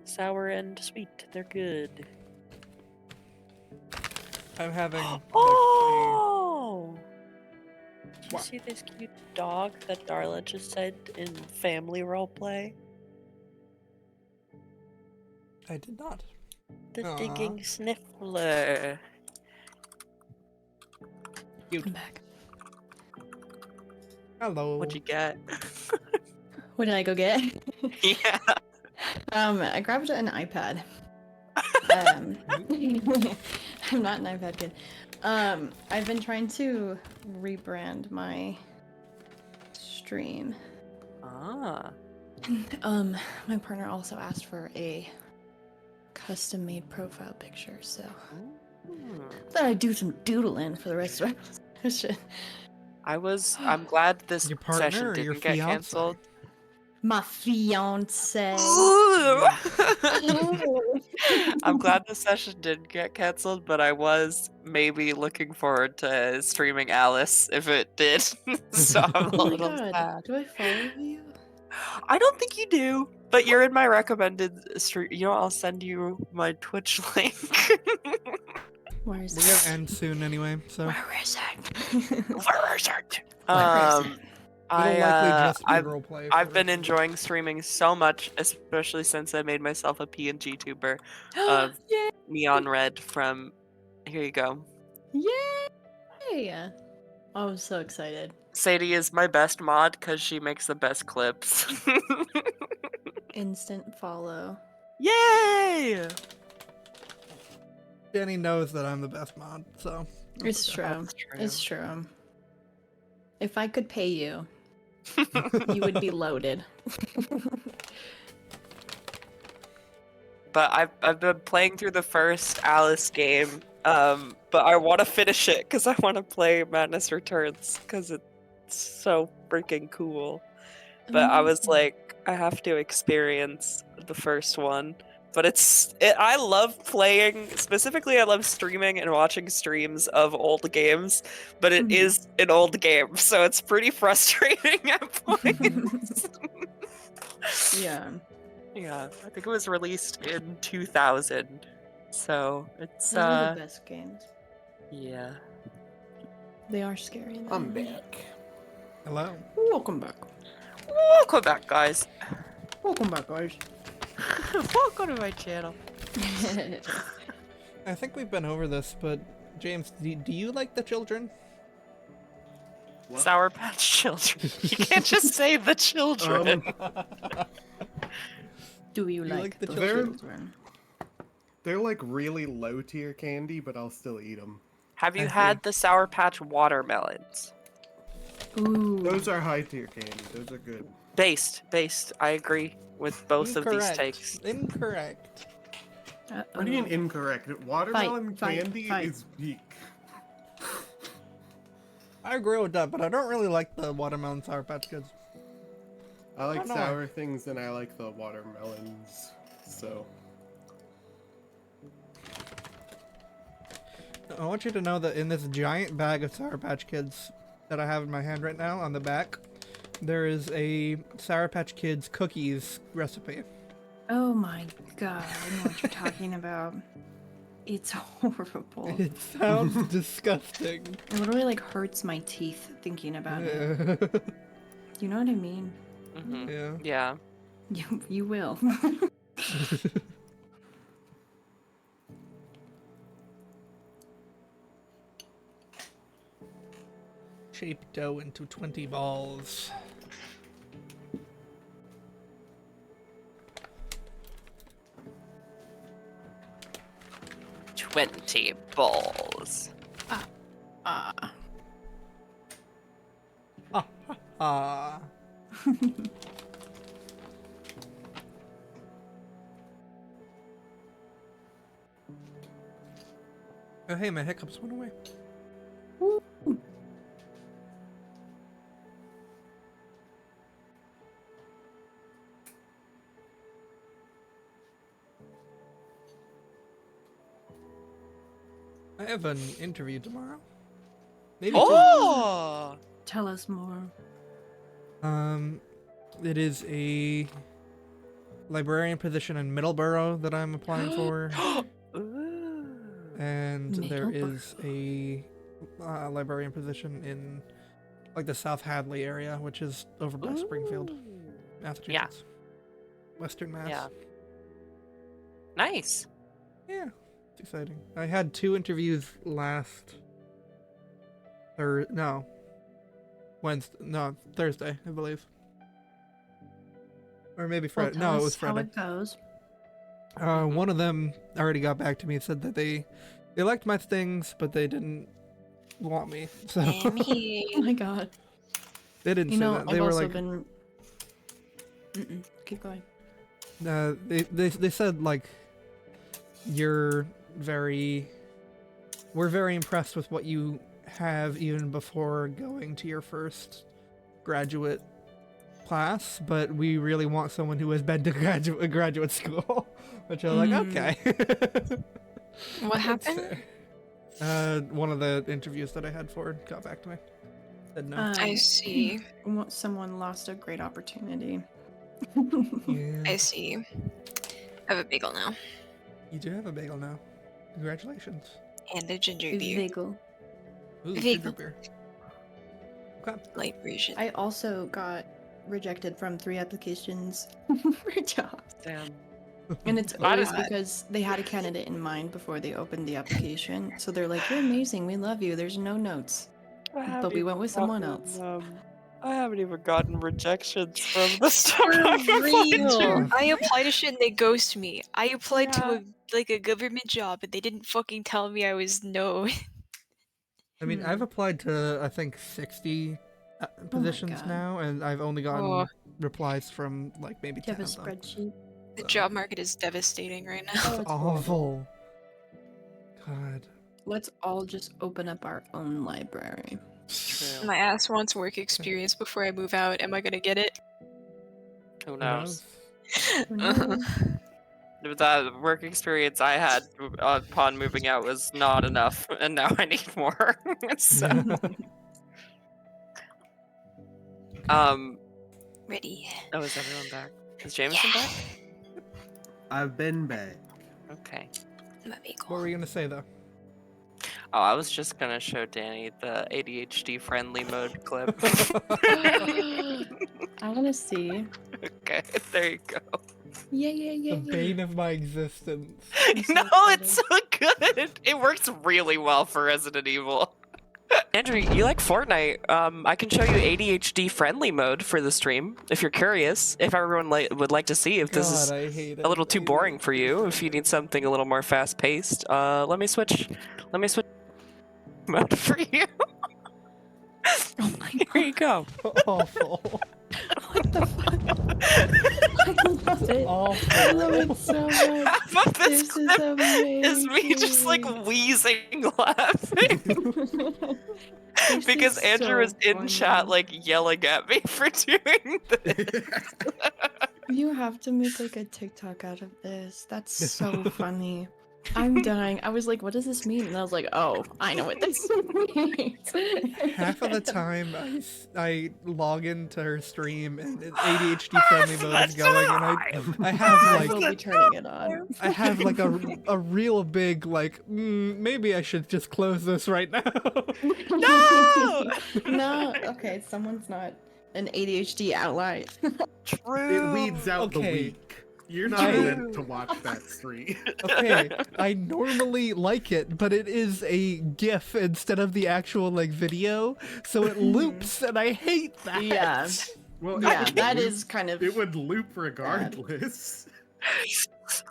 sour and sweet. They're good. I'm having like, Oh! Did you What? see this cute dog that Darla just said in family roleplay? I did not. The Aw. digging sniffler. I'm back. Hello. What'd you get? What did I go get? Yeah. I grabbed an iPad. I'm not an iPad kid. I've been trying to rebrand my stream. Ah. My partner also asked for a custom-made profile picture, so thought I'd do some doodling for the rest of our session. I'm glad this Your partner session or your didn't get fiance? canceled. My fiance. I'm glad the session didn't get canceled, but I was maybe looking forward to streaming Alice if it did. So I'm a Oh my little god, sad. do I follow you? I don't think you do, but you're in my recommended stream. You know, I'll send you my Twitch link. Where is We're it? gonna end soon anyway, so Where is it? Where is it? Where is it? it'll likely just be I've roleplay. for I've the been rest of enjoying streaming so much, especially since I made myself a PNG tuber of Yay! Neon Red from. Here you go. Yay! I'm so excited. Sadie is my best mod because she makes the best clips. Instant follow. Yay! Jenny knows that I'm the best mod, so. It's true. That's true. It's true. If I could pay you, you would be loaded. But I've been playing through the first Alice game, but I want to finish it because I want to play Madness Returns because it's so freaking cool. But I was like, I have to experience the first one. But I love playing, specifically I love streaming and watching streams of old games, but it is an old game, so it's pretty frustrating at points. Yeah. Yeah, I think it was released in 2000, so it's Those are the best games. yeah. They are scary. though. I'm back. Hello. Welcome back. Welcome back, guys. Welcome back, guys. Welcome to my channel. I think we've been over this, but James, do you like the children? What? Sour Patch Children. You can't just say the children. Do you You like, like the the children? children? They're like really low tier candy, but I'll still eat them. Have you I had see. the Sour Patch watermelons? Ooh. Those are high tier candy. Those are good. Based. I agree with both of these Incorrect. takes. Incorrect. What do you mean incorrect? Watermelon Fight, candy fight. is peak. I agree with that, but I don't really like the watermelon Sour Patch Kids. I like don't know. sour things and I like the watermelons. So I want you to know that in this giant bag of Sour Patch Kids that I have in my hand right now, on the back, there is a Sour Patch Kids cookies recipe. Oh my god, I know what you're talking about. It's horrible. It sounds disgusting. It literally like hurts my teeth thinking about it. Yeah. You know what I mean? Hmm. Yeah. Yeah. You will. Shape dough into 20 balls. $20 balls. Ah. Ah. Oh hey, my hiccups went away. I have an interview tomorrow. Maybe two. Oh! Tell us more. It is a librarian position in Middleborough that I'm applying for, Ooh. and there Middleborough. is a librarian position in like the South Hadley area, which is over by Springfield, Ooh. Massachusetts. Western Mass. Yeah. Nice. Yeah, it's exciting. I had 2 interviews last Thursday, I believe. Or maybe Well, Friday. tell No, it us was Friday. How it goes. One of them already got back to me and said that they liked my things, but they didn't want me. So Oh my god. they didn't You say know, that. They I've were also like, been. Keep going. they said like, we're very impressed with what you have even before going to your first graduate class, but we really want someone who has been to graduate school. Which I was like, okay. What happened? One of the interviews that I had for got back to me. Said no. I see. Someone lost a great opportunity. Yeah. I see. I have a bagel now. You do have a bagel now. Congratulations. And a ginger beer. Bagel. Ooh, Bagel. ginger beer. Okay. Light version. I also got rejected from 3 applications for jobs. Damn. And it's Why always did- because they had a candidate in mind before they opened the application. So they're like, "You're amazing. We love you. There's no notes." But we went with someone else. I haven't even gotten rejections from the stuff For I've applied real. to. I apply to shit and they ghost me. I applied to Yeah. a government job and they didn't fucking tell me I was no. I mean, I've applied to I think 60 positions God. now, and I've only gotten Oh. replies from like maybe Do you 10 have a of them. spreadsheet? The job market is devastating right now. Oh, it's horrible. Awful. God. Let's all just open up our own library. True. My ass wants work experience before I move out. Am I gonna get it? Who Who knows? knows? That work experience I had upon moving out was not enough, and now I need more. So, Ready. oh, is everyone back? Is Jameson back? I've been back. Okay. What were you gonna say though? Oh, I was just gonna show Danny the ADHD friendly mode clip. I want to see. Okay, there you go. Yeah, yeah, yeah. The bane of my existence. so No, excited. it's so good. It works really well for Resident Evil. Andrew, you like Fortnite? I can show you ADHD friendly mode for the stream if you're curious. If everyone would like to see if this is I hate a little too boring for you. If you need something a little more fast paced, let me switch mode for you. Oh my Here you go. Awful. What the fuck? I love it. Awful. I love it so much. Half of this This is clip amazing. is me just like wheezing laughing This because is Andrew is so in funny. chat like yelling at me for doing this. You have to make like a TikTok out of this. That's so funny. I'm dying. I was like, what does this mean? And I was like, oh, I know what this means. Half of the time I log into her stream and ADHD friendly mode is going, and I have I like will be turning it on. I have like a real big like maybe I should just close this right now. No! No. Okay, someone's not an ADHD ally. True. It weeds out the Okay. weak. You're not I- meant to watch that stream. Okay, I normally like it, but it is a GIF instead of the actual like video, so it loops, and I hate that. Yeah. Well, Yeah, it that would is kind of. loop- It would loop regardless.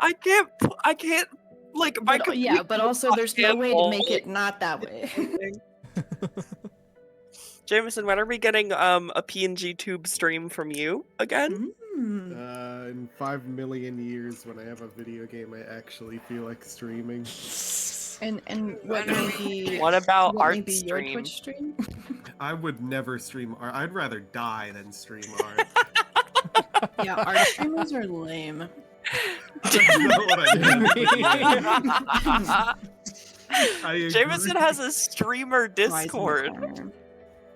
I can't like my But, yeah, but also there's no way to computer make it not that way. Jameson, when are we getting a PNG tube stream from you again? In 5 million years, when I have a video game I actually feel like streaming. And what may be What about what may art be your stream? Twitch stream? I would never stream art. I'd rather die than stream art. Yeah, art streamers are lame. That's not what I mean. I agree. Jameson has a streamer Rise in the Discord. corner.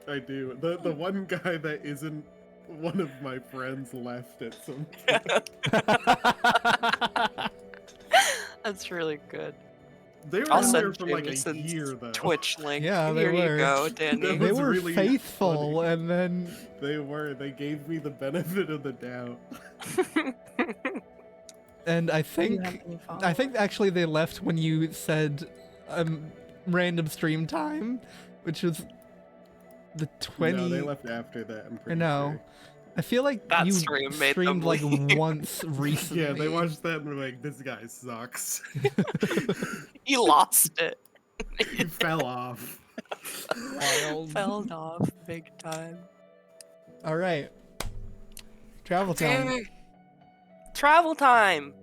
I do. The one guy that isn't one of my friends left at some That's really good. They were I'll in send there for like a Jameson's year though. Twitch link. Yeah, they Here were. you go, Danny. That They was were really faithful, funny. and then They were. They gave me the benefit of the doubt. and I Do you think have any I think actually they left when you said random stream time, which was the 20. No, they left after that. I'm pretty know. sure. I feel like That you stream made them streamed like leave. once recently. Yeah, they watched that and were like, "This guy sucks." He lost it. He fell off. Wild. Fell off big time. All right. Travel time. Travel time.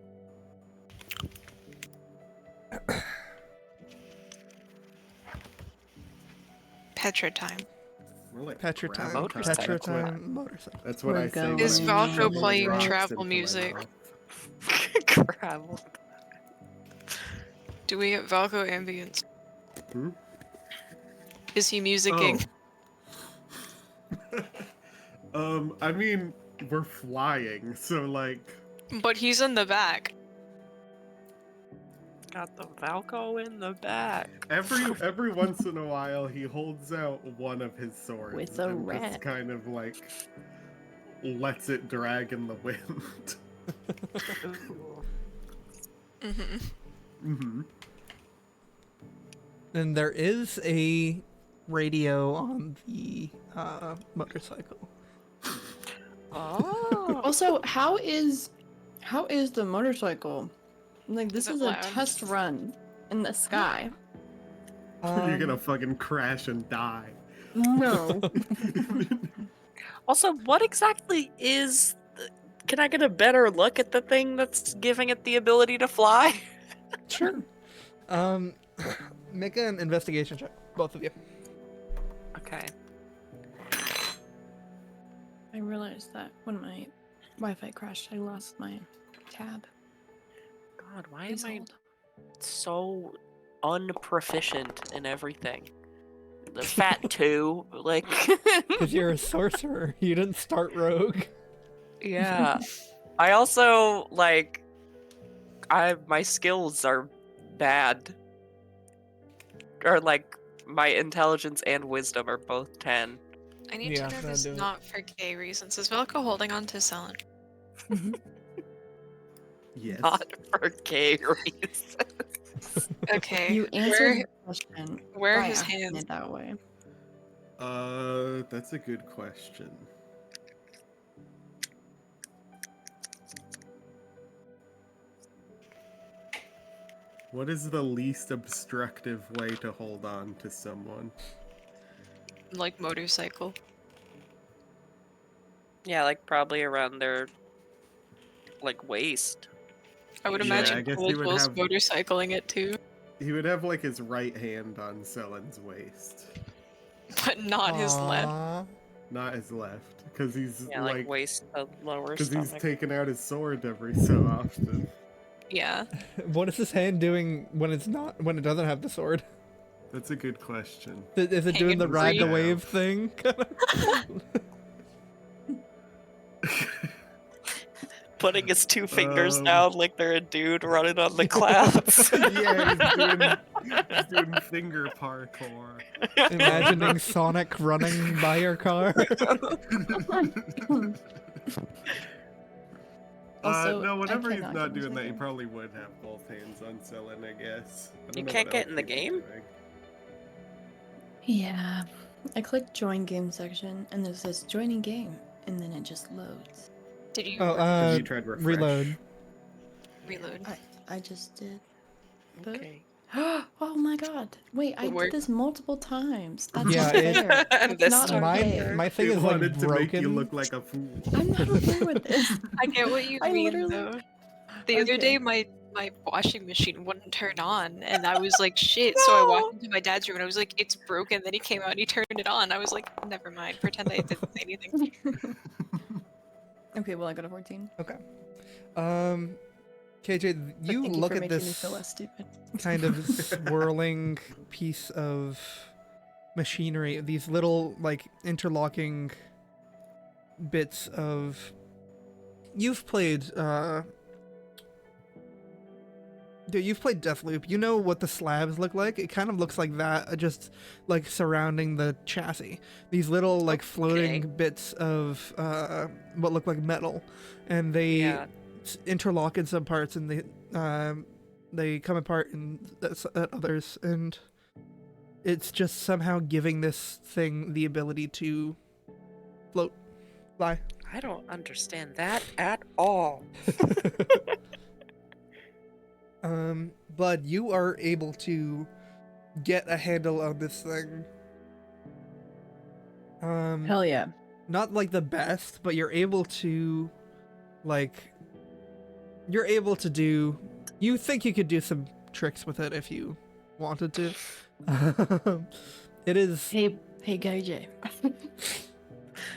Petra time. We're like Petra time. gravel Motorcycle. Petra time. time. Motorcycle. That's what We're I say. going when Is I'm Valko shoveling playing rocks travel into my music? mouth. Gravel. Do we get Valko ambience? Hmm? Is he musicking? I mean, we're flying, so like, But he's in the back. Got the Valko in the back. every once in a while, he holds out one of his swords With a and just rat. kind of like lets it drag in the wind. Mm-hmm. hmm And there is a radio on the motorcycle. Oh. Also, how is the motorcycle? Like, this Is it is a loud? test run in the sky. You're gonna fucking crash and die. No. Also, what exactly is? Can I get a better look at the thing that's giving it the ability to fly? Sure. Make an investigation check, both of you. Okay. I realized that when my Wi-Fi crashed, I lost my tab. God, why Please am I hold. so unproficient in everything? The fat too, like. Because you're a sorcerer. You didn't start rogue. Yeah. I also like. My skills are bad. Or like my intelligence and wisdom are both 10. I need Yeah, to know that'll this do it. not for gay reasons. Is Velka holding on to Selen? Yes. Not for gay reasons. Okay. You answered the question. where are by his asking hands? it that way. That's a good question. What is the least obstructive way to hold on to someone? Like motorcycle. Yeah, like probably around their like waist. I would Yeah, imagine I guess Cold he would was have- motorcycling it too, He would have like his right hand on Selen's waist, but not his left. Aw. not his left, because he's Yeah, like waist to lower because he's stomach. taking out his sword every so often. Yeah. What is his hand doing when it doesn't have the sword? That's a good question. Is it Hanging doing the ride the free. wave thing? Putting his two fingers Um, down like they're a dude running on the clouds. Yeah, he's doing finger parkour. Imagining Sonic running by your car. Also, No, I whenever he's cannot not get doing that, he into probably would have both hands on Selen, I guess. I don't You know can't what get else in the he was game? doing. Yeah. I clicked join game section and it says joining game and then it just loads. Did you Oh, Have you tried refresh? reload. reload? I just did. But... Okay. Oh my god. Wait, I It did worked. this multiple times. That's Yeah, not it- fair. That's This not time okay. My thing It is like wanted to make you broken. look like a fool. I'm not okay with this. I get what you I mean literally- though. The other Okay. day my washing machine wouldn't turn on and I was like shit, so I walked into my dad's room and I was like, it's broken. Then he came out and he turned it on. I was like, never mind, pretend I didn't say anything. Okay, well I got a 14. Okay. KJ, But you thank look for at making me this feel less stupid. kind of swirling piece of machinery, these little like interlocking bits of. You've played you've played Deathloop. You know what the slabs look like? It kind of looks like that, just like surrounding the chassis. These little like floating Okay. bits of what look like metal, and they Yeah. interlock in some parts, and they come apart in at others, and it's just somehow giving this thing the ability to float, fly. I don't understand that at all. Bud, you are able to get a handle on this thing. Hell yeah. Not like the best, but you're able to, like, you think you could do some tricks with it if you wanted to. It is, Hey KJ.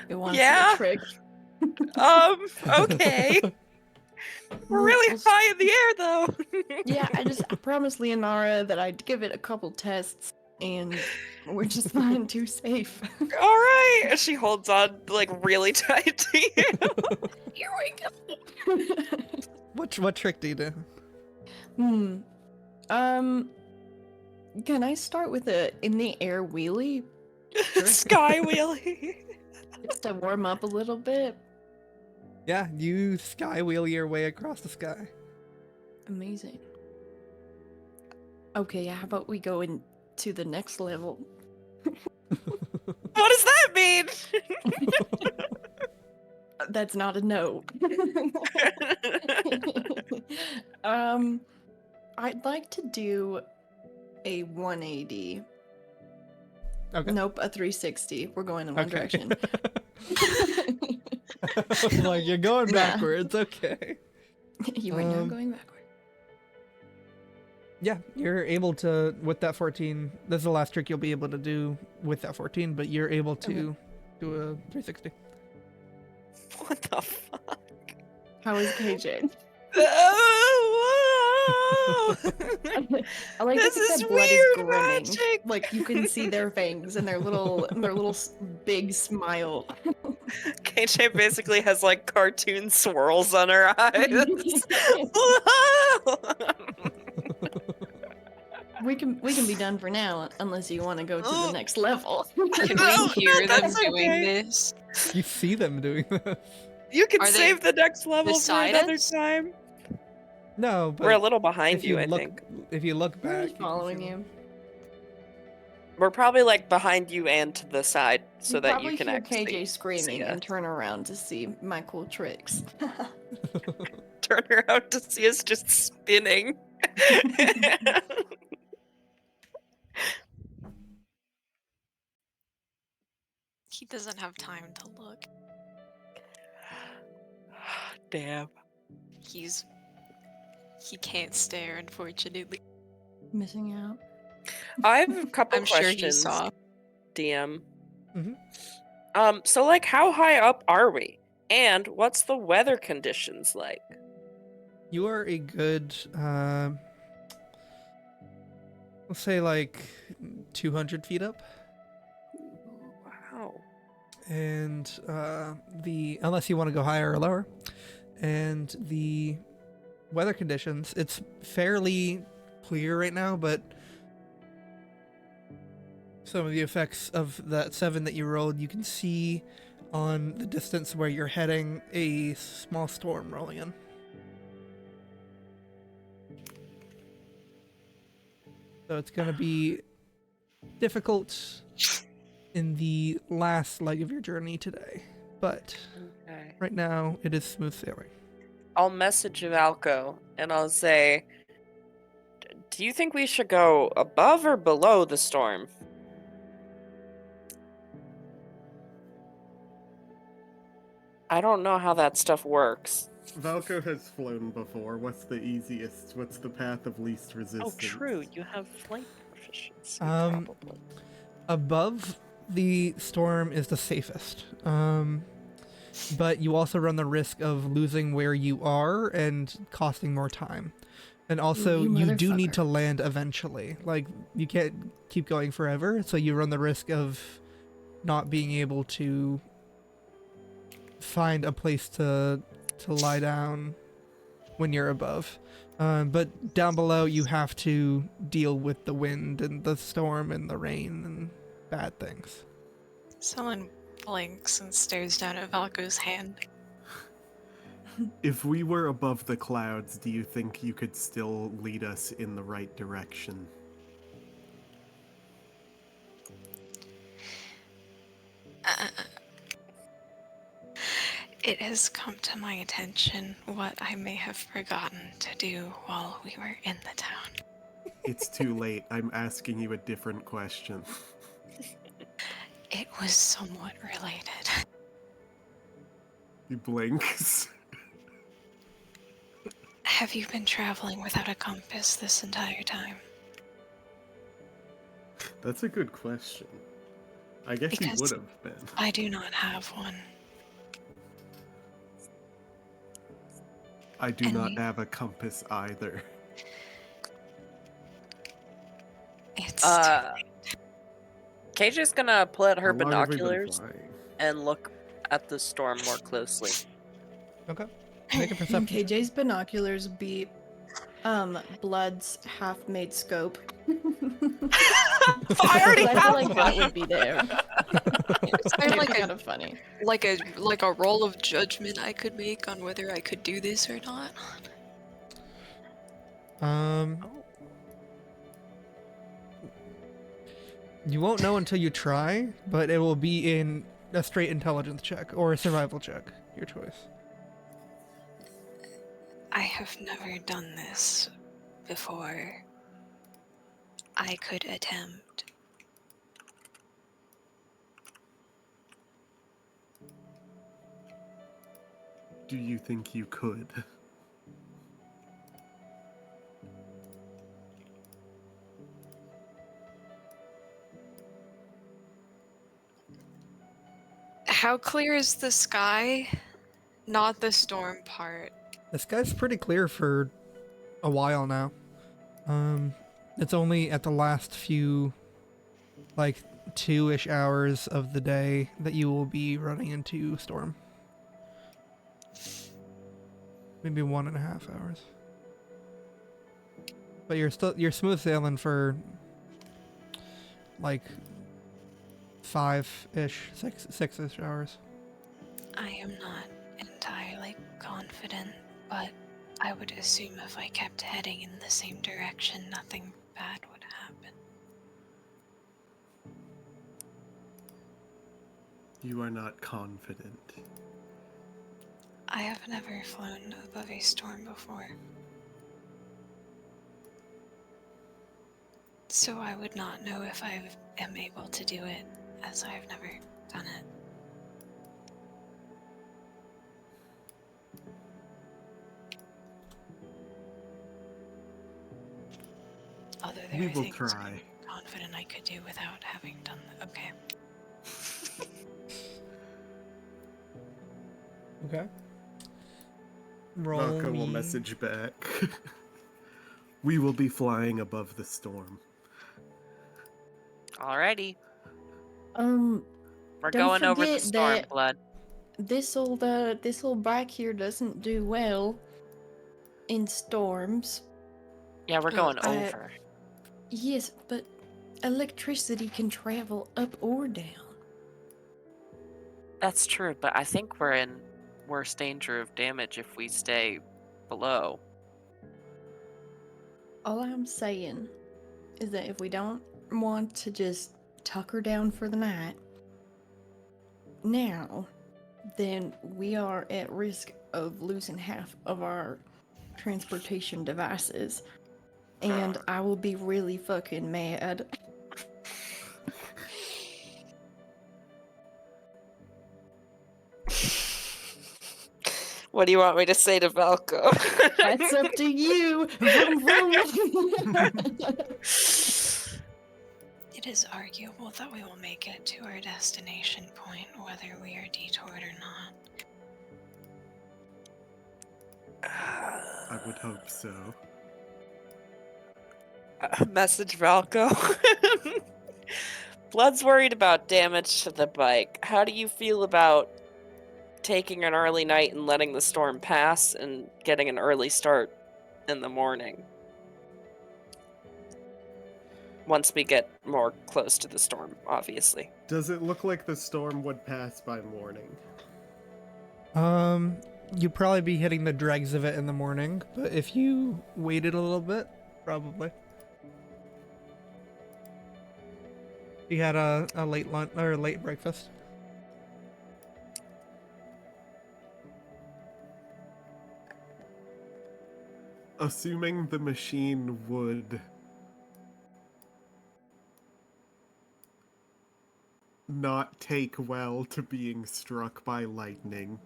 It wants Yeah? a trick. Okay. We're really high in the air though. Yeah, I promised Leonara that I'd give it a couple tests, and we're just not too safe. All right. And she holds on like really tight to you. Here we go. what trick do you do? Can I start with a in the air wheelie Sky wheelie. just to warm up a little bit? Yeah, you sky wheel your way across the sky. Amazing. Okay, how about we go into the next level? What does that mean? That's not a no. I'd like to do a 180. Okay. Nope, a 360. We're going in one Okay. direction. I'm like, you're going Nah. backwards. Okay. You right now going backward. Yeah, you're able to, with that 14, this is the last trick you'll be able to do with that 14, but you're able to do a 360. What the fuck? How is KJ? Oh, I like This that is their blood is weird grinning. magic. Like you can see their fangs and their little big smile. KJ basically has like cartoon swirls on her eyes. We can be done for now, unless you want to go to the next level. Can No, we hear them that's doing okay. this? You see them doing this. You can Are they save the next level for beside another us? time. No, but We're a little behind if you, you I look, think. if you look We're back, just following you. We're probably like behind you and to the side, so You that probably you can hear actually KJ screaming see us. and turn around to see my cool tricks. Turn around to see us just spinning. He doesn't have time to look. Damn. He can't stare, unfortunately. Missing out. I have a couple I'm sure he questions, saw. DM. Mhm. So like how high up are we? And what's the weather conditions like? you are a good, let's say like 200 feet up. Wow. And unless you want to go higher or lower, and the weather conditions, it's fairly clear right now, but some of the effects of that 7 that you rolled, you can see on the distance where you're heading a small storm rolling in. So it's going to be difficult in the last leg of your journey today, but Okay. right now it is smooth sailing. I'll message Valco and I'll say, do you think we should go above or below the storm? I don't know how that stuff works. Valco has flown before. What's the easiest? What's the path of least resistance? Oh, true. You have flight proficiency, Um, probably. Above the storm is the safest, but you also run the risk of losing where you are and costing more time. And also, You you do need motherfucker. to land eventually. Like, you can't keep going forever, so you run the risk of not being able to find a place to lie down when you're above. But down below, you have to deal with the wind and the storm and the rain and bad things. Someone blinks and stares down at Valko's hand. If we were above the clouds, do you think you could still lead us in the right direction? It has come to my attention what I may have forgotten to do while we were in the town. It's too late. I'm asking you a different question. It was somewhat related. He blinks. Have you been traveling without a compass this entire time? That's a good question. I guess Because he would have been. I do not have one. I do And not we- have a compass either. It's KJ's gonna pull out her How long have we been binoculars flying? and look at the storm more closely. Okay. Make a And perception. KJ's binoculars beat Blood's half-made scope. I already I feel have like one. that would be there. Is there It'd like be a kind of funny. like a roll of judgment I could make on whether I could do this or not? You won't know until you try, but it will be in a straight intelligence check or a survival check. Your choice. I have never done this before. I could attempt. Do you think you could? How clear is the sky? Not the storm part. The sky's pretty clear for a while now. It's only at the last few, like, 2-ish hours of the day that you will be running into storm. Maybe 1.5 hours. But you're smooth sailing for like 5-ish, 6-ish hours. I am not entirely confident, but I would assume if I kept heading in the same direction, nothing bad would happen. You are not confident. I have never flown above a storm before. So I would not know if I am able to do it, as I've never done it. Although there We are will things try. I'm confident I could do without having done that. Okay. Okay. Roll Valka will me- message back. We will be flying above the storm. Alrighty. Um, We're Don't going over the forget storm, that- blood. this old bike here doesn't do well in storms. Yeah, we're going I- over. Yes, but electricity can travel up or down. That's true, but I think we're in worse danger of damage if we stay below. All I'm saying is that if we don't want to just tuck her down for the night now, then we are at risk of losing half of our transportation devices. And I will be really fucking mad. What do you want me to say to Valko? That's up to you. Vroom, vroom. It is arguable that we will make it to our destination point, whether we are detoured or not. I would hope so. Message Valko. Blood's worried about damage to the bike. How do you feel about taking an early night and letting the storm pass and getting an early start in the morning? Once we get more close to the storm, obviously. Does it look like the storm would pass by morning? You'd probably be hitting the dregs of it in the morning, but if you waited a little bit, probably. You had a late lunch or late breakfast. Assuming the machine would not take well to being struck by lightning,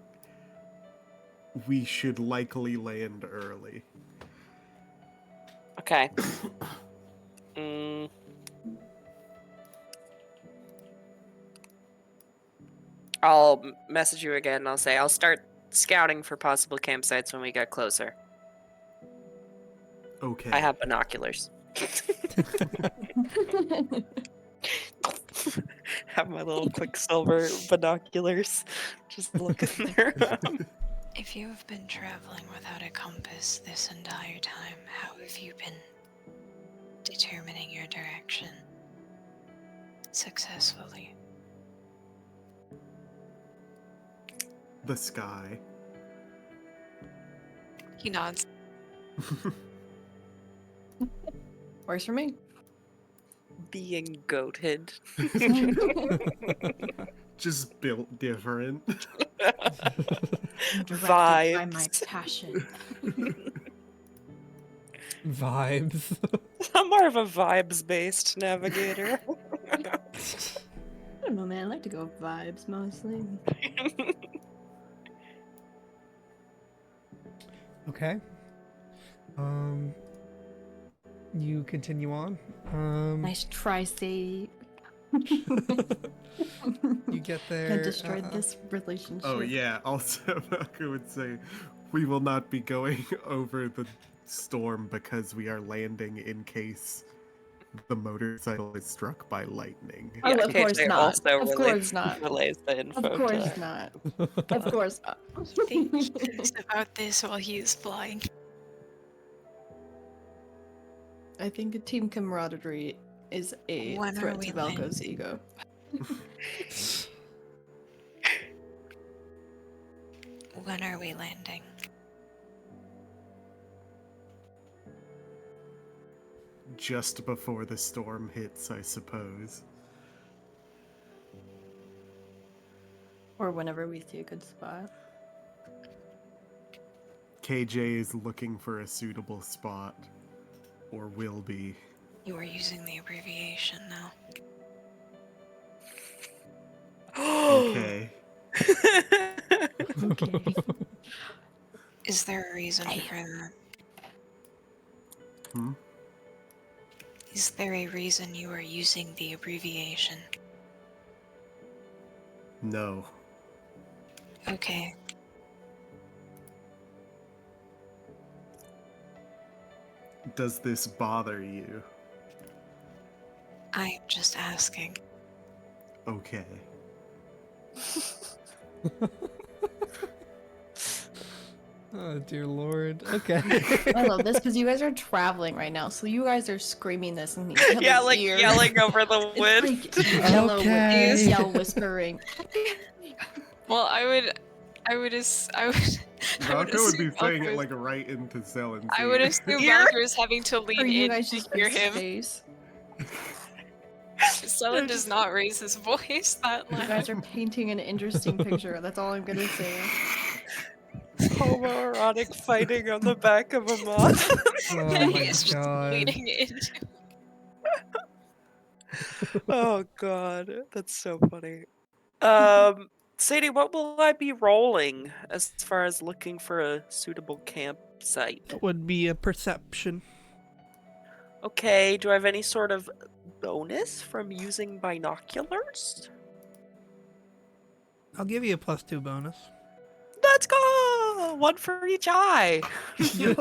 we should likely land early. Okay. I'll message you again and I'll say I'll start scouting for possible campsites when we get closer. Okay. I have binoculars. Have my little Quicksilver binoculars. Just looking around. If you have been traveling without a compass this entire time, how have you been determining your direction successfully? The sky. He nods. Works for me. being goated. Just built different. Directed by my Vibes. passion. Vibes. I'm more of a vibes-based navigator. I don't know, man. I like to go vibes mostly. Okay. You continue on. Nice try, Sadie. You get there. And destroyed this relationship. Oh yeah. Also, I would say we will not be going over the storm because we are landing in case the motorcycle is struck by lightning. Oh, of KJ course not. also Of course not. relays the info. Of course to- not. Of course not. He thinks about this while he is flying. I think a team camaraderie is a When are threat we to Valko's ego. When are we landing? Just before the storm hits, I suppose. Or whenever we see a good spot. KJ is looking for a suitable spot. Or will be. You are using the abbreviation now. Okay. Okay. Is there a reason for that? Hmm? Is there a reason you are using the abbreviation? No. Okay. Does this bother you? I am just asking. Okay. Oh dear lord. Okay. I love this because you guys are traveling right now, so you guys are screaming this in each Yeah, other's like ears. yelling over the wind. It's like yellow Okay. yell whispering. Well, I would I would Rocco would be assume saying it Valko's- like right into Sellen's I would ear. assume Ear? Valkyr is having to lean Or you in guys to just hear in him. space. Selen does not raise his voice that You loud. guys are painting an interesting picture. That's all I'm gonna say. Homoerotic fighting on the back of a moth. Oh And my he is just god. leaning in. Oh god, that's so funny. Sadie, what will I be rolling as far as looking for a suitable campsite? That would be a perception. Okay, do I have any sort of bonus from using binoculars? I'll give you a +2 bonus. Let's go! One for each eye. Yo!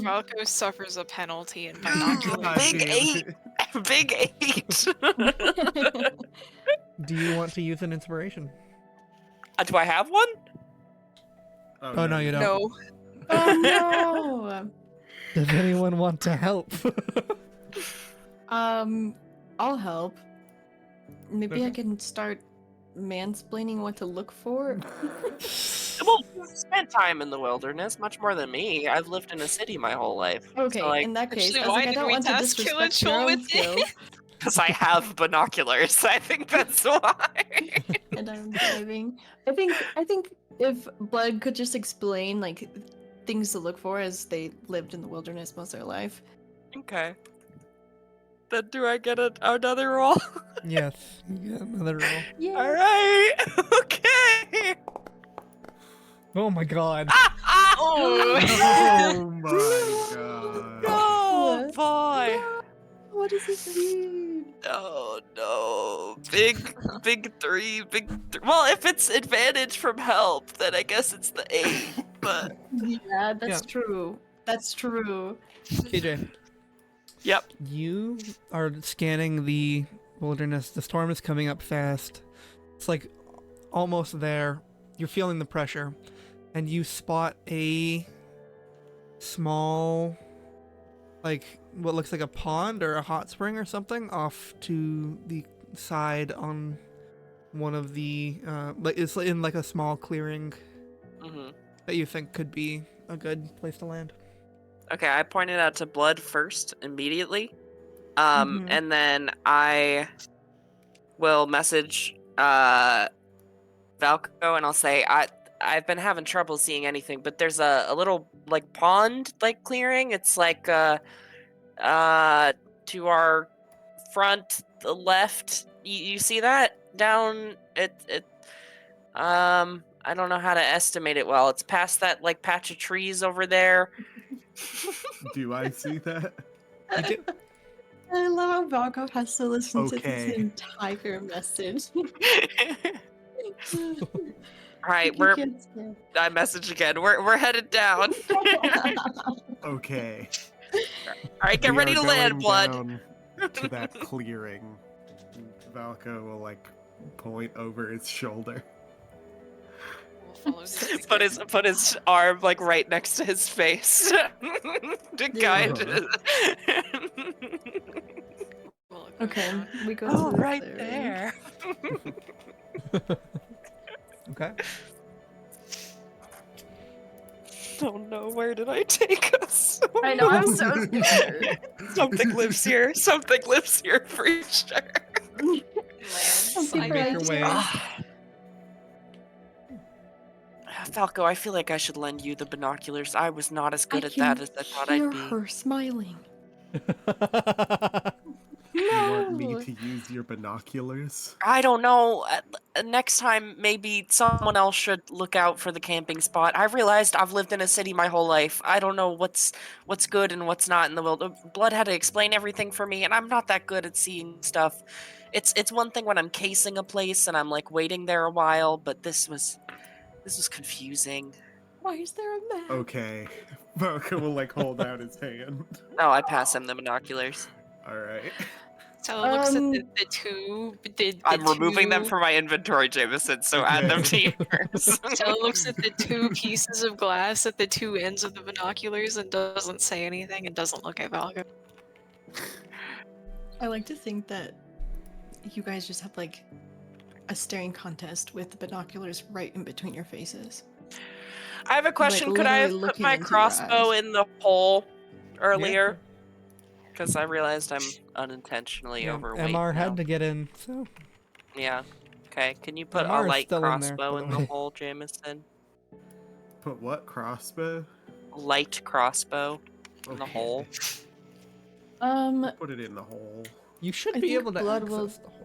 Falco suffers a penalty in binoculars. God Big damn 8. it. Big 8. Do you want to use an inspiration? Do I have one? Oh, no, you don't. No. Oh no! Does anyone want to help? I'll help. Maybe I Okay. can start mansplaining what to look for. Well, you've spent time in the wilderness, much more than me. I've lived in a city my whole life. Okay, So, like, in that case, Actually, I was why like, I did don't we want to task disrespect your Killichel own with skills, because I have binoculars. I think that's why. and I'm driving. I think if Blood could just explain like things to look for as they lived in the wilderness most of their life. Okay. Then do I get another roll? Yes, you get another roll. Yeah. All right. Okay. Oh my god. Oh my god. Oh boy. What does this mean? Oh no. Big three. Well, if it's advantage from help, then I guess it's the 8. But Yeah, that's Yeah. true. That's true. KJ, yep. you are scanning the wilderness. The storm is coming up fast. It's like almost there. You're feeling the pressure. And you spot a small, like, what looks like a pond or a hot spring or something off to the side on one of the, like, it's in like a small clearing Hmm. that you think could be a good place to land. Okay, I pointed out to Blood first immediately. And then I will message Valco and I'll say I've been having trouble seeing anything, but there's a little like pond like clearing. It's like to our front, the left. You see that down? I don't know how to estimate it well. It's past that like patch of trees over there. Do I see that? You do. I love how Valko has to listen to Okay. this entire message. All right, You can't say. I message again. We're headed down. Okay. All right, get We ready are to land, going blood. down to that clearing. Valko will like point over his shoulder. We'll follow his Put his arm like right next to his face to guide. We'll go Okay, down. we go Oh, to the right clearing. there. Okay. Oh no, where did I take us? I know, I'm so scared. Something lives here. Something lives here for sure. Lands. You make your way in. Falco, I feel like I should lend you the binoculars. I was not as good at that as I thought hear I'd be. her smiling. You want me No. to use your binoculars? I don't know. Next time, maybe someone else should look out for the camping spot. I realized I've lived in a city my whole life. I don't know what's good and what's not in the world. Blood had to explain everything for me, and I'm not that good at seeing stuff. It's one thing when I'm casing a place and I'm like waiting there a while, but this was confusing. Why is there a map? Okay. Valko will like hold out his hand. Oh, I pass him the binoculars. Alright. Stella looks at the two. I'm removing them two- from my inventory, Jameson, so add them to yours. Stella looks at the two pieces of glass at the two ends of the binoculars and doesn't say anything and doesn't look at Valgo. I like to think that you guys just have like a staring contest with the binoculars right in between your faces. I have a question. Like, Could I have literally put looking my into your crossbow eyes. in the hole earlier? Because I realized I'm unintentionally Yeah, overweight MR now. had to get in, so Yeah. Okay, can you put MR a is light still in there, crossbow by in the the way. hole, Jameson? Put what? Crossbow? Light crossbow in the Okay. hole. Put it in the hole. you should I be think able to blood access will- the hole.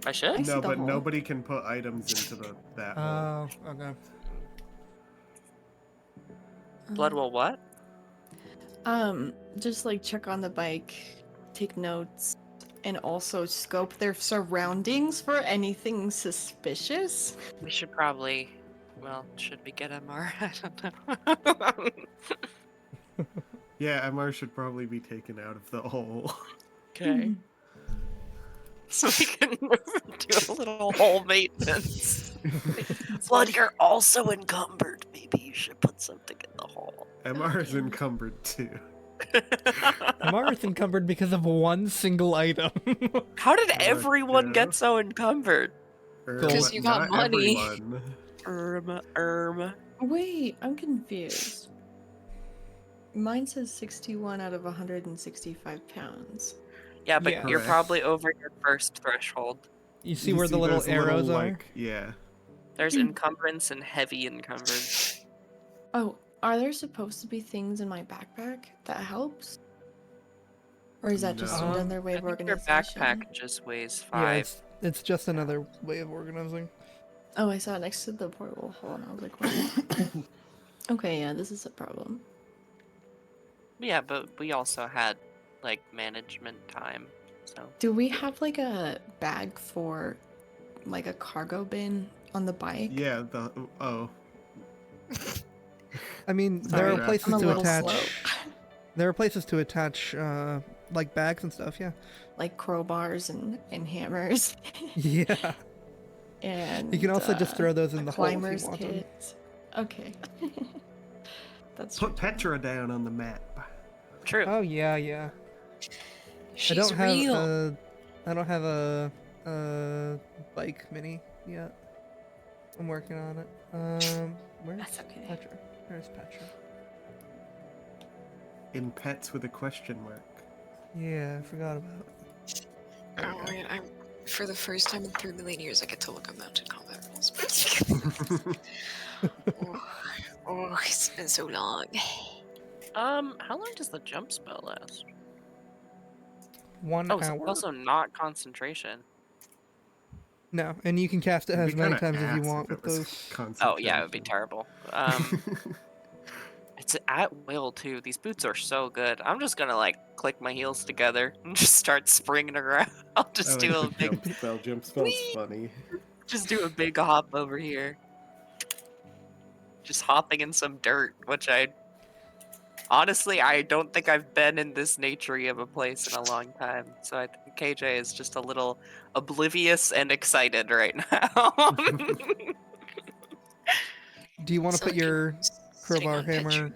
I should? I see No, the but hole. nobody can put items into that hole. Oh, okay. Blood will what? Just like check on the bike, take notes, and also scope their surroundings for anything suspicious. We should probably... Well, should we get MR? I don't know. Yeah, MR should probably be taken out of the hole. Okay. So we can do a little hole maintenance. Blood, you're also encumbered. Maybe you should put something in the hole. MR is encumbered too. MR is encumbered because of one single item. How did Look, everyone yeah. get so encumbered? Because you got Not money. everyone. Wait, I'm confused. Mine says 61 out of 165 pounds. Yeah, but Yeah. you're Correct. probably over your first threshold. You see You where the little those arrows are? like, yeah. There's encumbrance and heavy encumbrance. Oh, are there supposed to be things in my backpack that helps? Or is that just No. another way I of think your organization? backpack just weighs Yeah, 5. it's just another way of organizing. Oh, I saw it next to the portable hole and I was like, what? Okay, yeah, this is a problem. Yeah, but we also had, like, management time, so... Do we have like a bag for like a cargo bin on the bike? Yeah, I mean, there Sorry, are I'm places I'm a to little attach. slow. There are places to attach, like bags and stuff. Yeah. Like crowbars and hammers. Yeah. And You can also just throw those in a the hole if you climber's want them. kit. Okay. That's Put Petra down on the map. True. Oh yeah, yeah. She's I don't have real. a bike mini yet. I'm working on it. Where's That's okay. Petra? Where's Petra? In pets with a question mark. Yeah, I forgot about it. Oh man, for the first time in 3 million years, I get to look at mounted combat rules. oh, it's been so long. How long does the jump spell last? 1 Oh, it's hour. also not concentration. No, and you can cast it It'd as be many kinda times as you ass want if with it was those. Oh yeah, it would be concentration. terrible. It's at will too. These boots are so good. I'm just gonna like click my heels together and just start springing around. I'll I just like do a the big, jump spell. Jump spell's Whee! funny. just do a big hop over here. Just hopping in some dirt, which honestly I don't think I've been in this naturey of a place in a long time. So I think KJ is just a little oblivious and excited right now. Do you want to So put your sitting crowbar on hammer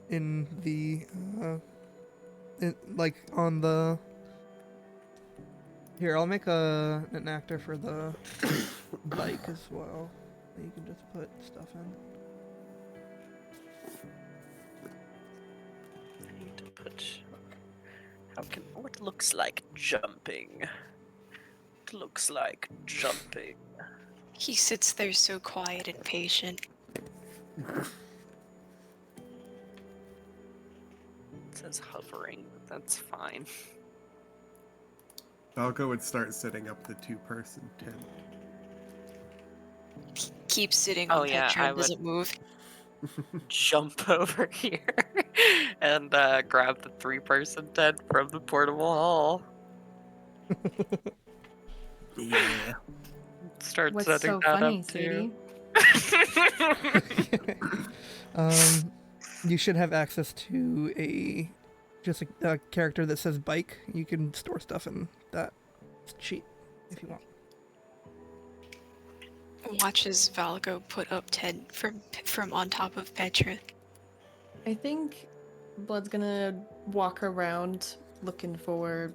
in the, like on the? Here, I'll make an actor for the bike as well. That you can just put stuff in. I need to put. What looks like jumping? It looks like jumping. He sits there so quiet and patient. It says hovering, but that's fine. Valko would start setting up the 2-person tent. Keeps sitting Oh, on yeah, Petra I and would- doesn't move. Jump over here and grab the 3-person tent from the portable hall. Yeah. Start What's setting so that funny, up too. sweetie? You should have access to a character that says bike. You can store stuff in that sheet if you want. Watches Valgo put up tent from on top of Petra. I think Blood's gonna walk around looking for,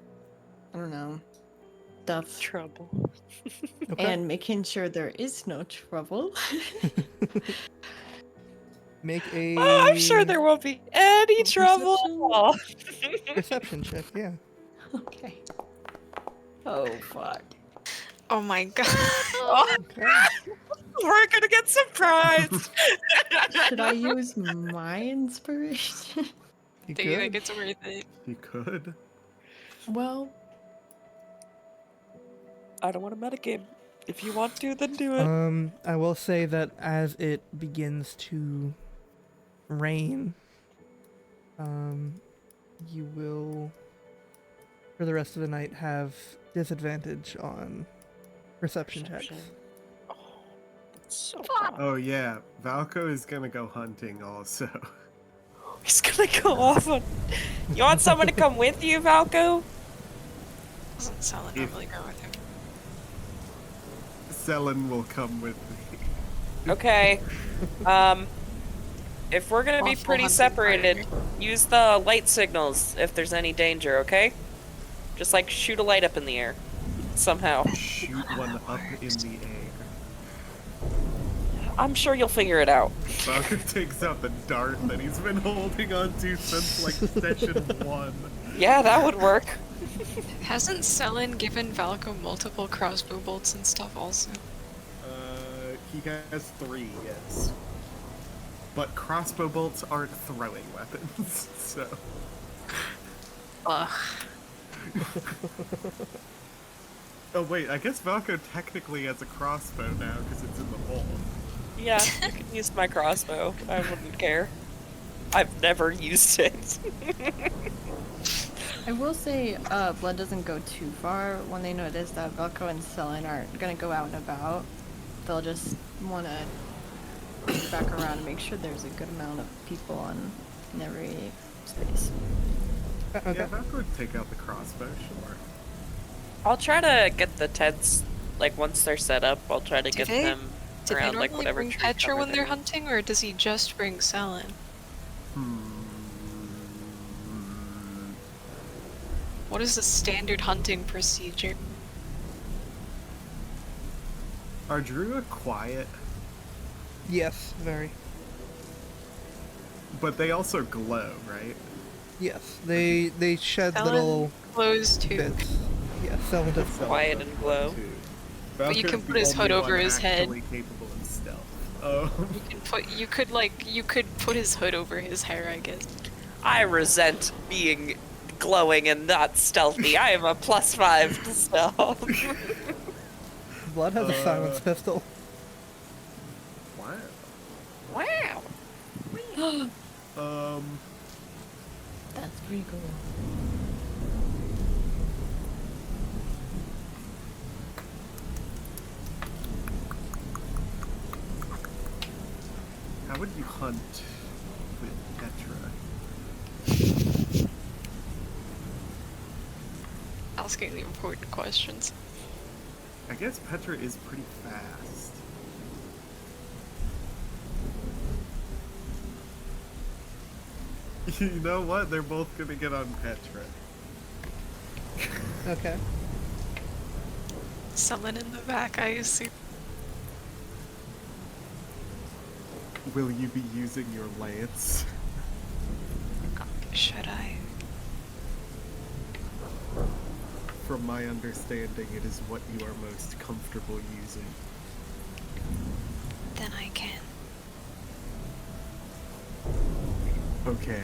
I don't know, stuff Trouble. Okay. and making sure there is no trouble. Make a Oh, I'm sure there won't be any trouble. perception check. Yeah. Okay. Oh fuck. Oh my god. Okay. We're gonna get surprised. Should I use my inspiration? You Do you think could. it's worth it? You could. Well, I don't want to metagame. If you want to, then do it. I will say that as it begins to rain, you will, for the rest of the night, have disadvantage on perception checks. Oh, that's so fun. Oh yeah, Valko is gonna go hunting also. He's gonna go off on. You want someone to come with you, Valko? Doesn't Selen normally go with him? Selen will come with me. Okay. If we're gonna be Awful pretty hunting separated, partner. use the light signals if there's any danger, okay? Just like shoot a light up in the air. Somehow. Shoot one up in the air. I'm sure you'll figure it out. Valko takes out the dart that he's been holding onto since like session 1. Yeah, that would work. Hasn't Selen given Valko multiple crossbow bolts and stuff also? He has 3, yes. But crossbow bolts aren't throwing weapons, so. Ugh. Oh wait, I guess Valko technically has a crossbow now because it's in the hole. Yeah, you can use my crossbow. I wouldn't care. I've never used it. I will say, Blood doesn't go too far when they notice that Velko and Selen aren't gonna go out and about. They'll just wanna get back around and make sure there's a good amount of people in every space. Okay. Yeah, Valko would take out the crossbow, sure. I'll try to get the tents, like once they're set up, I'll try to Do get they- them Did they around normally like whatever bring tree Petra cover when they're there is. hunting, or does he just bring Selen? What is the standard hunting procedure? Are Druid quiet? Yes, very. But they also glow, right? Yes, they shed Ellen little glows too. bits. Yeah, Selen does. Quiet and glow. But you can Valkyrie's put the his hood only over one his head. actually capable of stealth. You could put his hood over his hair, I guess. I resent being glowing and not stealthy. I am a +5 to stealth. Blood has a silence pistol. Wow. Wow. That's pretty cool. How would you hunt with Petra? Asking the important questions. I guess Petra is pretty fast. You know what? They're both gonna get on Petra. Okay. Someone in the back, I assume. Will you be using your lance? Should I? From my understanding, it is what you are most comfortable using. Then I can. Okay.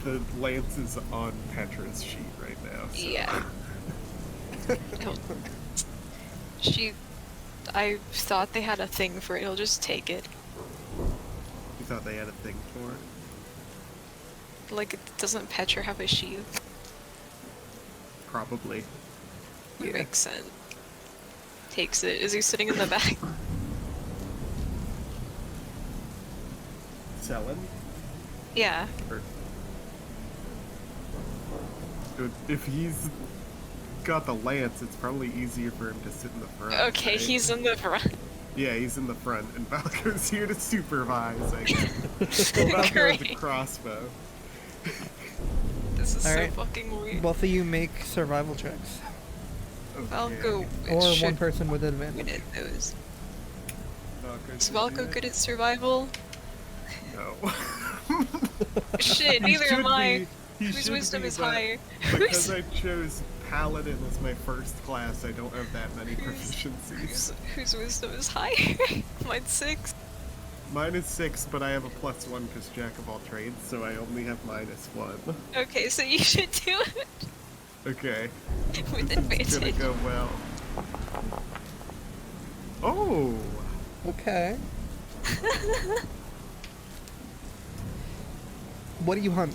The lance is on Petra's sheet right now. So. Yeah. I thought they had a thing for it. He'll just take it. You thought they had a thing for it? Like, doesn't Petra have a shield? Probably. Makes sense. Takes it. Is he sitting in the back? Selen? Yeah. Or... If he's got the lance, it's probably easier for him to sit in the front. Okay, right? he's in the front. Yeah, he's in the front, and Valko's here to supervise, I guess. Well, Valko has a Great. crossbow. This is so Alright. fucking weird. Both of you make survival checks, Valko or one should person with win advantage. at those. Valko Is should Valko do good at survival? it. No. Shit, He neither am should I. be- he Whose should wisdom be, is but higher? Because I chose Paladin as my first class, I don't have that many proficiencies. Whose wisdom is higher? Mine's 6. Mine is 6, but I have a +1 because Jack of all trades, so I only have -1. Okay, so you should do it Okay. with It's gonna advantage. go well. Oh! Okay. What do you hunt?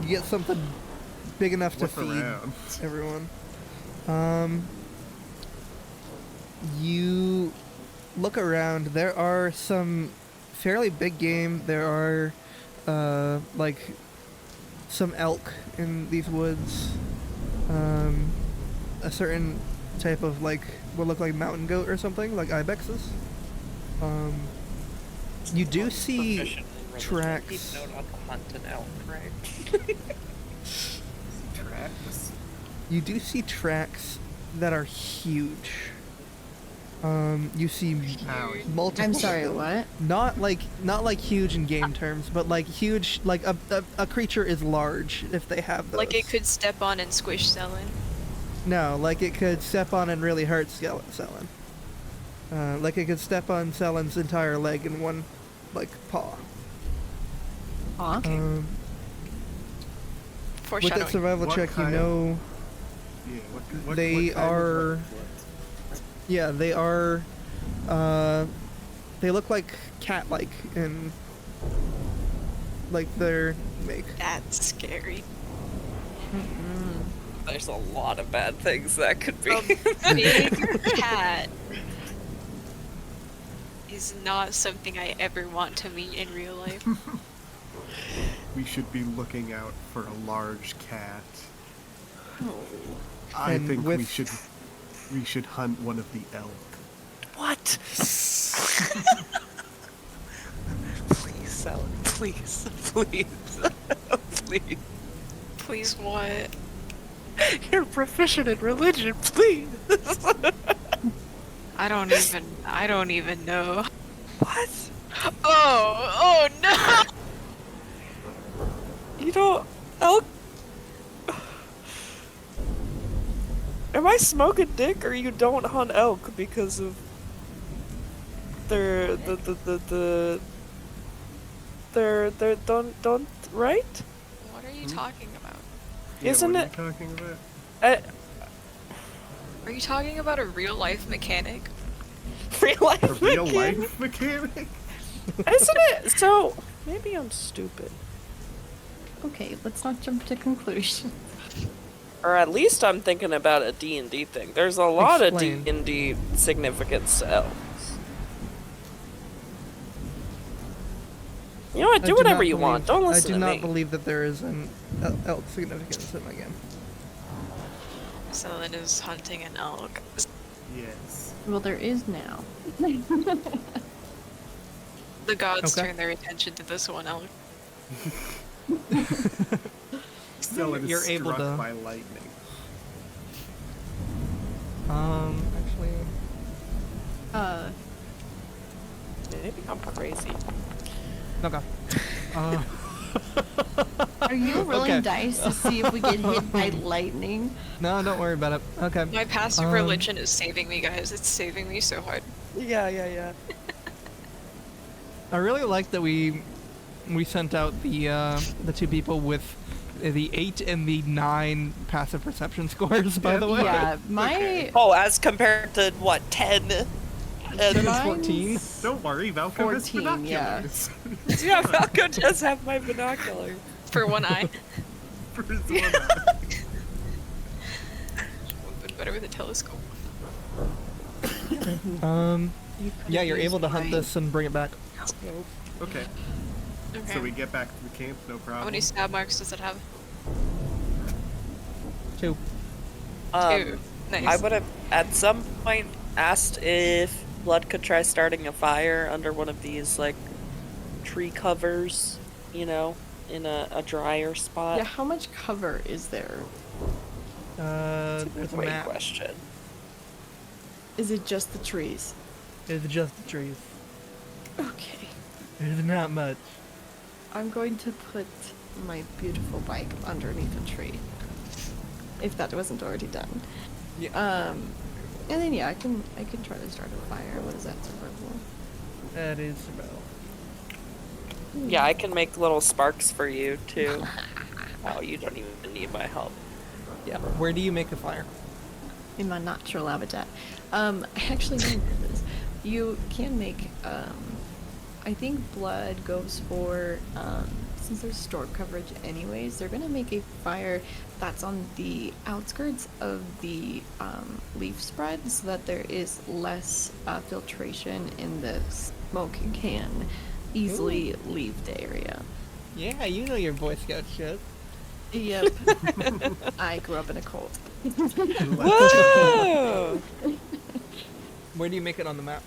You get something big enough to Look feed around. everyone. You look around. There are some fairly big game. There are, like, some elk in these woods. A certain type of, like, what look like mountain goat or something, like ibexes. You do see Proficient in religion. tracks. He'd know not to hunt an elk, right? Tracks. You do see tracks that are huge. You see Howie. multiple. I'm sorry, of them. what? Not like huge in game terms, but like huge. Like a creature is large if they have those. Like it could step on and squish Selen. No, like it could step on and really hurt Selen. Like it could step on Selen's entire leg in one, like paw. Aw. With that Foreshadowing. survival What check, you kind of- know. Yeah, what They kind of are- Yeah, they are. They look like cat-like in like their make. That's scary. There's a lot of bad things that could be. A big cat is not something I ever want to meet in real life. We should be looking out for a large cat. Oh. I And think we with- should hunt one of the elk. What? Please, Selen. Please. Please. Please. Please, what? You're proficient in religion, please. I don't even know. What? Oh no! You know, elk. Am I smoking dick, or you don't hunt elk because of their their don't right? What are you talking about? Yeah, Isn't what it- are you talking about? Are you talking about a real life mechanic? Real life. A real mechanic? life mechanic? Isn't it? So maybe I'm stupid, Okay, let's not jump to conclusions. or at least I'm thinking about a D&D thing. There's a lot Explain. of D&D significance to elves. You know what? I Do do whatever not you want. believe- Don't listen I do to not me. believe that there is an elk significance in my game. Selin is hunting an elk. Yes. Well, there is now. The gods Okay. turn their attention to this one elk. Stellan is You're able struck to- by lightning. Actually, Maybe I'm crazy. okay. Are you rolling Okay. dice to see if we get hit by lightning? No, don't worry about it. Okay. My passive Um, religion is saving me, guys. It's saving me so hard. Yeah. I really like that we sent out the two people with the 8 and the 9 passive perception scores. By the way, Yeah, my Okay. Oh, as compared to what, 10? Mine's mine's 14. Don't worry, Valko has 14, yeah. binoculars. Yeah, Falco does have my binocular. For one eye. For his one eye. Would've been better with a telescope. Yeah, you're able to hunt this and bring it back. Okay, Okay. so we get back to the camp, no How problem. many stab marks does it have? 2. Two. Nice. I would have at some point asked if Blood could try starting a fire under one of these, like, tree covers, you know, in a drier spot. yeah. How much cover is there? There's a Great map. question. Is it just the trees? It's just the trees. Okay. There's not much. I'm going to put my beautiful bike underneath a tree. If that wasn't already done. Yeah. And then yeah, I can try to start a fire. What is that survival? That is about. Yeah, I can make little sparks for you, too. Oh, you don't even need my help. Yeah. Where do you make a fire? In my natural habitat. I actually know what this is. You can make I think blood goes for since there's store coverage anyways, they're gonna make a fire that's on the outskirts of the leaf spread so that there is less filtration in the smoke can easily leave the area. Yeah, you know your Boy Scout shit. Yep. I grew up in a cult. Whoa! Where do you make it on the map?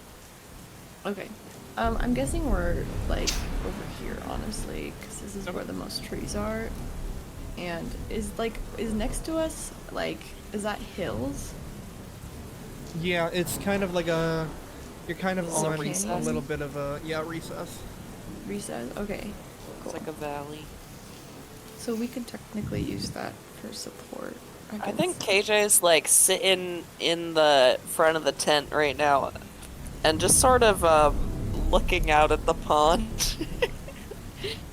Okay. I'm guessing we're like over here, honestly, because this is where the most trees are. And is next to us like is that hills? Yeah, it's kind of like a. You're kind of Is it on a recess? little bit of a recess. Recess. Okay. It's like a valley. So we could technically use that for support. I think KJ's like sitting in the front of the tent right now and just sort of looking out at the pond.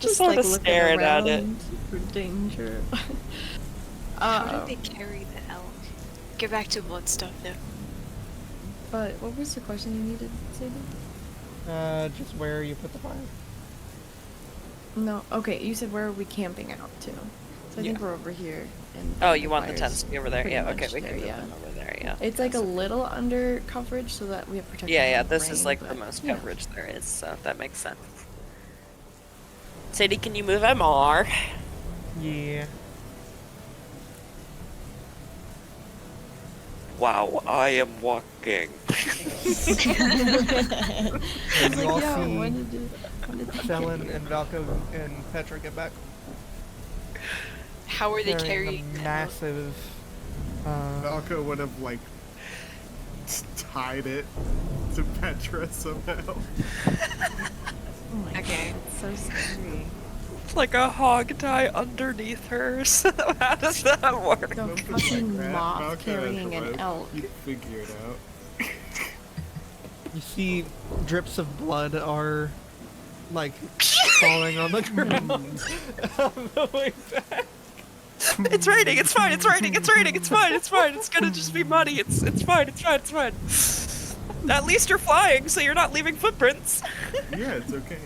just sort of looking staring at it. around for danger. How did they carry the elk? Get back to blood stuff though. But what was the question you needed, Sadie? Just where you put the fire. No. Okay, you said where are we camping out to? So I think Yeah. we're over here. And Oh, you want the fire's tents to be over there? pretty Yeah, okay, much we can there, move yeah. them over there, yeah. It's like a little under coverage so that we have protection. Yeah, from this is rain, like the but most yeah. coverage there is, so that makes sense. Sadie, can you move MR? Yeah. Wow, I am walking. It's like, You all yeah, see when did you Selin and Valko and Petra get back. How are they Carrying carrying a the elk? massive. Valko would have like tied it to Petra somehow. Oh my Okay. god, it's so scary. It's like a hog tie underneath her. So how does that work? The Something fucking like that. moth Valka carrying and an Rogue, elk. you'd figure it out. You see drips of blood are like falling on the ground on the way back. It's raining. It's fine. It's raining. It's raining. It's fine. It's fine. It's gonna just be muddy. It's fine. It's fine. It's fine. At least you're flying, so you're not leaving footprints. Yeah, it's okay.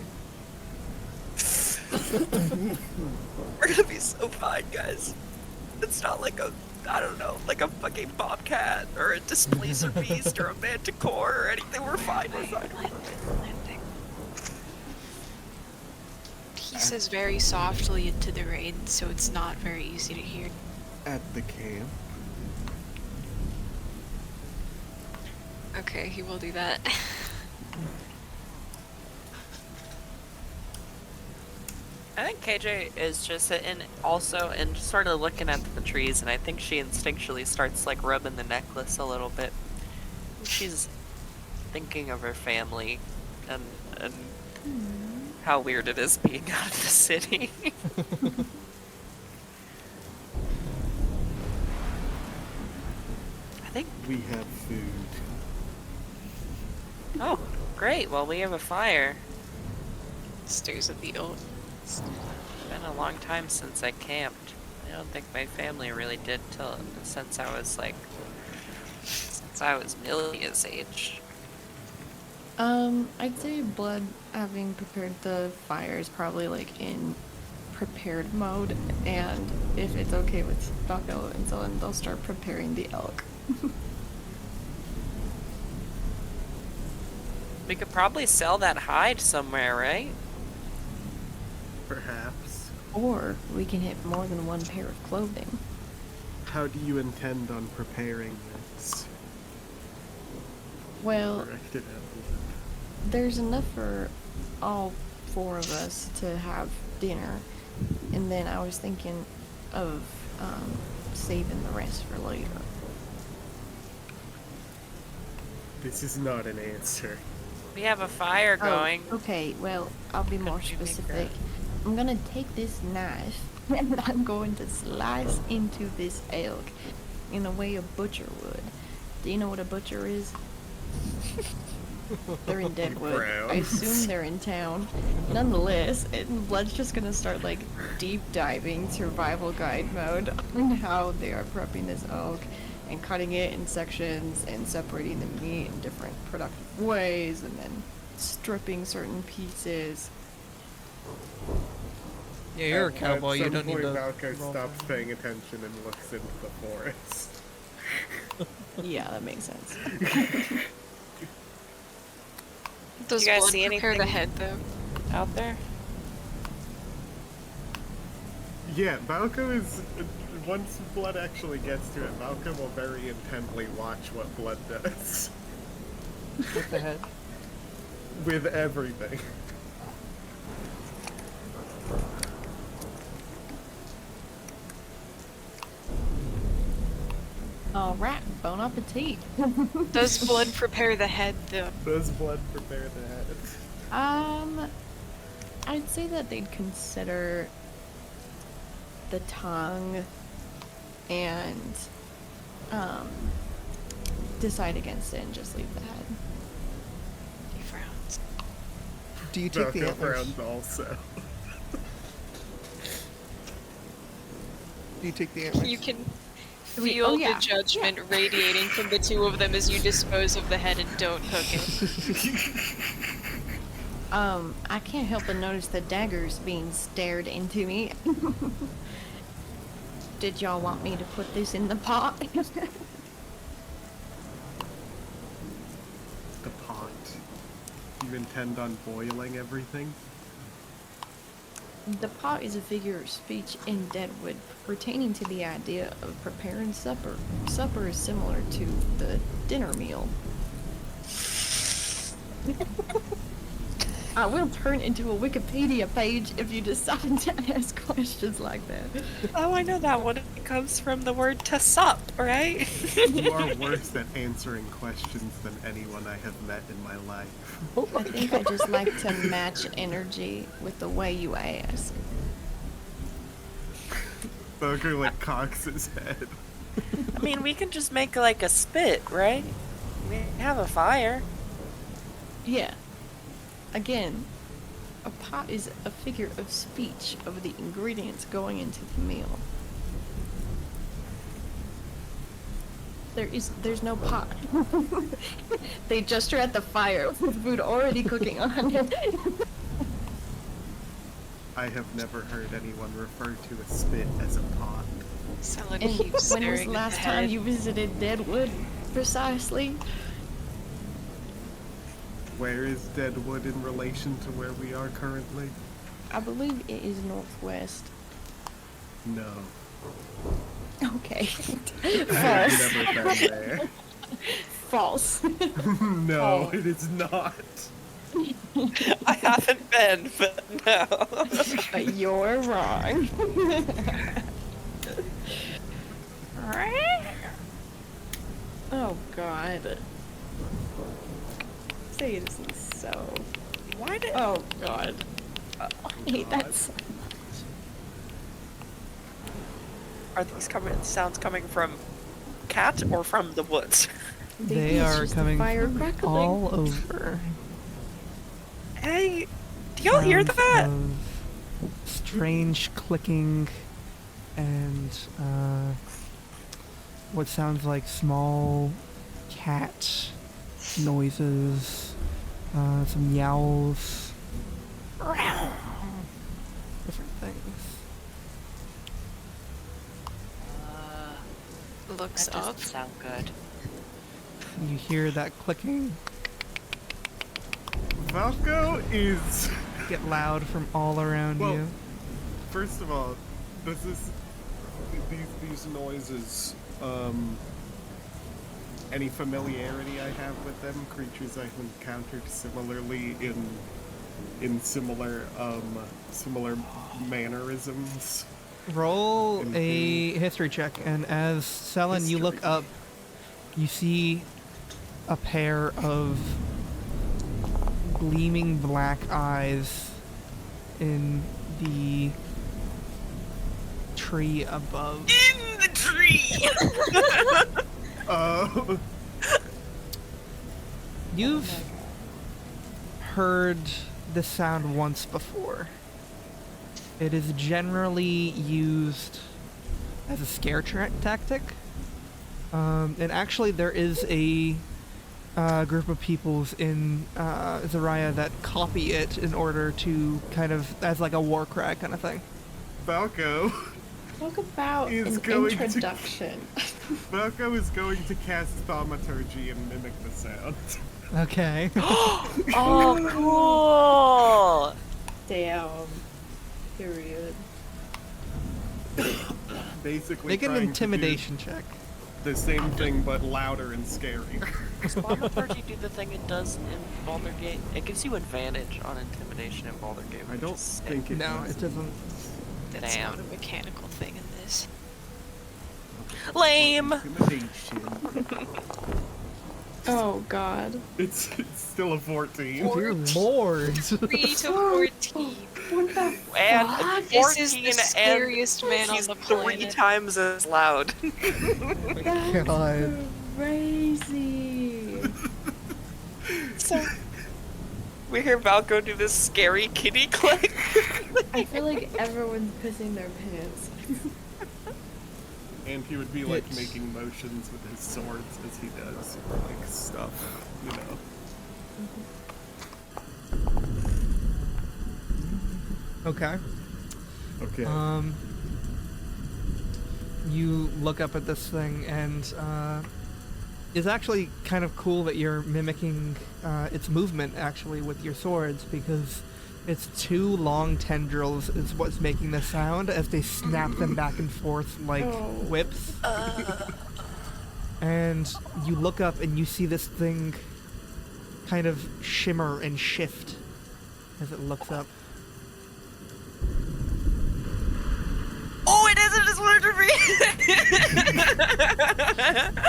We're gonna be so fine, guys. It's not like I don't know, like a fucking bobcat or a displacer beast or a manticore or anything. We're fine. We're fine. He says very softly into the rain, so it's not very easy to hear. At the camp. Okay, he will do that. I think KJ is just sitting also and just sort of looking at the trees, and I think she instinctually starts like rubbing the necklace a little bit. She's thinking of her family and how weird it is being out of the city. I think. We have food. Oh, great. Well, we have a fire. Stares at the old. It's been a long time since I camped. I don't think my family really did since I was Millia's age. I'd say Blood, having prepared the fire, is probably like in prepared mode, and if it's okay with Bucko and so on, they'll start preparing the elk. We could probably sell that hide somewhere, right? Perhaps. Or we can hit more than one pair of clothing. How do you intend on preparing this? Well, Directed at there's enough for all four of us to have dinner, and then I was thinking of saving the rest for later. This is not an answer. We have a fire going. Oh, okay, well, I'll be more Could you make specific. I'm gonna take this knife and I'm going to slice into this elk in a way a butcher would. Do you know what a butcher is? They're in Deadwood. I assume they're in town. Nonetheless, Blood's just gonna start like deep diving survival guide mode on how they are prepping this elk and cutting it in sections and separating the meat in different productive ways and then stripping certain pieces. Yeah, you're a cowboy. You don't need to. Valka roll stops that. paying attention and looks into the forest. Yeah, that makes sense. Does You guys Blood see prepare the anything? head though? Out there? Yeah, Valka is. Once Blood actually gets to it, Valka will very intently watch what Blood does. With the head. With everything. Alright, bon appetit. Does Blood prepare the head though? Does Blood prepare the head? I'd say that they'd consider the tongue and decide against it and just leave the head. He frowns. Do you take the Valka antlers? frowns also. Do you take the antlers? You can We- feel oh, yeah. the judgment radiating from the two of them as you dispose of the head and don't cook it. I can't help but notice the daggers being stared into me. Did y'all want me to put this in the pot? The pot. You intend on boiling everything? The pot is a figure of speech in Deadwood pertaining to the idea of preparing supper. Supper is similar to the dinner meal. I will turn into a Wikipedia page if you decide to ask questions like that. Oh, I know that one. comes from the word to sup, right? You are worse at answering questions than anyone I have met in my life. I think I just like to match energy with the way you ask. Booker like cocks his head. I mean, we can just make like a spit, right? We have a fire. Yeah. Again, a pot is a figure of speech of the ingredients going into the meal. There's no pot. They just are at the fire with food already cooking on it. I have never heard anyone refer to a spit as a pot. Selin And keeps when was staring the last ahead. time you visited Deadwood? Precisely. Where is Deadwood in relation to where we are currently? I believe it is northwest. No. Okay. I've False. never been there. False. No, it is not. I haven't been, but no. But you're wrong. Oh god. Say it isn't so. Why did? Oh god. I hate that so Are these sounds coming from cat or from the woods? They It's are just the coming fire from crackling. all over. Hey, do y'all hear Sounds that? of strange clicking and what sounds like small cat noises, some yowls, different things. Looks That up. doesn't sound good. You hear that clicking Falco is... get loud from all around Well, you. First of all, this is... These noises, any familiarity I have with them, creatures I've encountered similarly in similar mannerisms. Roll Anything? a history check, and as Selin, you look History. up, you see a pair of gleaming black eyes in the tree above. In the tree. You've heard this sound once before. It is generally used as a scare tactic. And actually, there is a group of peoples in Zariah that copy it in order to kind of, as like a war cry kind of thing. Falco. Talk about Is an going to- introduction. Falco is going to cast Thaumaturgy and mimic the sound. Okay. Oh, cool. Damn. Period. Basically Make an trying to do intimidation check. the same thing but louder and scarier. Does Thaumaturgy do the thing it does in Baldur's Gate? It gives you advantage on intimidation in Baldur's Gate. I which don't is sick. think it No, does. it doesn't. That's Damn. not a mechanical thing in this. Lame. Intimidation. Oh god. It's still a 14. Dear lord. 3 to 14. What the And fuck? 14 This is the scariest man he's on the 3 planet. times as loud. That's God. crazy. So we hear Valko do this scary kitty click. I feel like everyone's pissing their pants. And he would be like It's- making motions with his swords as he does like stuff, you know. Okay. Okay. You look up at this thing, and it's actually kind of cool that you're mimicking its movement actually with your swords, because its two long tendrils is what's making the sound as they snap them back and forth like whips. And you look up and you see this thing kind of shimmer and shift as it looks up. Oh, it is! I just wanted to read.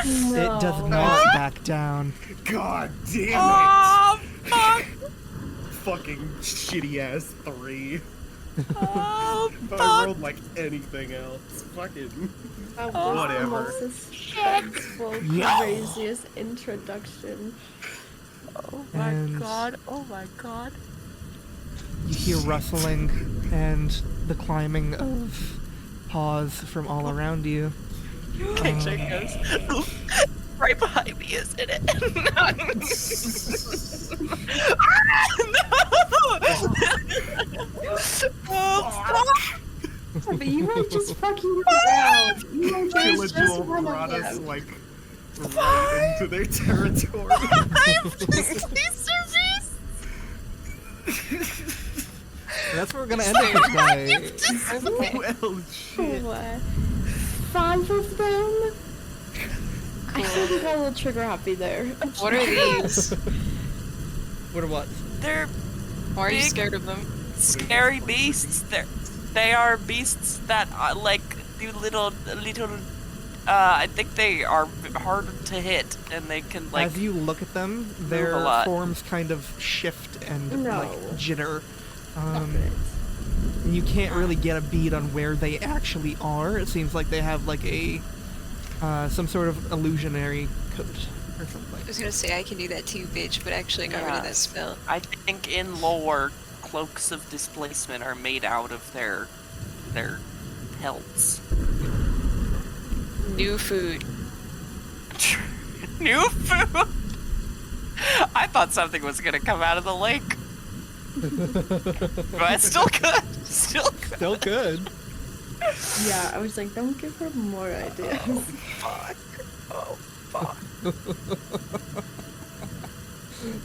It does not back down. God damn it! Oh, fuck! Fucking shitty ass 3. Oh, If I fuck! rolled like anything else, fucking That was the whatever. most suspenseful, Yeah. craziest introduction. Oh my And- god, oh my god. You hear rustling and the climbing of paws from all around you. Picture goes right behind me, isn't it? Oh, But you might just fucking around. You might just Kilojule run brought us around. like right into their territory. please, That's where we're gonna end it for today. Well, shit. What? 5 of them? I think we got a little trigger happy there. What are these? What are what? They're Why are you Big- scared of them? scary beasts. They are beasts that like do little. I think they are hard to hit, and they can like. As you look at them, a their lot. forms kind of shift and No. like jitter. Stop it. And you can't really get a bead on where they actually are. It seems like they have like a some sort of illusionary coat or something. I was gonna say I can do that too, bitch, but actually I got rid of that Yes. spell. I think in lore, cloaks of displacement are made out of their pelts. New food. New food. I thought something was gonna come out of the lake, but it's still good. Still good. Still good. Yeah, I was like, don't give her more ideas. Fuck. Oh fuck.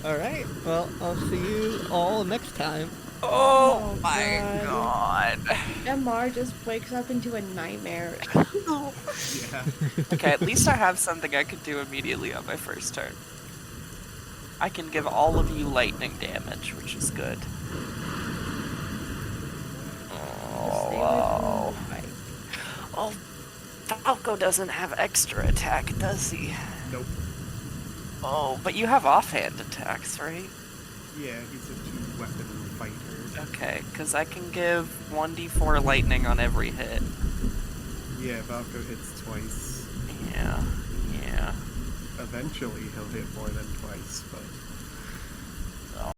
All right. Well, I'll see you all next time. Oh, Oh, my god. MR just wakes up into a nightmare. Yeah. Okay, at least I have something I can do immediately on my first turn. I can give all of you lightning damage, which is good. Just stay away from the fight. Oh, Falco doesn't have extra attack, does he? Nope. Oh, but you have offhand attacks, right? Yeah, he's a 2-weapon fighter. Okay, because I can give 1d4 lightning on every hit. Yeah, Valko hits twice. Yeah. Eventually he'll hit more than twice, but